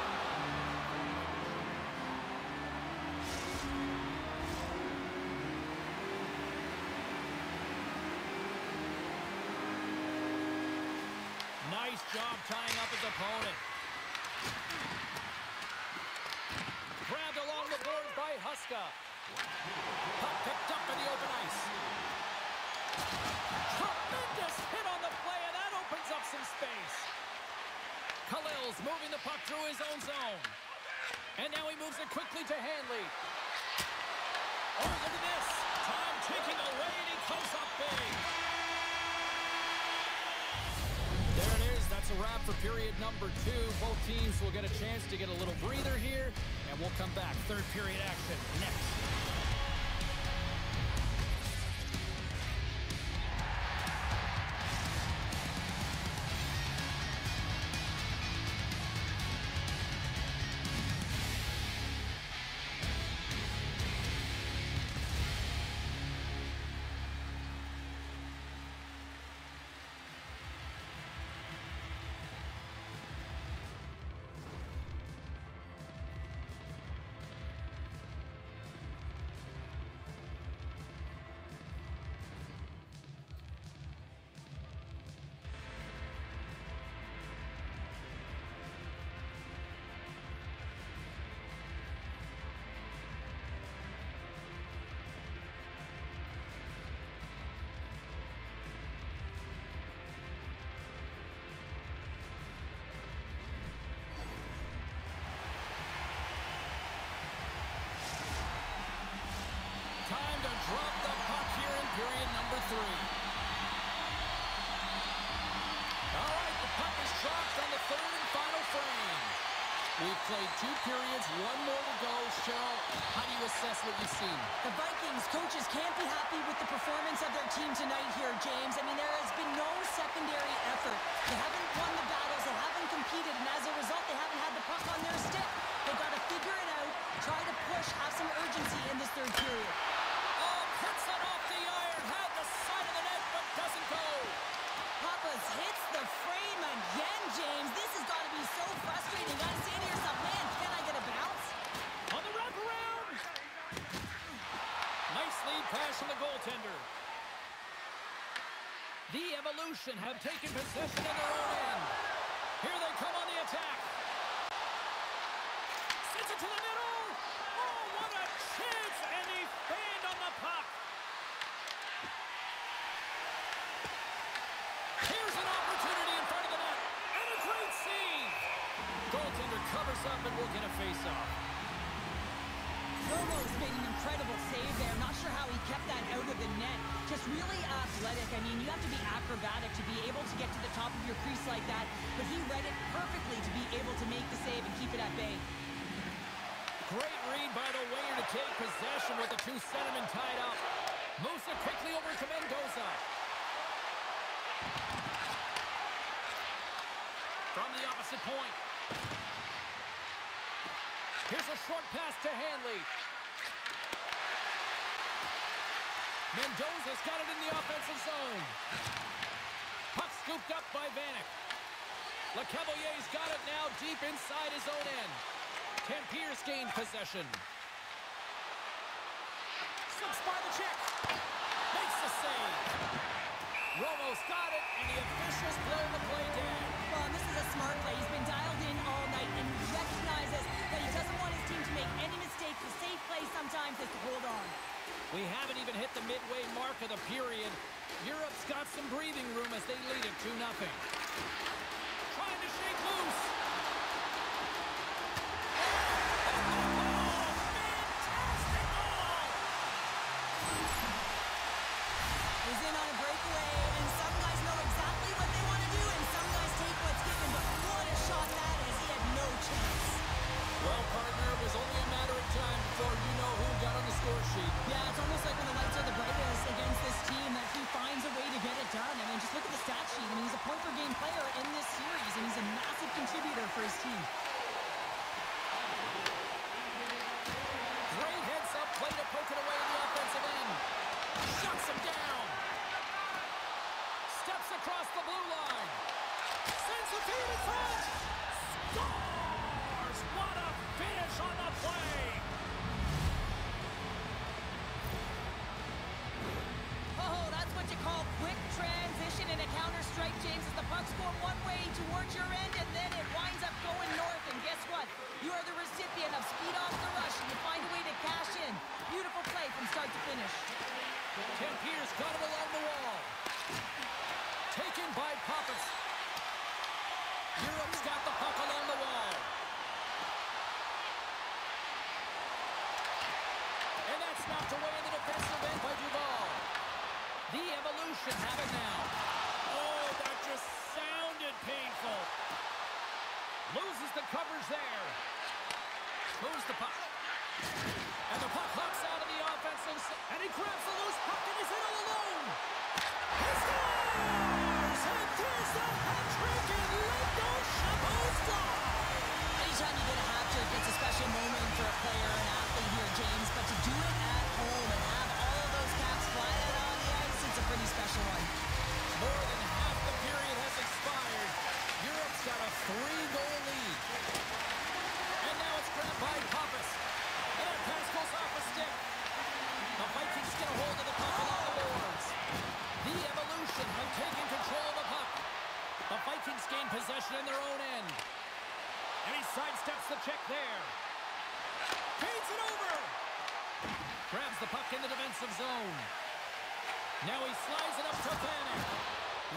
Nice job tying up his opponent. Grabbed along the boards by Huska. Puck picked up in the open ice. Tremendous hit on the play, and that opens up some space. Khalil's moving the puck through his own zone. And now he moves it quickly to Hanley. Oh, look at this. Time ticking away, and he comes up big. There it is. That's a wrap for period number 2. Both teams will get a chance to get a little breather here, and we'll come back. Third period action next. three. All right, the puck is dropped on the third and final frame. We've played 2 periods, 1 more to go. Cheryl, how do you assess what you've seen? The Vikings coaches can't be happy with the performance of their team tonight here, James. I mean, there has been no secondary effort. They haven't won the battles, they haven't competed, and as a result, they haven't had the puck on their stick. They've got to figure it out, try to push, have some urgency in this third period. Oh, puts it off the iron, had the side of the net, but doesn't go. Papas hits the frame again, James. This has got to be so frustrating. You got to say to yourself, man, can I get a bounce? On the wraparound. Nice lead pass from the goaltender. The Evolution have taken possession in their own end. Here they come on the attack. Sends it to the middle. Oh, what a chance, and he fanned on the puck. Here's an opportunity in front of the net, and a great save. Goaltender covers up and will get a face-off. Romo's made an incredible save there. Not sure how he kept that out of the net. Just really athletic. I mean, you have to be acrobatic to be able to get to the top of your crease like that, but he read it perfectly to be able to make the save and keep it at bay. Great read by the winger to take possession with the 2 centermen tied up. Moves it quickly over to Mendoza. From the opposite point. Here's a short pass to Hanley. Mendoza's got it in the offensive zone. Puck scooped up by Vanek. LeCavalier's got it now deep inside his own end. Tampier's gained possession. Slips by the check. Makes the save. Romo's got it, and the officials blow the play down. Well, this is a smart play. He's been dialed in all night and recognizes that he doesn't want his team to make any mistakes. The safe play sometimes is to hold on. We haven't even hit the midway mark of the period. Europe's got some breathing room as they lead it 2-0. Trying to shake loose. He's in on a breakaway, and some guys know exactly what they want to do, and some guys take what's given, but what a shot that is. He had no chance. Well, partner, it was only a matter of time before you know who got on the score sheet. Yeah, it's almost like when the lights are the brightest against this team that he finds a way to get it done. I mean, just look at the stat sheet. I mean, he's a point-per-game player in this series, and he's a massive contributor for his team. Great heads-up play to poke it away in the offensive end. Shuts him down. Steps across the blue line. Sends the feed in front. Scores! What a finish on the play. Oh, that's what you call quick transition in a counter-strike, James, as the puck's going one way towards your end, and then it winds up going north, and guess what? You are the recipient of speed off the rush, and you find a way to cash in. Beautiful play from start to finish. Tampier's got it along the wall. Taken by Pappas. Europe's got the puck along the wall. And that's knocked away in the defensive end by Duval. The Evolution have it now. Oh, that just sounded painful. Loses the coverage there. Moves the puck. And the puck hops out of the offensive, and he grabs the loose puck, and he's in all alone. He scores! And there's the hat-trick, and let those Chabos fly! Anytime you get a hat-trick, it's a special moment for a player, an athlete here, James, but to do it at home and have all of those caps fly out on the ice, it's a pretty special one. More than half the period has expired. Europe's got a 3-goal lead. And now it's grabbed by Pappas. And that pass goes off a stick. The Vikings get a hold of the puck along the boards. The Evolution have taken control of the puck. The Vikings gain possession in their own end. And he sidesteps the check there. Feeds it over. Grabs the puck in the defensive zone. Now he slides it up to Vanek.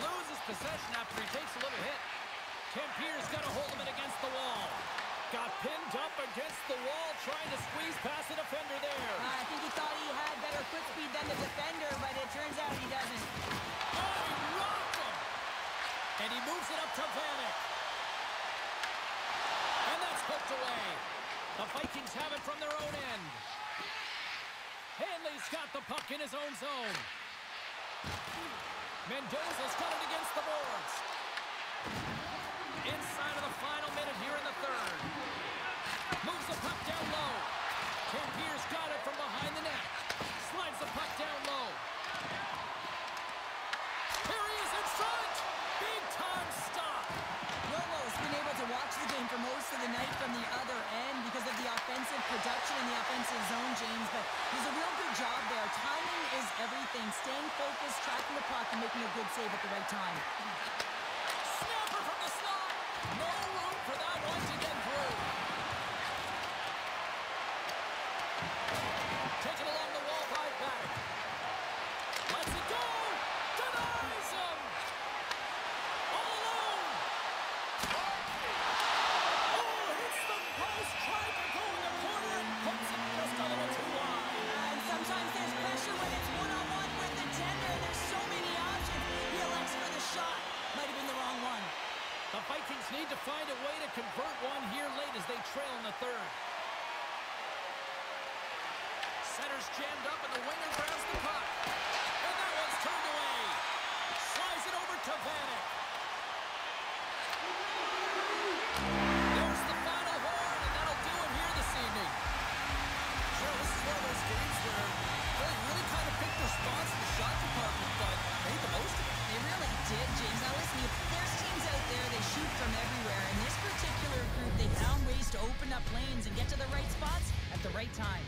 Loses possession after he takes a little hit. Tampier's got a hold of it against the wall. Got pinned up against the wall, trying to squeeze past the defender there. I think he thought he had better foot speed than the defender, but it turns out he doesn't. The Vikings have it from their own end. Hanley's got the puck in his own zone. Mendoza's got it against the boards. Inside of the final minute here in the third. Moves the puck down low. Campier's got it from behind the net. Slides the puck down low. Here he is in front. Big time stop. Romo's been able to watch the game for most of the night from the other end because of the offensive production and the offensive zone, James, but he's a real good job there. Timing is everything. Staying focused, tracking the puck, and making a good save at the right time. Snapper from the slot. No room for that one to get through. Taken along the wall by Paddock. Lets it go. Denies him. All alone. Oh, hits the post. Tried to go in the corner. Hooks it just a little too wide. And sometimes there's pressure when it's one-on-one with the tender. There's so many options. He elects for the shot. Might have been the wrong one. The Vikings need to find a way to convert one here late as they trail in the third. Center's jammed up and the winger grabs the puck. And that one's turned away. Slides it over to Vanek. There's the final horn, and that'll do it here this evening. Sure, this is one of those games where they really kind of picked their spots in the shot department, but made the most of it. They really did, James. Now listen, if there's teams out there, they shoot from everywhere. In this particular group, they found ways to open up lanes and get to the right spots at the right time.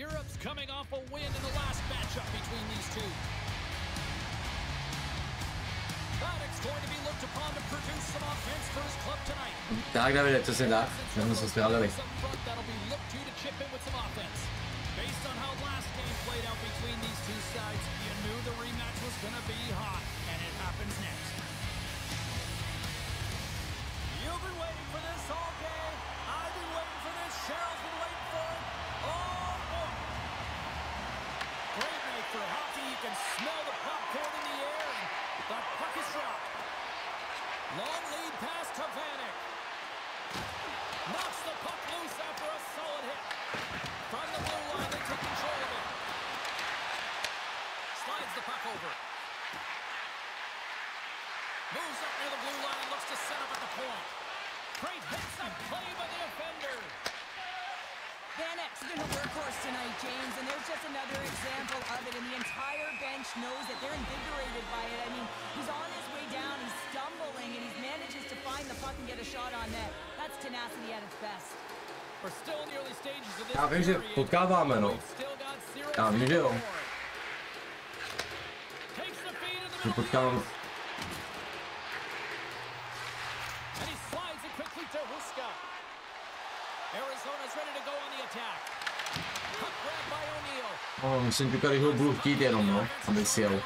Europe's coming off a win in the last matchup between these two. It's going to be looked upon to produce some offense for his club tonight. Tak, Davide, přesně tak. My jsme se spělili. That'll be looked to chip in with some offense. Based on how last game played out between these two sides, you knew the rematch was going to be hot, and it happens next. You've been waiting for this all day. I've been waiting for this. Cheryl's been waiting for it. Oh, boy. Great night for hockey. You can smell the popcorn in the air, and the puck is dropped. Long lead pass to Vanek. Knocks the puck loose after a solid hit. From the blue line, they take control of it. Slides the puck over. Moves up near the blue line, looks to set up at the point. Great hits up play by the defender. Vanek's been a workhorse tonight, James, and there's just another example of it, and the entire bench knows that they're invigorated by it. I mean, he's on his way down, he's stumbling, and he manages to find the puck and get a shot on net. That's tenacity at its best. We're still in the early stages of this. Já vím, že potkáváme, no. Já vím, že jo. Že potkávám. Arizona's ready to go on the attack. Puck grabbed by O'Neal. Oh, myslím, že tady ho budu chtít jenom, no, aby si jel.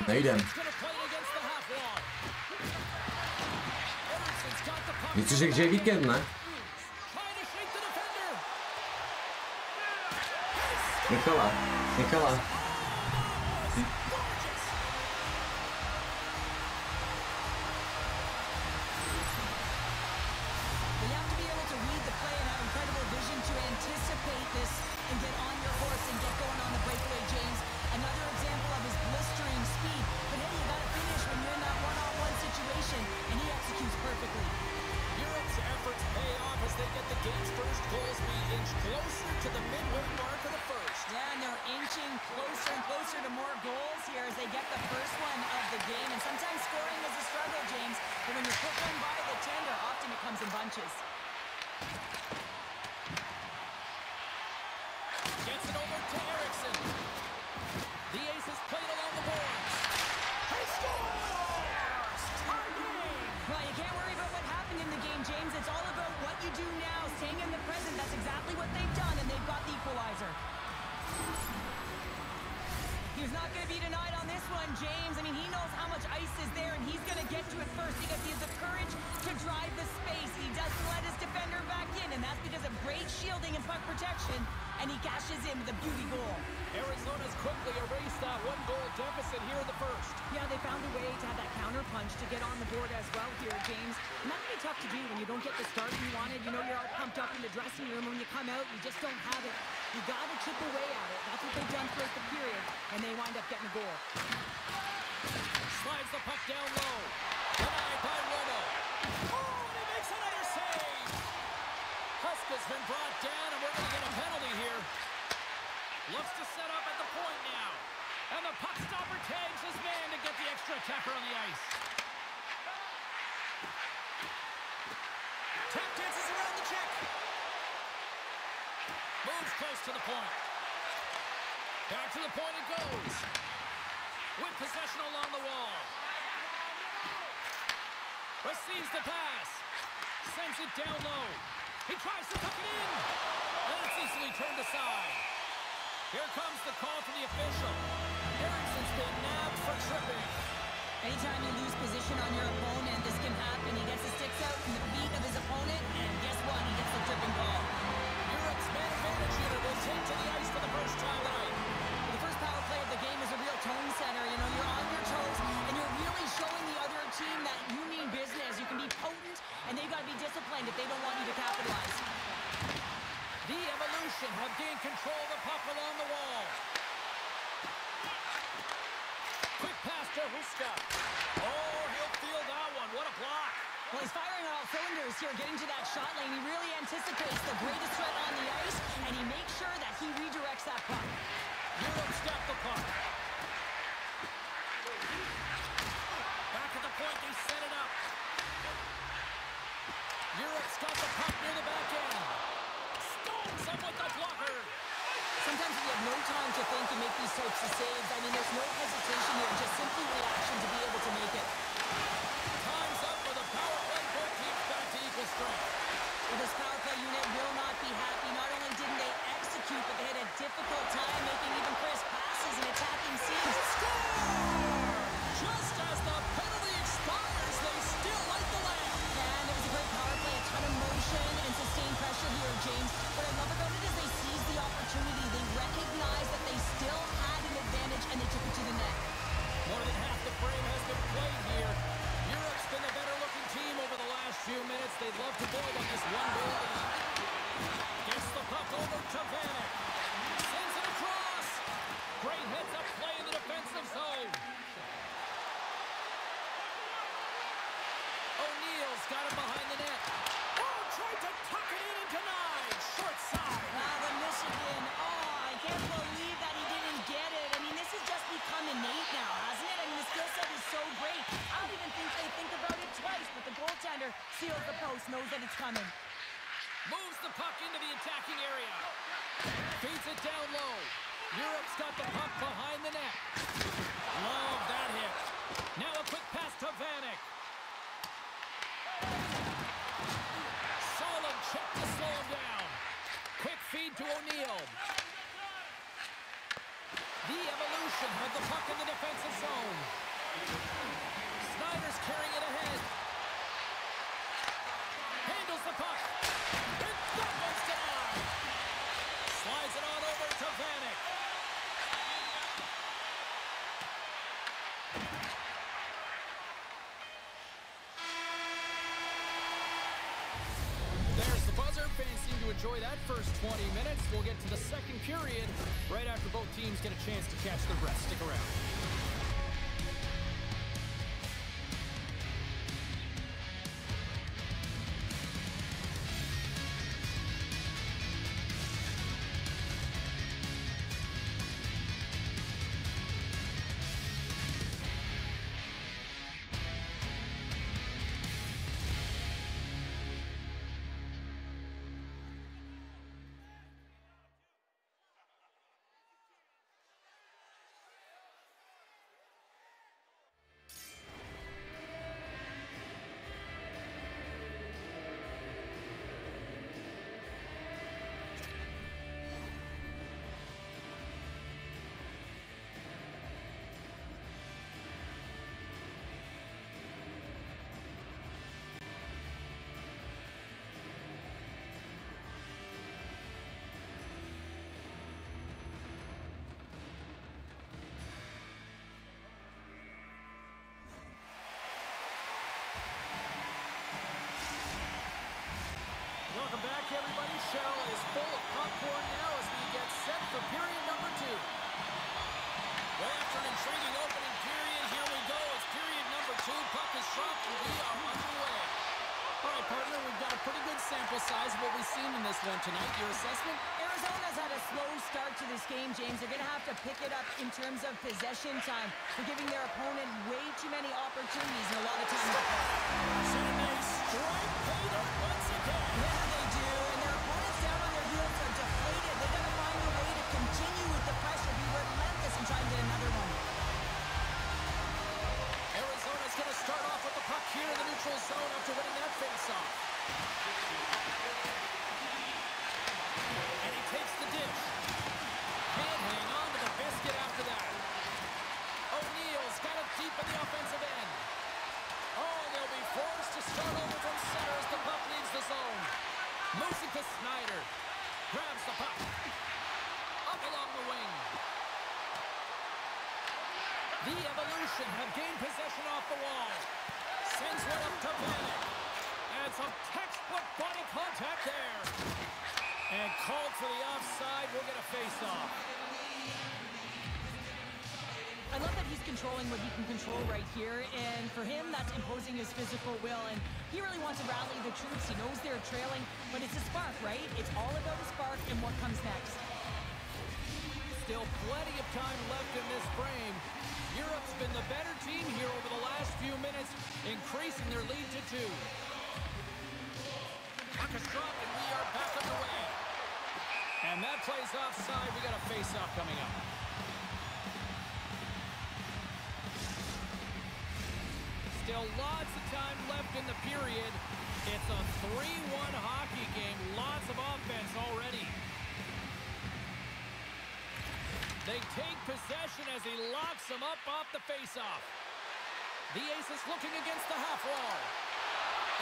Nejdem. Něco řekl, že je víkend, ne? Nechala. And get on your horse and get going on the breakaway, James. Another example of his blistering speed. But hey, you gotta finish when you're in that one-on-one situation, and he executes perfectly. Europe's efforts pay off as they get the game's first goals be inch closer to the midway mark of the first. Yeah, and they're inching closer and closer to more goals here as they get the first one of the game. And sometimes scoring is a struggle, James. But when you put one by the tender, often it comes in bunches. Gets it over to Erickson. The ace is played along the boards. He scores! Well, you can't worry about what happened in the game, James. It's all about what you do now, staying in the present. That's exactly what they've done, and they've got the equalizer. He's not going to be denied on this one, James. I mean, he knows how much ice is there, and he's going to get to it first because he has the courage to drive the space. He doesn't let his defender back in, and that's because of great shielding and puck protection, and he cashes in with a beauty goal. Arizona's quickly erased that one-goal deficit here in the first. Yeah, they found a way to have that counter punch to get on the board as well here, James. And that can be tough to do when you don't get the start you wanted. You know, you're all pumped up in the dressing room. When you come out, you just don't have it. You got to chip away at it. That's what they've done throughout the period, and they wind up getting a goal. Slides the puck down low. Denied by Romo. Oh, and he makes another save. Huska's been brought down, and we're going to get a penalty here. Looks to set up at the point now. And the puck stopper tags his man to get the extra attacker on the ice. Tap dances around the check. Moves close to the point. Back to the point it goes. With possession along the wall. Receives the pass. Sends it down low. He tries to tuck it in. And it's easily turned aside. Here comes the call from the official. Erickson's been nabbed for tripping. Anytime you lose position on your opponent, this can happen. He gets the sticks out from the feet of his opponent, and guess what? He gets the tripping call. Europe's man advantage unit will take to the ice for the first time tonight. The first power play of the game is a real tone setter. You know, you're on your toes, and you're really showing the other team that you mean business. You can be potent, and they've got to be disciplined if they don't want you to capitalize. The Evolution have gained control of the puck along the wall. Quick pass to Huska. Oh, he'll feel that one. What a block. Well, he's firing on all cylinders here, getting to that shot lane. He really anticipates the greatest threat on the ice, and he makes sure that he redirects that puck. Europe step the puck. Back at the point, they set it up. Europe's got the puck near the back time to think and make these types of saves. I mean, there's no hesitation here, just simply reaction to be able to make it. Time's up for the power play. Both teams back to equal strength. Well, this power play unit will not be happy. Not only didn't they execute, but they had a difficult time making even crisp passes and attacking scenes. Just as the penalty expires, they still light the lamp. And it was a great power play, a ton of motion and sustained pressure here, James. What I love about it is they seized the opportunity. They recognized that they still had an advantage, and they took it to the net. More than half the frame has been played here. Europe's been the better-looking team over the last few minutes. They'd love to build on this one-goal lead. Gets the puck over to Vanek. Sends it across. Great heads-up play in the defensive zone. O'Neal's got it behind the net. Oh, tried to tuck it in and denied. Short side. Wow, the Michigan. Oh, I can't believe that he didn't get it. I mean, this has just become innate now, hasn't it? I mean, the skill set is so great. I don't even think they think about it twice, but the goaltender seals the post, knows that it's coming. Moves the puck into the attacking area. Feeds it down low. Europe's got the puck behind the net. Love that hit. Now a quick pass to Vanek. Solid check to slow him down. Quick feed to O'Neal. The Evolution have the puck in the defensive zone. Snyder's carrying it ahead. Handles the puck. And that one's denied. Slides it on over to Vanek. There's the buzzer. Fans seem to enjoy that first 20 minutes. We'll get to the second period right after both teams get a chance to catch their breath. Stick around. Welcome back, everybody. Shell is full of popcorn now as we get set for period number 2. Well, after an intriguing opening period, here we go. It's period number 2. Puck is dropped, and we are underway. All right, partner, we've got a pretty good sample size of what we've seen in this one tonight. Your assessment? Arizona's had a slow start to this game, James. They're going to have to pick it up in terms of possession time. They're giving their opponent way too many opportunities and a lot of time to play. Saturday strike paid up once again. Yeah, they do, and their opponents down on their heels are deflated. They've got to find a way to continue with the pressure, be relentless, and try and get another one. Arizona's going to start off with the puck here in the neutral zone after winning that face-off. And he takes the dish. Can't hang on to the biscuit after that. O'Neal's got it deep in the offensive end. Oh, they'll be forced to start over from center as the puck leaves the zone. Moves it to Snyder. Grabs the puck. Up along the wing. The Evolution have gained possession off the wall. Sends one up to Vanek. And some textbook body contact there. And called for the offside. We'll get a face-off. I love that he's controlling what he can control right here, and for him, that's imposing his physical will, and he really wants to rally the troops. He knows they're trailing, but it's a spark, right? It's all about a spark and what comes next. Still plenty of time left in this frame. Europe's been the better team here over the last few minutes, increasing their lead to 2. Puck is dropped, and we are back underway. And that plays offside. We got a face-off coming up. Still lots of time left in the period. It's a 3-1 hockey game. Lots of offense already. They take possession as he locks them up off the face-off. The ace is looking against the half wall.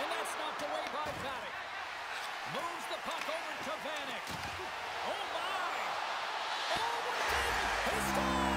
And that's knocked away by Paddock. Moves the puck over to Vanek. Oh, my! Oh, what a game! He scores!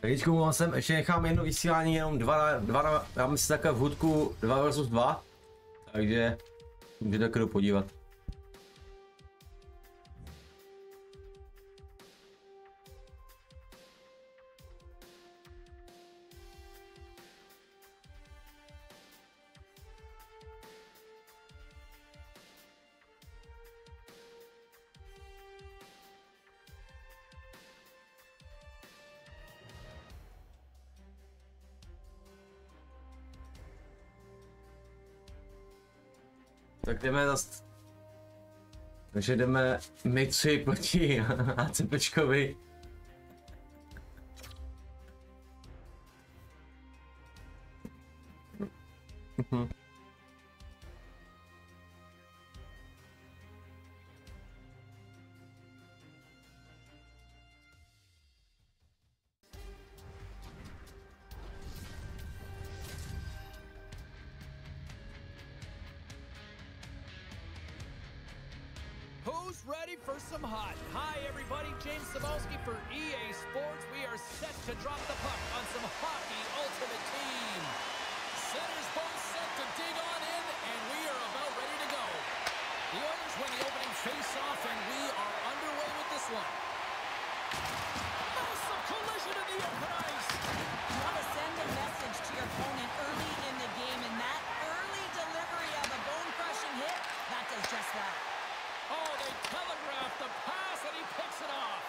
Teďko mám sem, ještě nechám jedno vysílání, jenom dáme si takhle v hudku 2 versus 2. Takže můžete takhle podívat. Tak jdeme zase. Takže jdeme my 3 proti ACPčkovi. Who's ready for some hot? Hi, everybody. James Cebulski for EA Sports. We are set to drop the puck on some hockey ultimate team. Centers both set to dig on in, and we are about ready to go. The Oilers win the opening face-off, and we are underway with this one. Massive collision in the open ice. You want to send a message to your opponent early in the game, and that early delivery of a bone-crushing hit, that does just that. Oh, they telegraphed the pass, and he picks it off.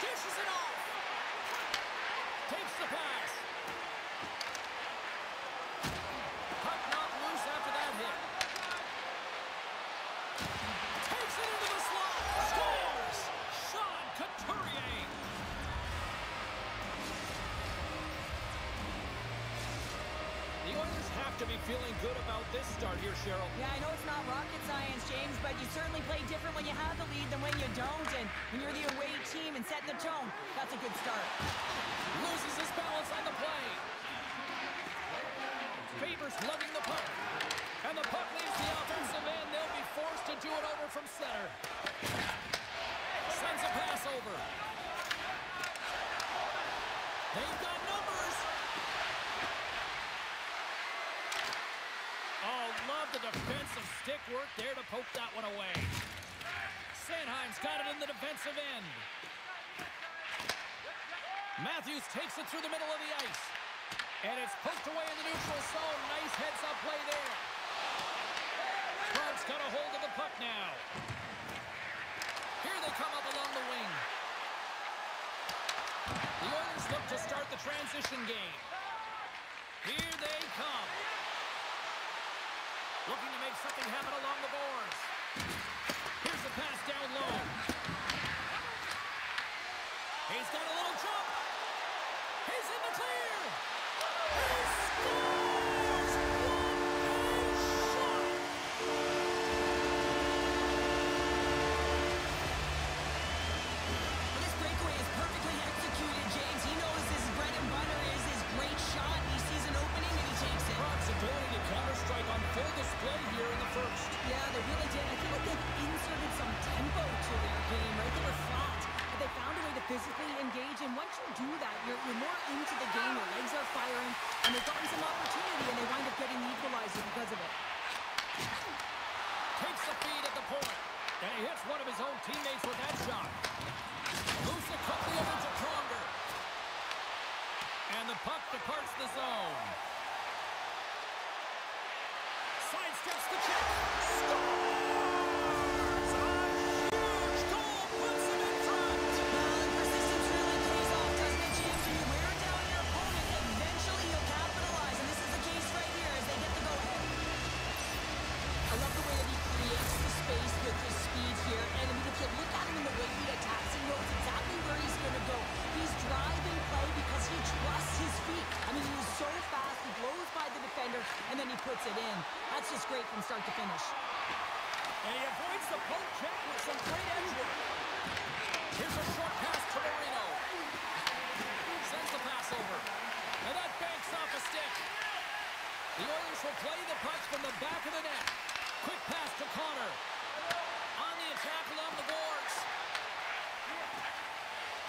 Dishes it off. Takes the pass. Puck knocked loose after that hit. Takes it into the slot. Scores! Sean Couturier. The Oilers have to be feeling good about this start here, Cheryl. Yeah, I know it's not rocket science, James, but you certainly play different when you have the lead than when you don't. And when you're the away team and setting the tone, that's a good start. Loses his balance on the play. Favors lugging the puck. And the puck leaves the offensive end. They'll be forced to do it over from center. Sends a pass over. They've got numbers. Oh, love the defensive stick work there to poke that one away. Sanheim's got it in the defensive end. Matthews takes it through the middle of the ice. And it's poked away in the neutral zone. Nice heads-up play there. Trump's got a hold of the puck now. Here they come up along the wing. The Oilers look to start the transition game. Here they come. Looking to make something happen along the boards. Here's the pass down low. He's got a little jump. He's in the clear. He scores! What a shot! This breakaway is perfectly executed, James. He knows his bread and butter is his great shot. He sees an opening and he takes it. Hawks' ability to counter-strike on full display here in the first. Yeah, they really did. I feel like they've inserted some tempo to their game, right? They were flat, but they found a way to physically engage, and once you do that, you're more into the game, your legs are firing, and they've gotten some opportunity, and they wind up getting the equalizer because of it. Takes the feed at the point, and he hits one of his own teammates with that shot. Moves it quickly over to Pronger. And the puck departs the zone. Sidesteps the check. Scores! A huge goal puts him in front. Well, and persistence really pays off, doesn't it, James? When you wear down your opponent, eventually he'll capitalize, and this is the case right here as they get the go-ahead. I love the way that he creates the space with his speed here, and I mean, if you look at him in the way he attacks, he knows exactly where he's going to go. He's driving play because he trusts his feet. I mean, he is so fast, he blows by the defender, and then he puts it in. That's just great from start to finish. And he avoids the poke check with some great edge work. Here's a short pass to Marino. Sends the pass over. And that banks off a stick. The Oilers will play the puck from the back of the net. Quick pass to Connor. On the attack along the boards.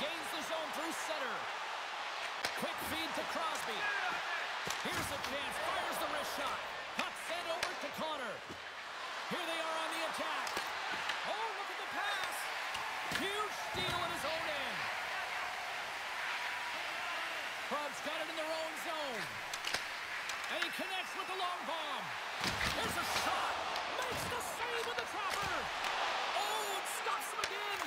Gains the zone through center. chance. Fires the wrist shot. Puck sent over to Connor. Here they are on the attack. Oh, look at the pass. Huge steal in his own end. Probs got it in their own zone. And he connects with the long bomb. Here's a shot. Makes the save with the dropper. Oh, and stops him again.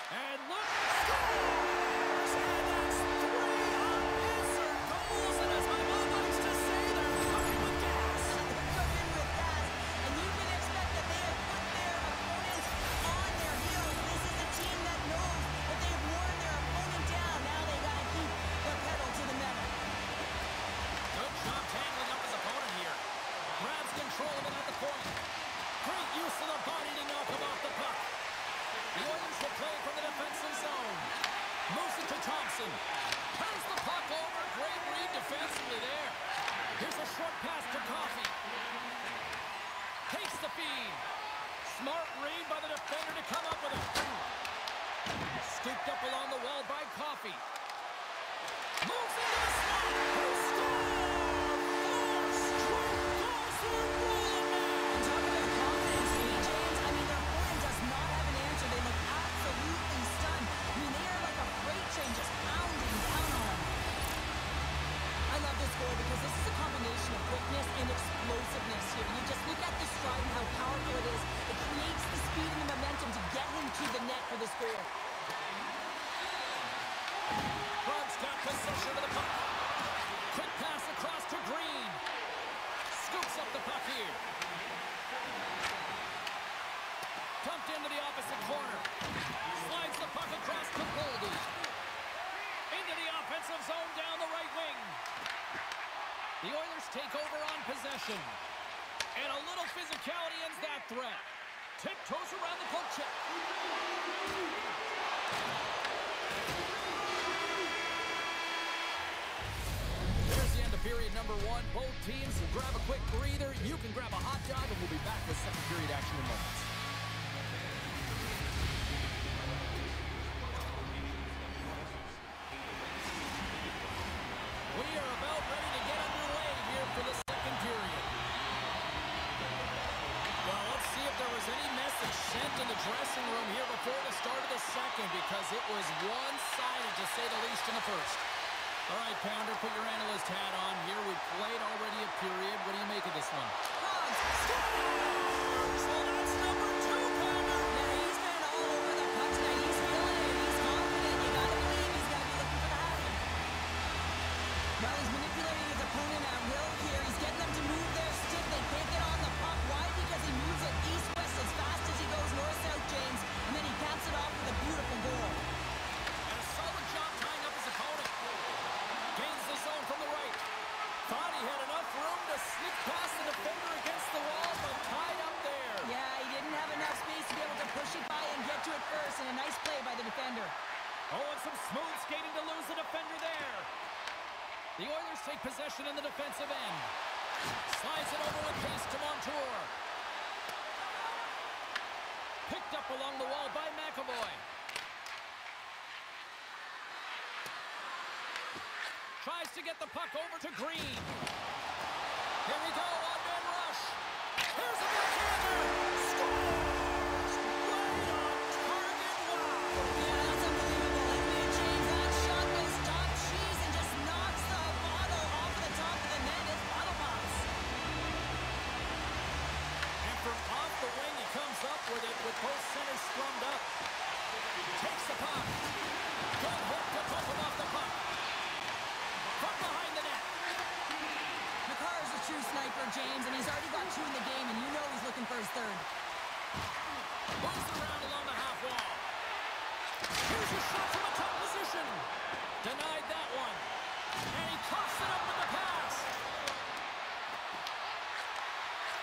And look, scores! And that's 3 unanswered goals. And as my mom likes to say, they're cooking with gas. They're cooking with gas. And you can expect that they have put their opponents on their heels. This is a team that knows that they have worn their opponent down. Now they got to keep the pedal to the metal. Good job tangling up his opponent here. Grabs control of it at the point. Great use of the body to knock him off the puck. The Oilers will play from the defensive zone. Moves it to Thompson. Turns the puck over. Great read defensively there. Here's a short pass to Coffey. Takes the feed. Smart read by the defender to come up with it. Scooped up along the wall by Coffey. Moves into the slot. Who scores? Just pounding down on him. I love this goal because this is a combination of quickness and explosiveness here. You just look at the stride and how powerful it is. It creates the speed and the momentum to get him to the net for this goal. Probs got possession of the puck. Quick pass across to Green. Scoops up the puck here. Dumped into the opposite corner. Slides the puck across to Goldie. Into the offensive zone down the right wing. The Oilers take over on possession. And a little physicality ends that threat. Tiptoes around the poke check. There's the end of period number 1. Both teams will grab a quick breather. You can grab a hot dog, and we'll be back with second period action in moments. We are about ready to get underway here for the second period. Well, let's see if there was any message sent in the dressing room here before the start of the second, because it was one-sided, to say the least, in the first. All right, Pounder, put your analyst hat on here. We've played already a period. What do you make of this one? Probs scores! Well, that's number 2, Pounder. Now he's been all over the puck tonight. He's feeling it. He's confident. You got to believe he's going to be looking for the hat. Well, he's manipulating his opponent at will here. He's getting them to move their stick. They can't get on the puck. Why? Because he moves it east-west as fast as he goes north-south, James. And then he caps it off with a beautiful goal. And a solid job tying up his opponent. Gains the zone from the right. Thought he had enough room to sneak past the defender against the wall, but tied up there. Yeah, he didn't have enough space to be able to push it by and get to it first. And a nice play by the defender. Oh, and some smooth skating to lose the defender there. The Oilers take possession in the defensive end. Slides it over with pace to Montour. Picked up along the wall by McAvoy. Tries to get the puck over to Green. Here we go, one-man rush. Here's a backhander. Scores! Right on target. Wow. Yeah, that's unbelievable. I mean, James, that shot goes top cheese and just knocks the bottle off the top of the net. It's bottle pops. And from off the wing, he comes up with it with both centers scrummed up. Takes the puck. Good hook to pump him off the puck. From behind the net. McCarr's a true sniper, James, and he's already got 2 in the game, and you know he's looking for his third. Moves around along the half wall. Here's a shot from a top position. Denied that one. And he coughs it up with the pass.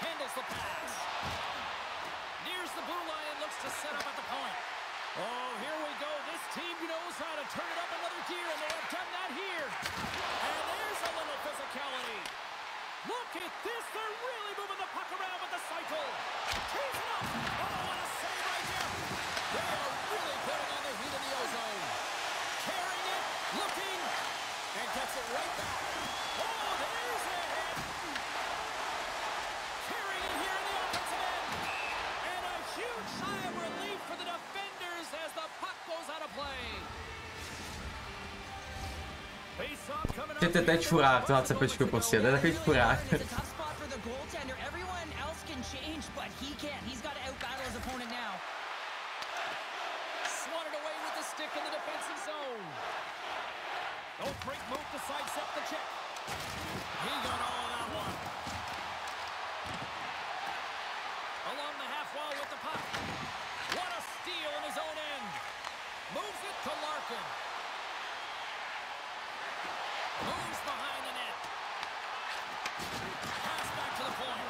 Handles the pass. Nears the blue line and looks to set up at the point. Oh, here we go. This team knows how to turn it up another gear, and they have done that here. And there's a little physicality. Look at this. They're really moving the puck around with the cycle. Tees it up. Oh, what a save right here. They are really putting on the heat in the ozone. Carrying it, looking, and gets it right back. Oh, there's huge sigh of relief for the defenders as the puck goes out of play. Face-off coming up. Že to je teď furák, to HCPčko prostě, to je takový furák. It's a tough spot for the goaltender. Everyone else can change, but he can't. He's got to outbattle his opponent now. Swatted away with the stick in the defensive zone. Oh, great move to sidestep the check. He got all of that one. Along the half wall with the puck. What a steal in his own end. Moves it to Larkin. Moves behind the net. Pass back to the point.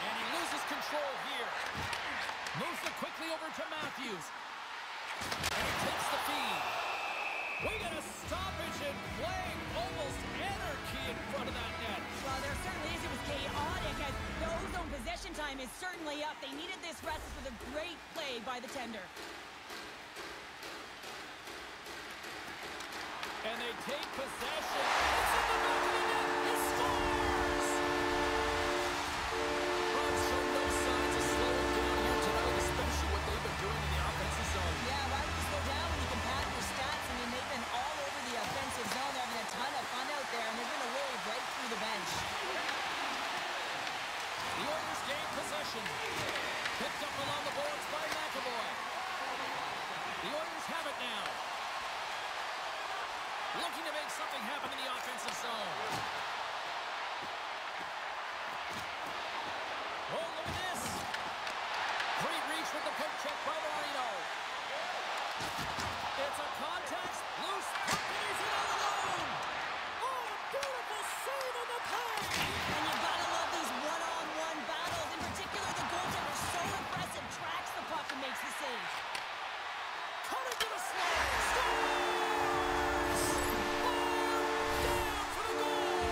And he loses control here. Moves it quickly over to Matthews. And he takes the feed. We got a stoppage in play. Almost anarchy in front of that net. Well, there certainly is. It was chaotic as the ozone possession time is certainly up. They needed this rest for the great play by the tender. And they take possession. It's in the back of the net. He scores! Rob's shown no signs of slowing down here tonight, especially what they've been doing in the offensive zone. Yeah, why would you slow down when you can pad your stats? I mean, they've been all over the offensive zone, having a ton of fun out there, and they're going to wave right through the bench. The Oilers gain possession. Picked up along the boards by McAvoy. The Oilers have it now. Looking to make something happen in the offensive zone. Oh, look at this. Great reach with the poke check by Marino. It's a contact. Loose puck, and he's in on alone. Oh, a beautiful save on the play. And you gotta love these one-on-one battles. In particular, the goaltender so impressive, tracks the puck and makes the save. Cutting to the slot. Scores! Down for the goal.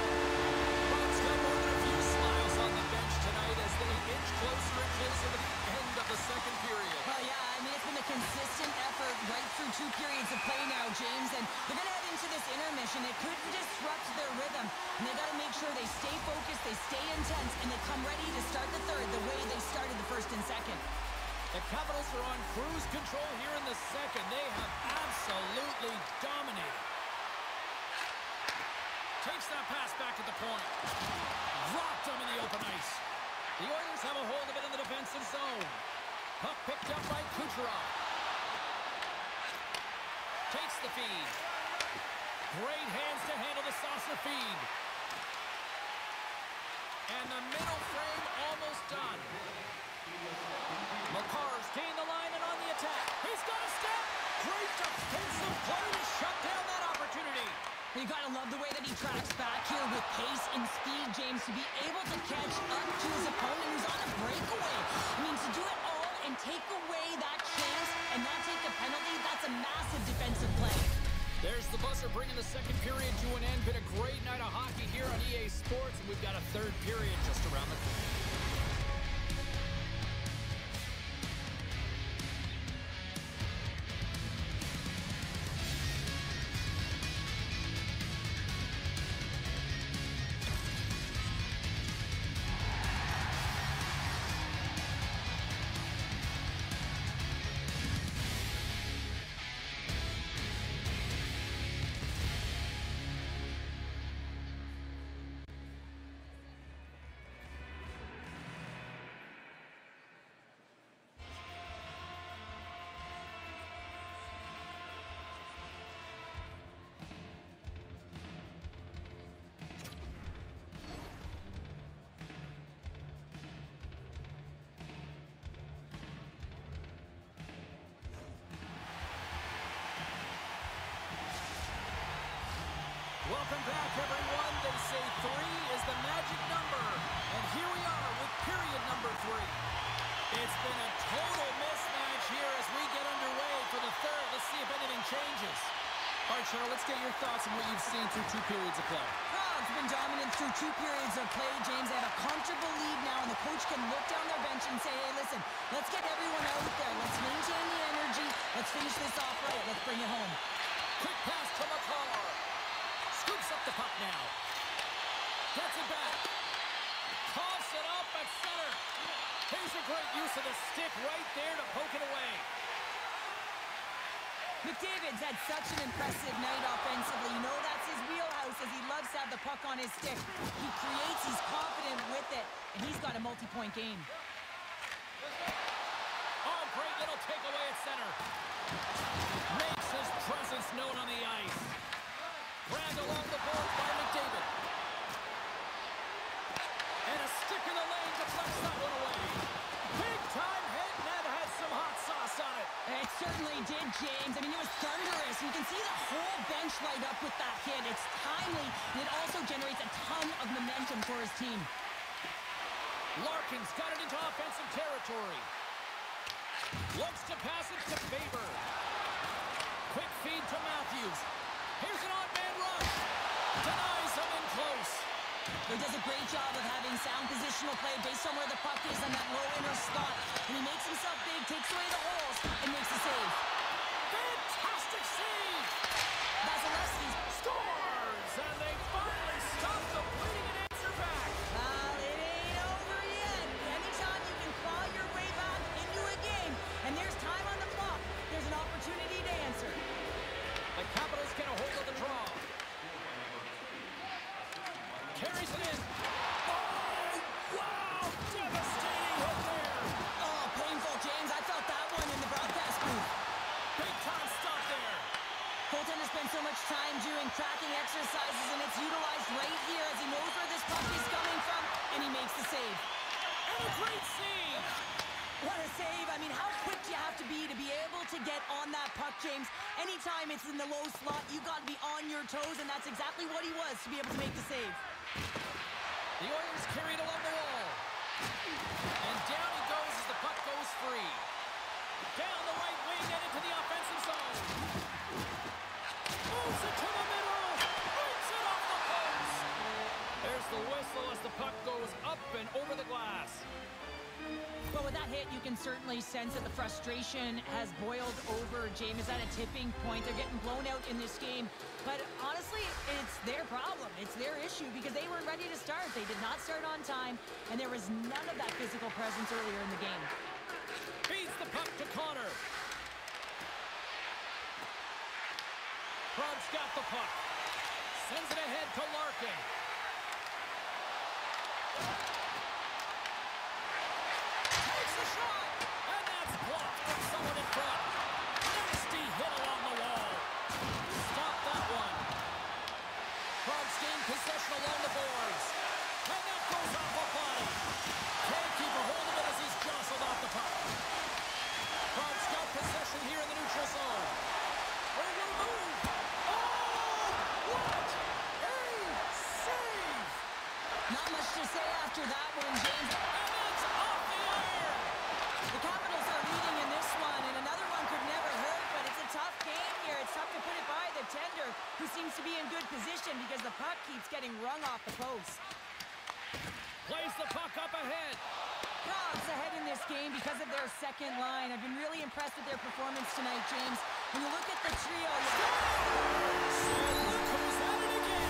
Bob's got more than a few smiles on the bench tonight as they inch closer and closer to the end of the second period. Well, yeah, I mean, it's been a consistent effort right through 2 periods of play now, James, and they're going to head into this intermission. It could disrupt their rhythm, and they got to make sure they stay focused, they stay intense, and they come ready to start the third the way they started the first and second. The Capitals are on cruise control here in the second. They have absolutely dominated. Takes that pass back at the point. Rocked him in the open ice. The Oilers have a hold of it in the defensive zone. Puck picked up by Kucherov. Takes the feed. Great hands to handle the saucer feed. And the middle frame almost done. Makar's gained the line and on the attack. He's got a step. Great defensive play to shut down that opportunity. You gotta love the way that he tracks back here with pace and speed, James, to be able to catch up to his opponent who's on a breakaway. I mean, to do it all and take away that chance and not take a penalty, that's a massive defensive play. There's the buzzer bringing the second period to an end. Been a great night of hockey here on EA Sports, and we've got a third period just around the corner. Welcome back, everyone. They say 3 is the magic number. And here we are with period number 3. It's been a total mismatch here as we get underway for the third. Let's see if anything changes. All right, Cheryl, let's get your thoughts on what you've seen through 2 periods of play. Oh, it's been dominant through 2 periods of play, James. They have a comfortable lead now, and the coach can look down their bench and say, hey, listen, let's get everyone out there. Let's maintain the energy. Let's finish this off right. Let's bring it home. Quick pass to Makar. Scoops up the puck now. Gets it back. Coughs it up at center. Here's a great use of the stick right there to poke it away. McDavid's had such an impressive night offensively. You know that's his wheelhouse, as he loves to have the puck on his stick. He creates, he's confident with it, and he's got a multi-point game. Oh, great little takeaway at center. Makes his presence known on the ice. Grabbed along the board by McDavid. And a stick in the lane deflects that one away. Big time hit, and that had some hot sauce on it. It certainly did, James. I mean, it was thunderous. You can see the whole bench light up with that hit. It's timely, and it also generates a ton of momentum for his team. Larkin's got it into offensive territory. Looks to pass it to Faber. Quick feed to Matthews. Here's an odd man rush. Denies him in close. He does a great job of having sound positional play based on where the puck is on that low inner spot. And he makes himself big, takes away the holes, and makes the save. Fantastic save! Vasilevsky's Scores! And they finally stop the bleeding and answer back. Well, it ain't over yet. Anytime you can claw your way back into a game, and there's time on the clock, there's an opportunity to answer. The Capitals get a hold of the draw. Carries it in. Oh, wow! Devastating hit there. Oh, painful, James. I felt that one in the broadcast booth. Big time stop there. Goaltender spends so much time doing tracking exercises, and it's utilized right here as he knows where this puck is coming from, and he makes the save. And a great save. What a save. I mean, how quick do you have to be able to get on that puck, James? Anytime it's in the low slot, you got to be on your toes, and that's exactly what he was to be able to make the save. The Oilers carried along the wall. And down he goes as the puck goes free. Down the right wing and into the offensive zone. Moves it to the middle. Brings it off the post. There's the whistle as the puck goes up and over the glass. Well, with that hit, you can certainly sense that the frustration has boiled over. James is at a tipping point. They're getting blown out in this game. But honestly, it's their problem. It's their issue because they weren't ready to start. They did not start on time, and there was none of that physical presence earlier in the game. Feeds the puck to Connor. Krog's got the puck. Sends it ahead to Larkin. Takes the shot, and that's blocked from someone in front. Nasty hit along the wall. Stop that one. Krog's gained possession along the boards. And that goes off a body. Can't keep a hold of it as he's jostled off the puck. Krog's got possession here in the neutral zone. We're going to move. Oh, what a save! Not much to say after that one, James. And it's off the iron. The Capitals are leading in this one, and another one could never hurt, but it's a tough game here. It's tough to put it by the tender, who seems to be in good position because the puck keeps getting rung off the post. Plays the puck up ahead. Krog's ahead in this game because of their second line. I've been really impressed with their performance tonight, James. When you look at the trio... Look who's at it again.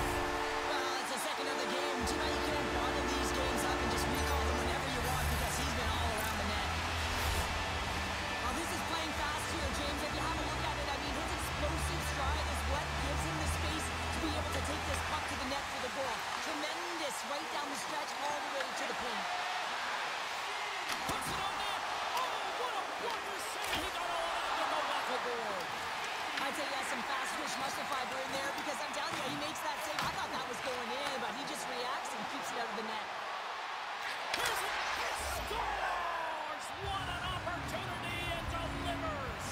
Well, it's the second of the game. Tonight you can't bottle these games up and just recall them whenever you want because he's been all around the net. Well, this is playing fast here, James. If you have a look at it, I mean, his explosive stride is what gives him the space to be able to take this puck to the net for the goal. Tremendous right down the stretch all the way to the point. Puts it on net. Oh, what a wonder save. He got all that with the waffle board. I'd say he has some fast twitch muscle fiber in there because I'm telling you, he makes that save. I thought that was going in, but he just reacts and keeps it out of the net. Here's it. He scores. What an opportunity and delivers.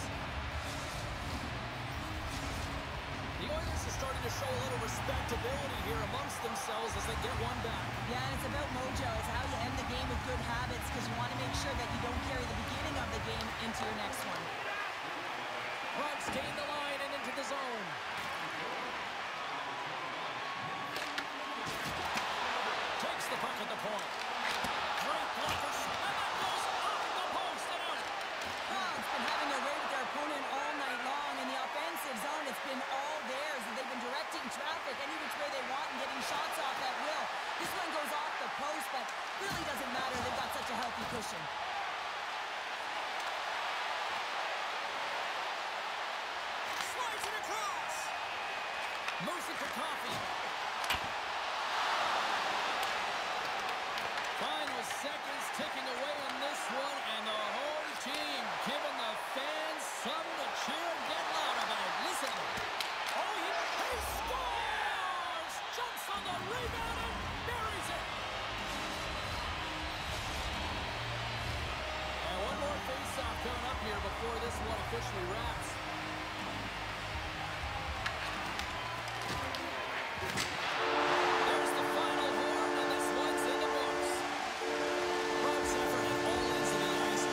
The Oilers are starting to show a little respectability here amongst themselves as they get one back. Yeah, and it's about mojo. It's how you end the game with good habits because you want to make sure that you don't carry the beginning of the game into your next one. Krog's gained the line and into the zone. Takes the puck at the point. Great blockers. And that goes off the post and out. Krog's been having their way with their opponent all night long. In the offensive zone, it's been all theirs. They've been directing traffic any which way they want and getting shots off at will. This one goes off the post, but really doesn't matter. They've got such a healthy cushion. Moves it for coffee. Final seconds ticking away in this one, and the home team giving the fans something to cheer and get loud about. Listen. Oh, he scores! Jumps on the rebound and buries it. And one more face-off coming up here before this one officially wraps. There's the final horn, and this one's in the books. Bucks effort at all ends of the ice.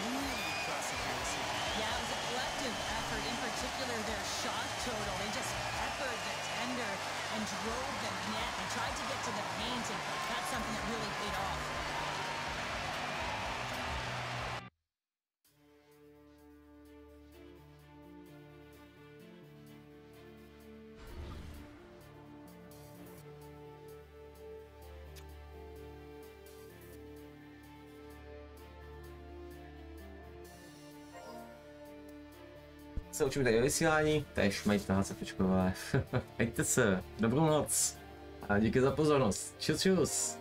Really impressive here this evening. Yeah, it was a collective effort, in particular their shot total. They just peppered the tender and drove the net and tried to get to the paint, and that's something that really paid off. Se učím tady o vysílání, tež majte na HCPčkové. Mějte se, dobrou noc a díky za pozornost. Čus, čus.